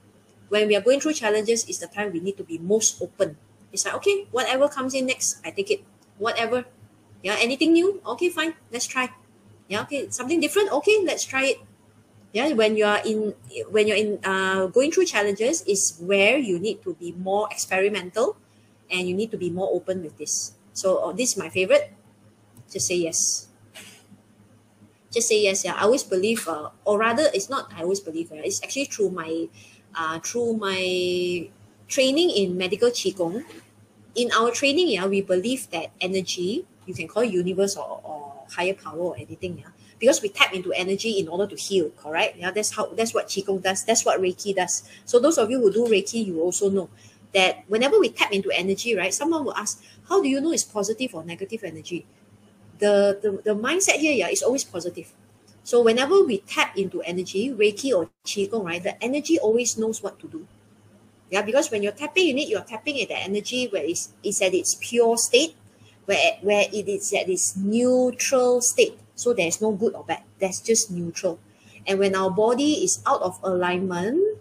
When we are going through challenges is the time we need to be most open. It's like, okay, whatever comes in next, I take it. Whatever. Yeah, anything new? Okay, fine. Let's try. Yeah, okay, something different? Okay, let's try it. Yeah, when you're in going through challenges is where you need to be more experimental and you need to be more open with this. So this is my favorite. Just say yes. Just say yes. Yeah, I always believe, or rather, it's not. I always believe. It's actually through my training in medical qigong. In our training, yeah, we believe that energy, you can call it universe or higher power or anything, yeah, because we tap into energy in order to heal. Correct? Yeah, that's what qigong does. That's what Reiki does. So those of you who do Reiki, you also know that whenever we tap into energy, right? Someone will ask, how do you know it's positive or negative energy? The mindset here, yeah, is always positive. So whenever we tap into energy, Reiki or Qigong, right, the energy always knows what to do. Yeah, because when you're tapping in it, you're tapping at the energy where it's at its pure state, where it is at its neutral state. So there's no good or bad. There's just neutral. And when our body is out of alignment,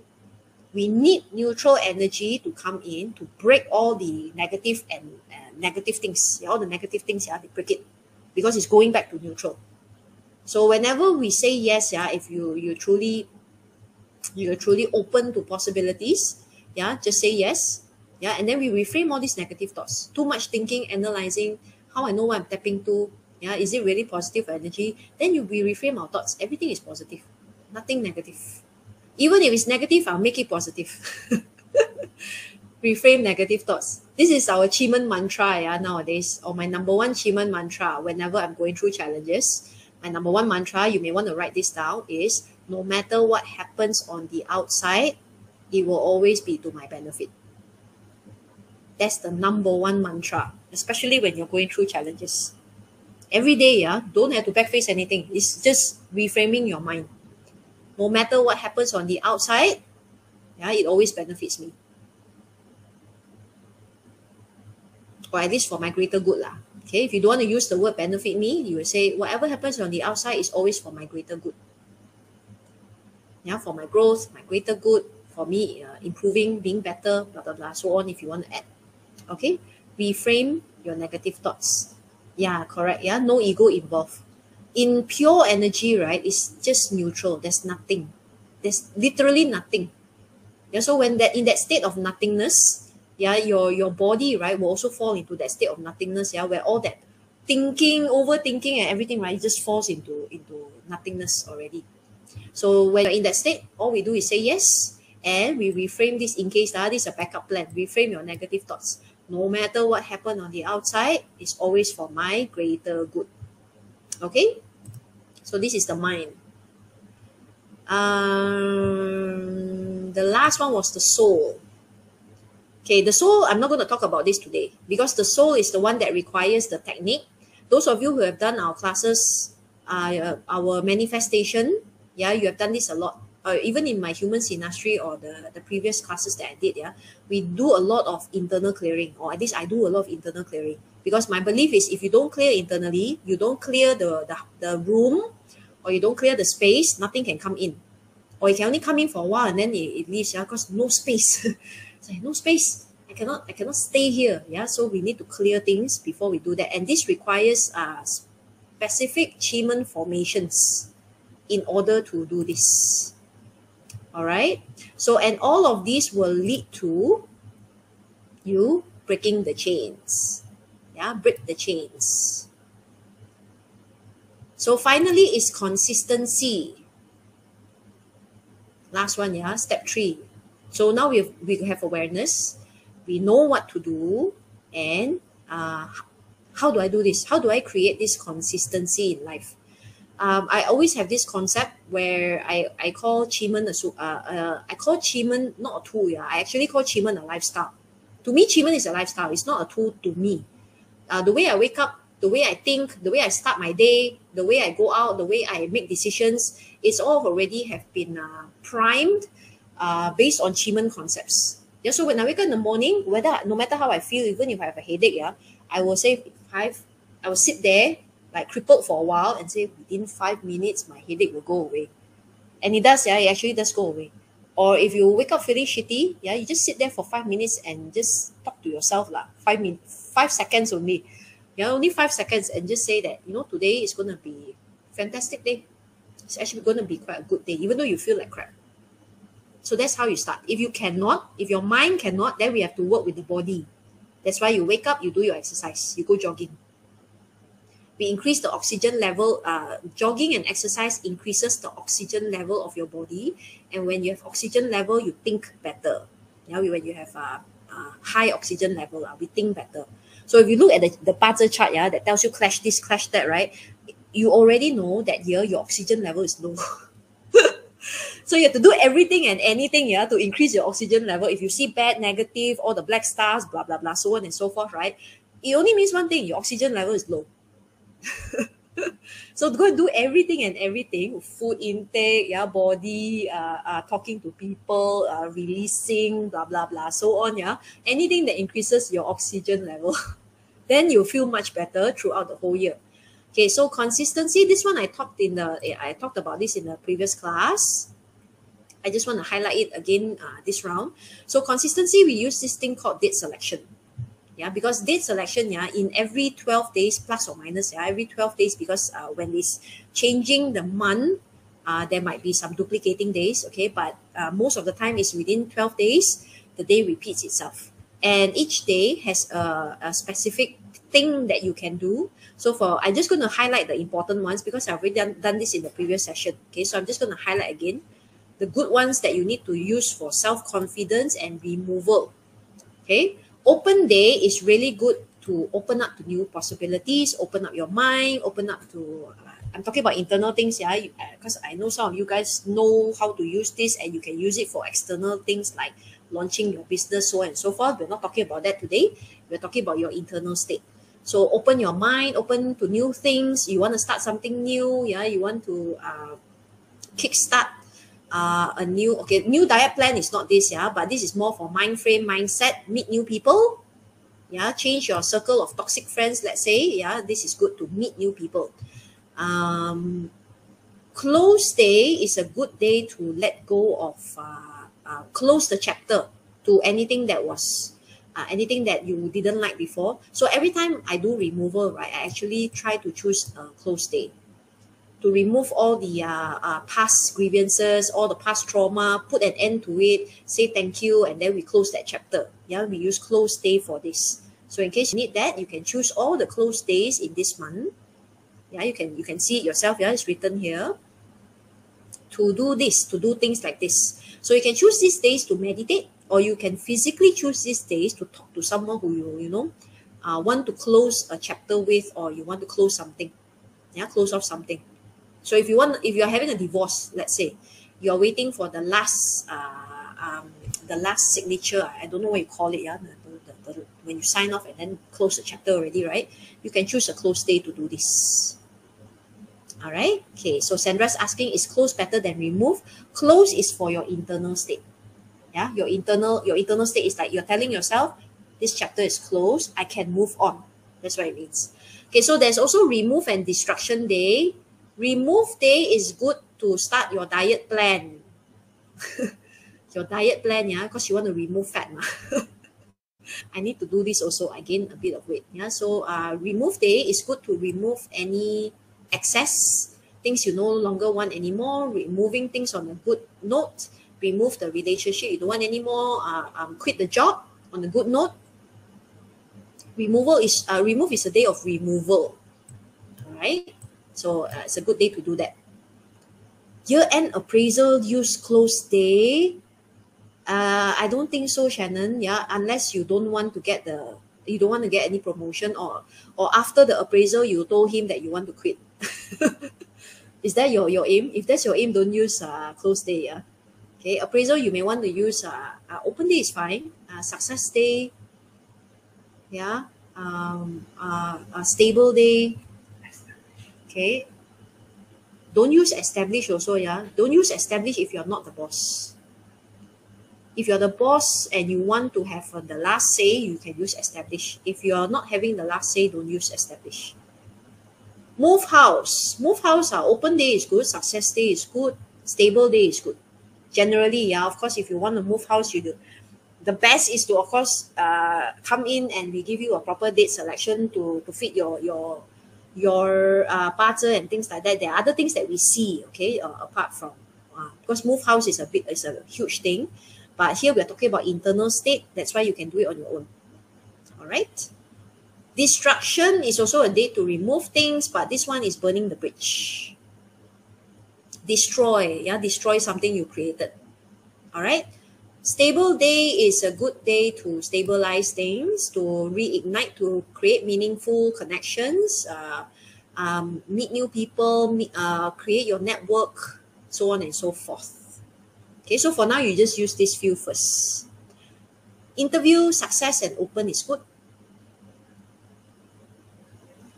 we need neutral energy to come in to break all the negative and negative things. Yeah, all the negative things, yeah, they break it because it's going back to neutral. So whenever we say yes, yeah, if you're truly open to possibilities, yeah, just say yes, yeah, and then we reframe all these negative thoughts. Too much thinking, analyzing, how I know what I'm tapping to, yeah, is it really positive energy? Then we reframe our thoughts. Everything is positive, nothing negative. Even if it's negative, I'll make it positive. Reframe negative thoughts. This is our achievement mantra, yeah, nowadays, or my number one achievement mantra whenever I'm going through challenges. My number one mantra, you may want to write this down, is no matter what happens on the outside, it will always be to my benefit. That's the number one mantra, especially when you're going through challenges. Every day, yeah, don't have to backface anything. It's just reframing your mind. No matter what happens on the outside, yeah, it always benefits me. Or at least for my greater good lah. Okay, if you don't want to use the word benefit me, you will say whatever happens on the outside is always for my greater good. Yeah, for my growth, my greater good, for me improving, being better, blah, blah, blah, so on if you want to add. Okay, reframe your negative thoughts. Yeah, correct. Yeah, no ego involved. In pure energy, right, it's just neutral. There's nothing. There's literally nothing. Yeah, so when in that state of nothingness, yeah, your body, right, will also fall into that state of nothingness, yeah, where all that thinking, overthinking and everything, right, just falls into nothingness already. So when you're in that state, all we do is say yes, and we reframe this in case this is a backup plan. Reframe your negative thoughts. No matter what happened on the outside, it's always for my greater good. Okay? So this is the mind. The last one was the soul. Okay, the soul, I'm not going to talk about this today because the soul is the one that requires the technique. Those of you who have done our classes, our manifestation, yeah, you have done this a lot. Even in my human synastry or the previous classes that I did, yeah, we do a lot of internal clearing, or at least I do a lot of internal clearing, because my belief is if you don't clear internally, you don't clear the room, or you don't clear the space, nothing can come in. Or it can only come in for a while and then it leaves, yeah, because no space. It's like, no space. I cannot stay here. Yeah, so we need to clear things before we do that. And this requires specific Qigong formations in order to do this. All right. So, and all of these will lead to you breaking the chains. Yeah, break the chains. So finally is consistency. Last one, yeah, step 3. So now we have awareness. We know what to do. And how do I do this? How do I create this consistency in life? I always have this concept where I call Qigong I call Qigong not a tool. Yeah, I actually call Qigong a lifestyle. To me, Qigong is a lifestyle. It's not a tool to me. The way I wake up, the way I think, the way I start my day, the way I go out, the way I make decisions, it's all already have been primed based on Qigong concepts. Yeah, so when I wake up in the morning, no matter how I feel, even if I have a headache, yeah, I will say I will sit there like crippled for a while and say within 5 minutes my headache will go away. And it does, yeah, it actually does go away. Or if you wake up feeling shitty, yeah, you just sit there for 5 minutes and just talk to yourself lah. 5 seconds only. Yeah, only 5 seconds, and just say that, today is gonna be a fantastic day. It's actually gonna be quite a good day, even though you feel like crap. So that's how you start. If your mind cannot, then we have to work with the body. That's why you wake up, you do your exercise, you go jogging. We increase the oxygen level. Jogging and exercise increases the oxygen level of your body. And when you have oxygen level, you think better. Yeah, when you have high oxygen level, we think better. So if you look at the Bazi chart, yeah, that tells you clash this, clash that, right? You already know that here your oxygen level is low. So you have to do everything and anything, yeah, to increase your oxygen level. If you see bad, negative, all the black stars, blah, blah, blah, so on and so forth, right? It only means one thing, your oxygen level is low. So go and do everything and everything, food intake, yeah, body, talking to people, releasing, blah, blah, blah, so on, yeah. Anything that increases your oxygen level, then you'll feel much better throughout the whole year. Okay, so consistency, this one I talked about this in the previous class. I just want to highlight it again this round. So consistency, we use this thing called date selection. Yeah, because date selection, yeah, in every 12 days, plus or minus, yeah, every 12 days, because when it's changing the month, there might be some duplicating days, okay, but most of the time it's within 12 days, the day repeats itself. And each day has a specific thing that you can do. So I'm just going to highlight the important ones because I've already done this in the previous session. Okay, so I'm just going to highlight again the good ones that you need to use for self-confidence and removal. Okay, open day is really good to open up to new possibilities, open up your mind, open up to, I'm talking about internal things, yeah, because I know some of you guys know how to use this and you can use it for external things like launching your business, so on and so forth. We're not talking about that today. We're talking about your internal state. So open your mind, open to new things. You want to start something new, yeah, you want to kickstart new diet plan is not this, yeah, but this is more for mind frame, mindset, meet new people, yeah, change your circle of toxic friends, let's say, yeah, this is good to meet new people. Close day is a good day to let go of, close the chapter to anything that was, anything that you didn't like before. So every time I do removal, right, I actually try to choose a close day to remove all the past grievances, all the past trauma, put an end to it, say thank you, and then we close that chapter. Yeah, we use close day for this. So in case you need that, you can choose all the close days in this month. Yeah, you can see it yourself. Yeah, it's written here. To do this, to do things like this. So you can choose these days to meditate, or you can physically choose these days to talk to someone who you want to close a chapter with, or you want to close something. Yeah, close off something. So if you're having a divorce, let's say, you're waiting for the last signature. I don't know what you call it. Yeah, when you sign off and then close the chapter already, right? You can choose a close day to do this. All right. Okay. So Sandra's asking, is close better than remove? Close is for your internal state. Yeah, your internal state is like you're telling yourself, this chapter is closed. I can move on. That's what it means. Okay. So there's also remove and destruction day. Remove day is good to start your diet plan. Your diet plan, yeah, because you want to remove fat. I need to do this also. I gain a bit of weight. Yeah, so remove day is good to remove any excess, things you no longer want anymore, removing things on a good note, remove the relationship you don't want anymore, quit the job on a good note. Remove is a day of removal. All right. So it's a good day to do that. Year-end appraisal use close day. I don't think so, Shannon. Yeah, unless you don't want to get any promotion, or after the appraisal you told him that you want to quit. Is that your aim? If that's your aim, don't use close day. Yeah. Okay. Appraisal you may want to use open day is fine. Success day. Yeah. A stable day. Okay. Don't use establish also, yeah. Don't use establish if you're not the boss. If you're the boss and you want to have the last say, you can use establish. If you're not having the last say, don't use establish. Move house. Move house, open day is good. Success day is good. Stable day is good. Generally, yeah, of course, if you want to move house, you do. The best is to, of course, come in and we give you a proper date selection to fit your parcel and things like that. There are other things that we see, okay, apart from because move house is a huge thing, but here we are talking about internal state. That's why you can do it on your own. All right. Destruction is also a day to remove things, but this one is burning the bridge. Destroy, yeah, destroy something you created. All right. Stable day is a good day to stabilize things, to reignite, to create meaningful connections, meet new people, create your network, so on and so forth. Okay, so for now, you just use these few first. Interview, success, and open is good.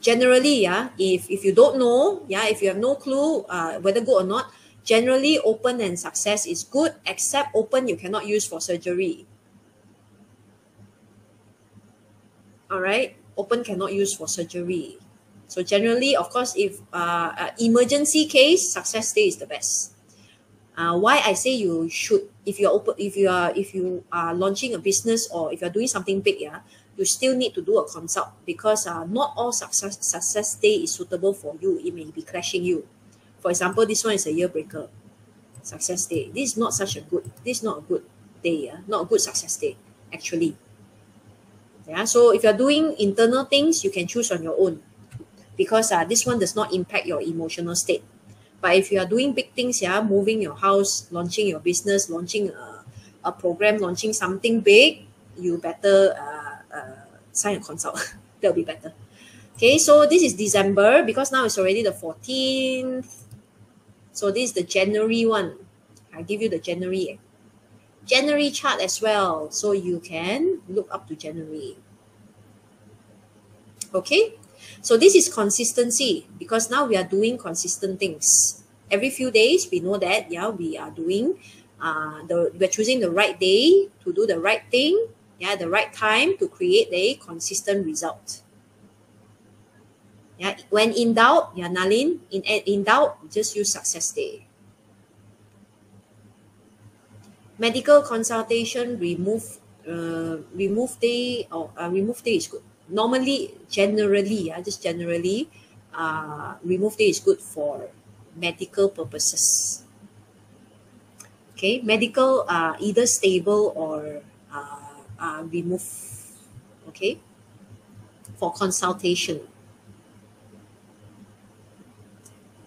Generally, yeah, if you don't know, yeah, if you have no clue whether good or not, generally open and success is good, except open you cannot use for surgery. All right, open cannot use for surgery. So generally, of course, if emergency case, success day is the best. Why I say you should, if you are launching a business or if you're doing something big, yeah, you still need to do a consult, because not all success day is suitable for you. It may be clashing you. For example, this one is a year breaker. Success day. This is not a good day, not a good success day, actually. Yeah, so if you're doing internal things, you can choose on your own, because this one does not impact your emotional state. But if you are doing big things, yeah, moving your house, launching your business, launching a program, launching something big, you better sign a consult. That'll be better. Okay, so this is December, because now it's already the 14th. So this is the January one. I'll give you the January chart as well, so you can look up to January. Okay, so this is consistency, because now we are doing consistent things. Every few days, we know that, yeah, we are doing, we're choosing the right day to do the right thing, yeah, the right time to create a consistent result. Yeah, when in doubt, yeah, Nalin, in doubt, just use success day. Medical consultation, remove day is good. Normally, generally, just generally, remove day is good for medical purposes. Okay, medical, either stable or remove. Okay, for consultation.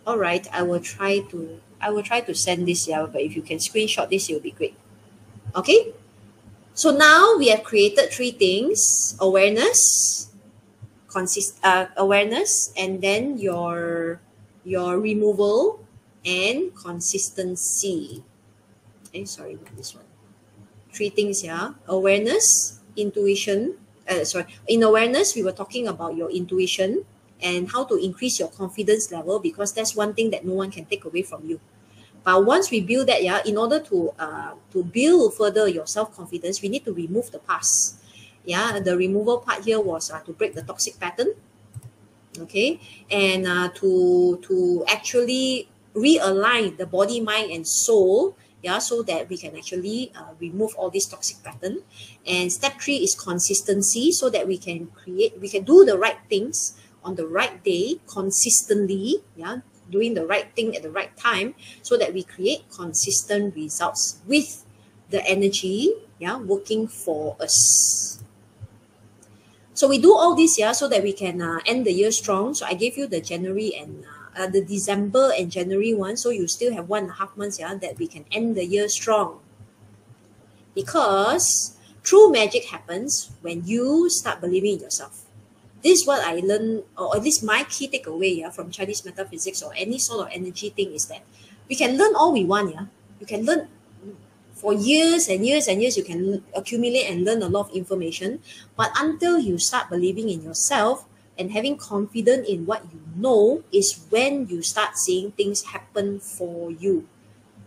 All right, I will try to send this, yeah, but if you can screenshot this, it will be great. Okay, so now we have created three things: awareness, awareness, and then your removal and consistency. Okay, sorry, not this one. Three things, yeah: awareness, intuition. In awareness, we were talking about your intuition and how to increase your confidence level, because that's one thing that no one can take away from you. But once we build that, yeah, in order to build further your self-confidence, we need to remove the past. Yeah, the removal part here was to break the toxic pattern. Okay, and to actually realign the body, mind, and soul. Yeah, so that we can actually remove all this toxic pattern. And step 3 is consistency, so that we can do the right things on the right day consistently, yeah, doing the right thing at the right time, so that we create consistent results with the energy, yeah, working for us. So we do all this, yeah, so that we can end the year strong. So I gave you the January and the December and January one, so you still have 1.5 months, yeah, that we can end the year strong. Because true magic happens when you start believing in yourself. This is what I learned, or at least my key takeaway, yeah, from Chinese metaphysics or any sort of energy thing, is that we can learn all we want, yeah. You can learn for years and years and years. You can accumulate and learn a lot of information, but until you start believing in yourself and having confidence in what you know, is when you start seeing things happen for you.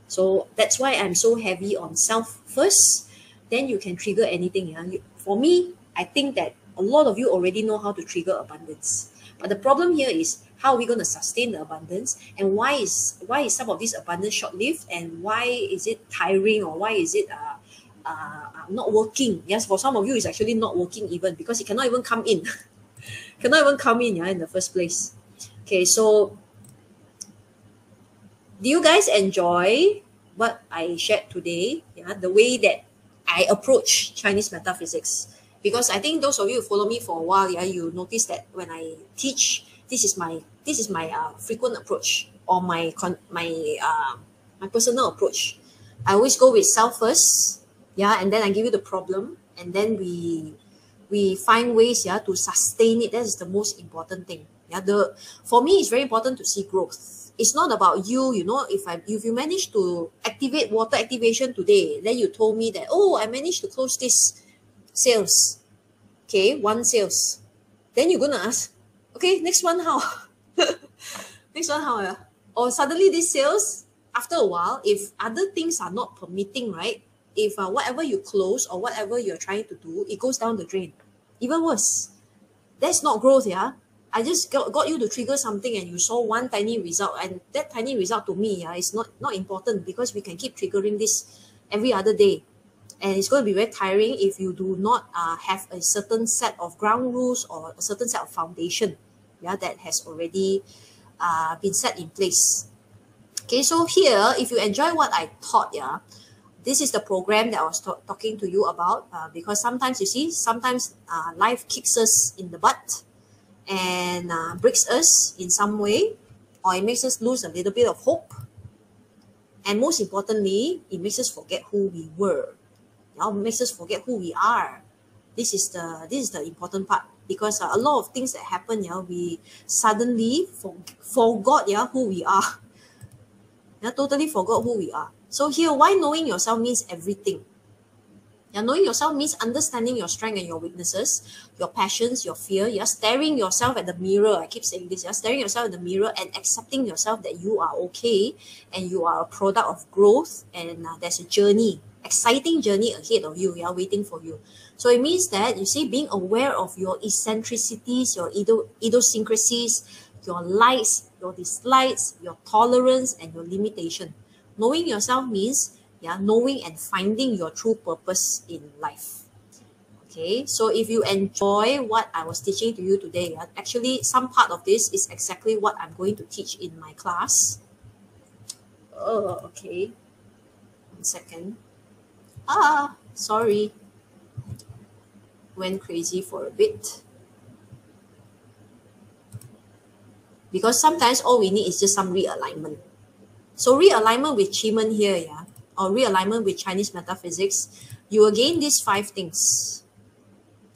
So that's why I'm so heavy on self first. Then you can trigger anything. Yeah? For me, I think that a lot of you already know how to trigger abundance. But the problem here is how are we going to sustain the abundance, and why is some of this abundance short-lived, and why is it tiring, or why is it not working? Yes, for some of you, it's actually not working even because it cannot even come in, cannot even come in, yeah, in the first place. Okay, so do you guys enjoy what I shared today? Yeah, the way that I approach Chinese metaphysics. Because I think those of you who follow me for a while, yeah, you notice that when I teach, this is my frequent approach, or my personal approach. I always go with self first, yeah, and then I give you the problem, and then we find ways, yeah, to sustain it. That is the most important thing. Yeah, for me, it's very important to see growth. It's not about you, if you manage to activate water activation today, then you told me that, oh, I managed to close this sales. Okay, one sales. Then you're gonna ask, okay, next one how? Next one how? Or suddenly this sales, after a while, if other things are not permitting, right? If whatever you close or whatever you're trying to do, it goes down the drain. Even worse. That's not growth, yeah? I just got you to trigger something and you saw one tiny result, and that tiny result to me, yeah, is not important, because we can keep triggering this every other day. And it's going to be very tiring if you do not have a certain set of ground rules or a certain set of foundation, yeah, that has already been set in place. Okay, so here, if you enjoy what I taught, yeah, this is the program that I was talking to you about, because sometimes, you see, sometimes life kicks us in the butt and breaks us in some way, or it makes us lose a little bit of hope. And most importantly, it makes us forget who we were. It makes us forget who we are. This is the important part, because a lot of things that happen, yeah, we suddenly forgot, yeah, who we are. Yeah, totally forgot who we are. So here, why knowing yourself means everything. Yeah, knowing yourself means understanding your strengths and your weaknesses, your passions, your fear. You're staring yourself at the mirror. I keep saying this. You're staring yourself in the mirror and accepting yourself that you are okay and you are a product of growth, and there's a journey, exciting journey ahead of you. Yeah, waiting for you. So it means that, you see, being aware of your eccentricities, your idiosyncrasies, your likes, your dislikes, your tolerance, and your limitation. Knowing yourself means, yeah, knowing and finding your true purpose in life. Okay, so if you enjoy what I was teaching to you today, actually some part of this is exactly what I'm going to teach in my class. Oh, okay. 1 second. Sorry. Went crazy for a bit. Because sometimes all we need is just some realignment. So realignment with Qi here, yeah, or realignment with Chinese metaphysics, you will gain these 5 things.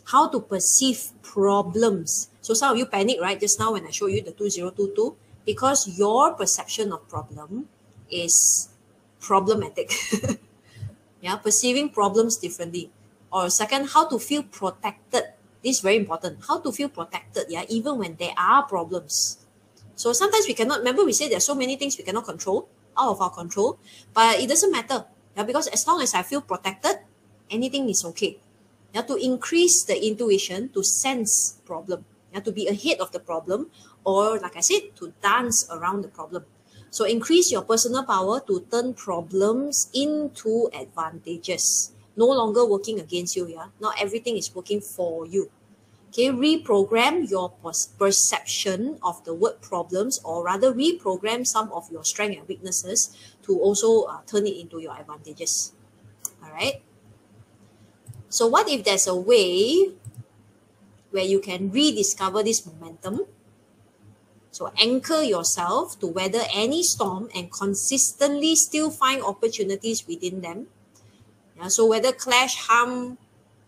How to perceive problems. So some of you panic, right, just now when I showed you the 2022, because your perception of problem is problematic. Yeah, perceiving problems differently. Or second, how to feel protected. This is very important. How to feel protected, yeah, even when there are problems. So sometimes we cannot, remember we say there's so many things we cannot control, out of our control, but it doesn't matter. Yeah, because as long as I feel protected, anything is okay. Yeah, to increase the intuition, to sense problem, yeah, to be ahead of the problem, or like I said, to dance around the problem. So increase your personal power to turn problems into advantages. No longer working against you, yeah. Not everything is working for you. Okay, reprogram your perception of the word problems, or rather reprogram some of your strengths and weaknesses to also turn it into your advantages. All right. So what if there's a way where you can rediscover this momentum? So anchor yourself to weather any storm and consistently still find opportunities within them. Yeah, so whether clash, harm,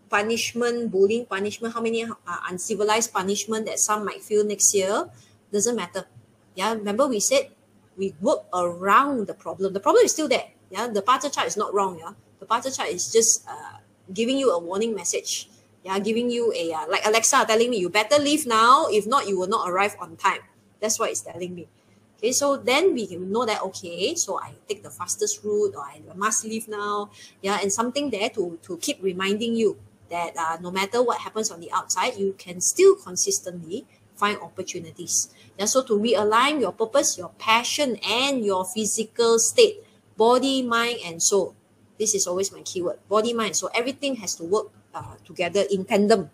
punishment, bullying, punishment, how many uncivilized punishment that some might feel next year, doesn't matter. Yeah, remember we said we work around the problem. The problem is still there. Yeah, the parter chart is not wrong. Yeah, the parter chart is just giving you a warning message. Yeah, giving you a like Alexa telling me, you better leave now. If not, you will not arrive on time. That's what it's telling me. Okay, so then we can know that, okay, so I take the fastest route, or I must leave now. Yeah, and something there to keep reminding you that no matter what happens on the outside, you can still consistently find opportunities. Yeah, so to realign your purpose, your passion, and your physical state, body, mind, and soul. This is always my keyword, body, mind, soul. Everything has to work together in tandem.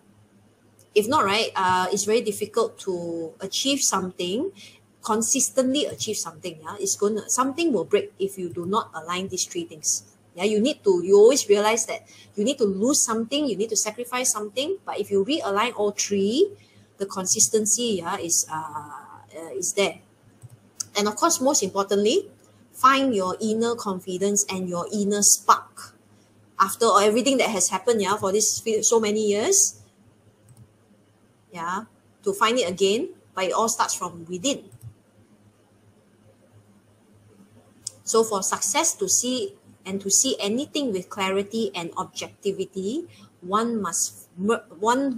If not, right, it's very difficult to achieve something, consistently achieve something. Yeah, something will break if you do not align these three things. Yeah, you always realize that you need to lose something, you need to sacrifice something. But if you realign all three, the consistency, is there. And of course, most importantly, find your inner confidence and your inner spark. After everything that has happened, for this so many years, to find it again, but it all starts from within. So for success to see anything with clarity and objectivity, one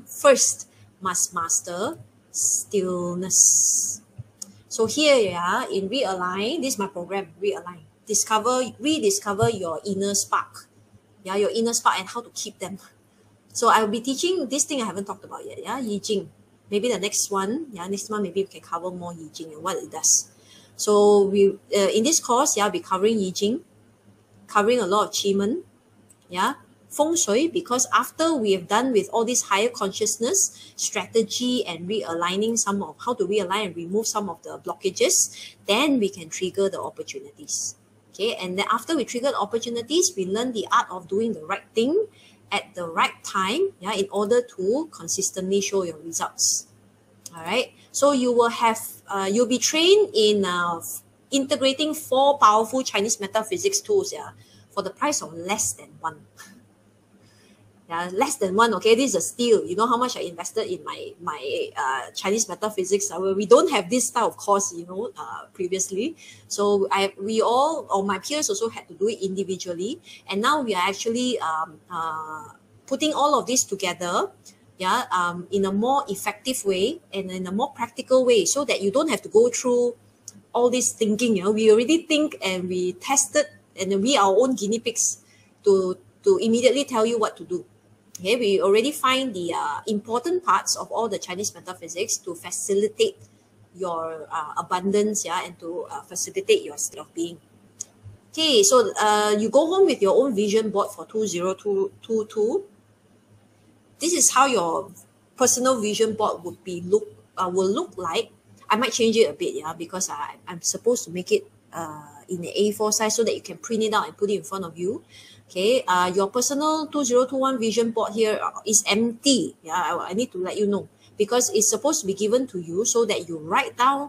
first must master stillness. So here, in Realign, this is my program, Realign. Rediscover your inner spark. Your inner spark and how to keep them. So I will be teaching this thing I haven't talked about yet, Yi Jing. Maybe the next one, next month maybe we can cover more Yi Jing and what it does. So we in this course, I'll be covering Yi Jing, covering a lot of Qi, Feng Shui, because after we have done with all this higher consciousness strategy and realigning how to realign and remove some of the blockages, then we can trigger the opportunities. Okay, and then after we trigger the opportunities, we learn the art of doing the right thing at the right time, in order to consistently show your results. All right, so you will have you'll be trained in integrating 4 powerful Chinese metaphysics tools, for the price of less than one. Less than one. Okay, this is a steal. You know how much I invested in my Chinese metaphysics. We don't have this style of course, previously. So my peers also had to do it individually, and now we are actually putting all of this together, in a more effective way and in a more practical way, so that you don't have to go through all this thinking. We already think and we tested, and we are our own guinea pigs to immediately tell you what to do. Okay, we already find the important parts of all the Chinese metaphysics to facilitate your abundance, and to facilitate your state of being. Okay, so you go home with your own vision board for 2022. This is how your personal vision board will look like. I might change it a bit, because I'm supposed to make it in the A4 size so that you can print it out and put it in front of you. Okay, your personal 2021 vision board here is empty. I need to let you know, because it's supposed to be given to you so that you write down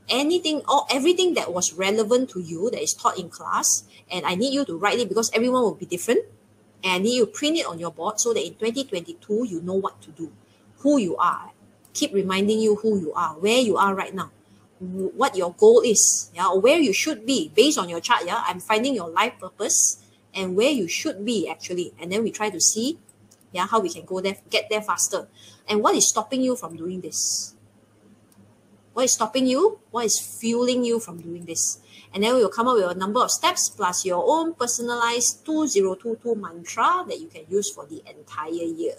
anything or everything that was relevant to you that is taught in class. And I need you to write it because everyone will be different. And I need you to print it on your board so that in 2022, you know what to do, who you are. Keep reminding you who you are, where you are right now, what your goal is, or where you should be based on your chart. I'm finding your life purpose and where you should be actually. And then we try to see how we can get there faster. And what is stopping you from doing this? What is stopping you? What is fueling you from doing this? And then we will come up with a number of steps plus your own personalized 2022 mantra that you can use for the entire year.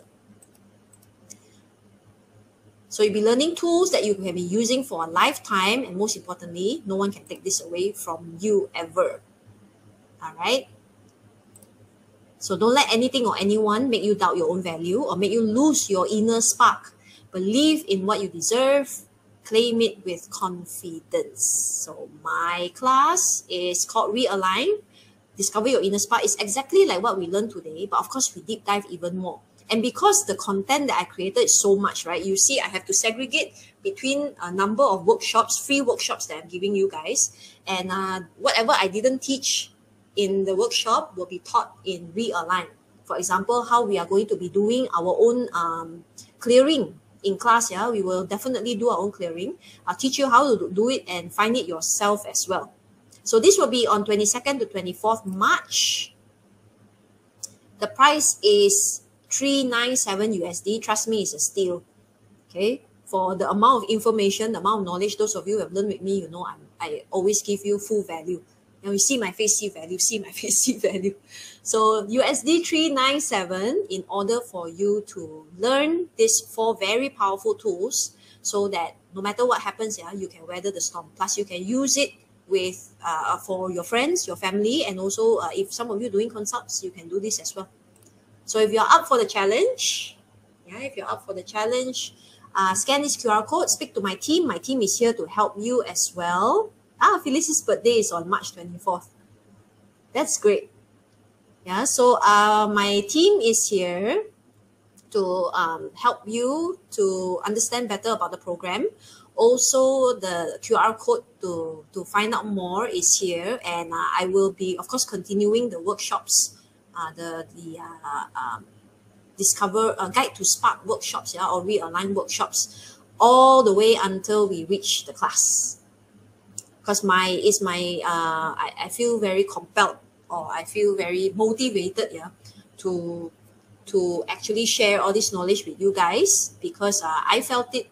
So you'll be learning tools that you can be using for a lifetime, and most importantly, no one can take this away from you ever. All right? So don't let anything or anyone make you doubt your own value or make you lose your inner spark. Believe in what you deserve. Claim it with confidence. So my class is called Realign. Discover your inner spark. It's exactly like what we learned today, but of course we deep dive even more. And because the content that I created is so much, right? You see, I have to segregate between a number of workshops, free workshops that I'm giving you guys. And whatever I didn't teach in the workshop will be taught in Realign. For example, how we are going to be doing our own clearing in class. We will definitely do our own clearing. I'll teach you how to do it and find it yourself as well. So this will be on 22nd to 24th March. The price is $397 USD. Trust me, it's a steal. Okay, for the amount of information, the amount of knowledge, those of you who have learned with me, you know I always give you full value. And you see my face, see value, see my face, see value. So USD 397 in order for you to learn these 4 very powerful tools so that no matter what happens, yeah, you can weather the storm. Plus, you can use it with for your friends, your family, and also if some of you doing consults, you can do this as well. So if you're up for the challenge, yeah, if you're up for the challenge, scan this QR code, speak to my team. My team is here to help you as well. Felice's birthday is on March 24th. That's great. Yeah, so my team is here to help you to understand better about the program. Also, the QR code to find out more is here, and I will be, of course, continuing the workshops, the Discover Guide to Spark workshops, yeah, or Realign workshops, all the way until we reach the class. Because I feel very compelled, or I feel very motivated, yeah, to actually share all this knowledge with you guys, because I felt it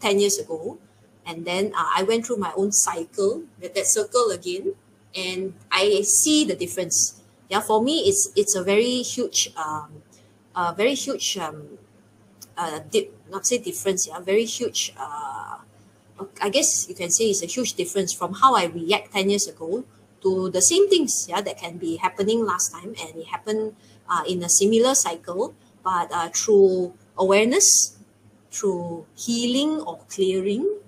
10 years ago, and then I went through my own cycle, that circle again, and I see the difference. Yeah, for me, it's a very huge, not say difference, yeah, very huge. I guess you can say it's a huge difference from how I react 10 years ago to the same things, yeah, that can be happening last time, and it happened in a similar cycle, but through awareness, through healing or clearing,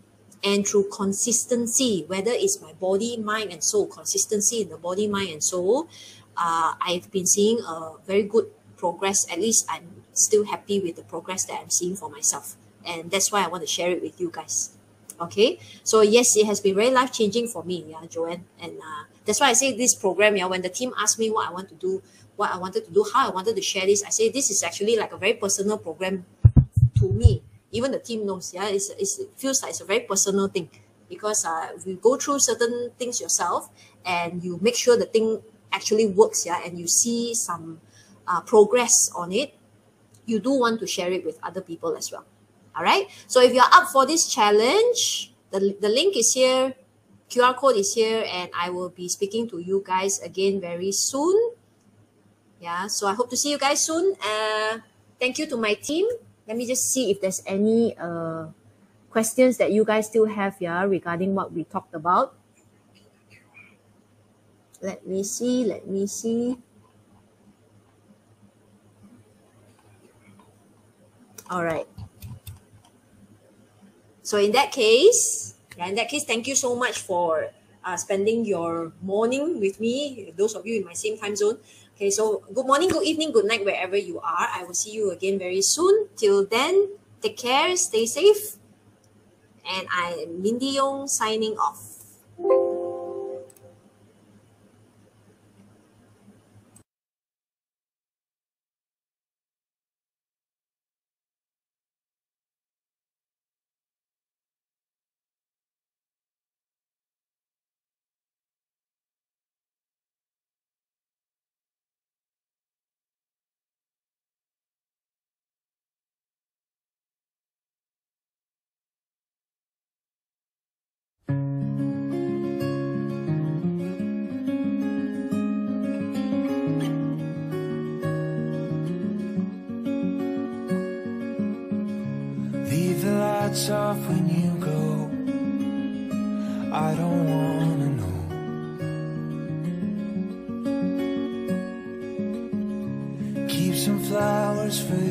and through consistency, whether it's my body, mind, and soul, consistency in the body, mind, and soul, I've been seeing a very good progress. At least I'm still happy with the progress that I'm seeing for myself. And that's why I want to share it with you guys. Okay, so yes, it has been very life-changing for me, yeah, Joanne. And that's why I say this program, yeah, when the team asked me what I want to do, what I wanted to do, how I wanted to share this, I say this is actually like a very personal program to me. Even the team knows, yeah, it feels like it's a very personal thing, because you go through certain things yourself, and you make sure the thing actually works, yeah, and you see some progress on it, you do want to share it with other people as well. All right, so if you're up for this challenge, the link is here, QR code is here, and I will be speaking to you guys again very soon. Yeah, so I hope to see you guys soon. Thank you to my team. Let me just see if there's any questions that you guys still have, yeah, regarding what we talked about. Let me see. All right. So in that case, thank you so much for spending your morning with me, those of you in my same time zone. Okay, so good morning, good evening, good night, wherever you are. I will see you again very soon. Till then, take care, stay safe. And I am Mindy Yong signing off. Leave the lights off when you go. I don't wanna know. Keep some flowers for you.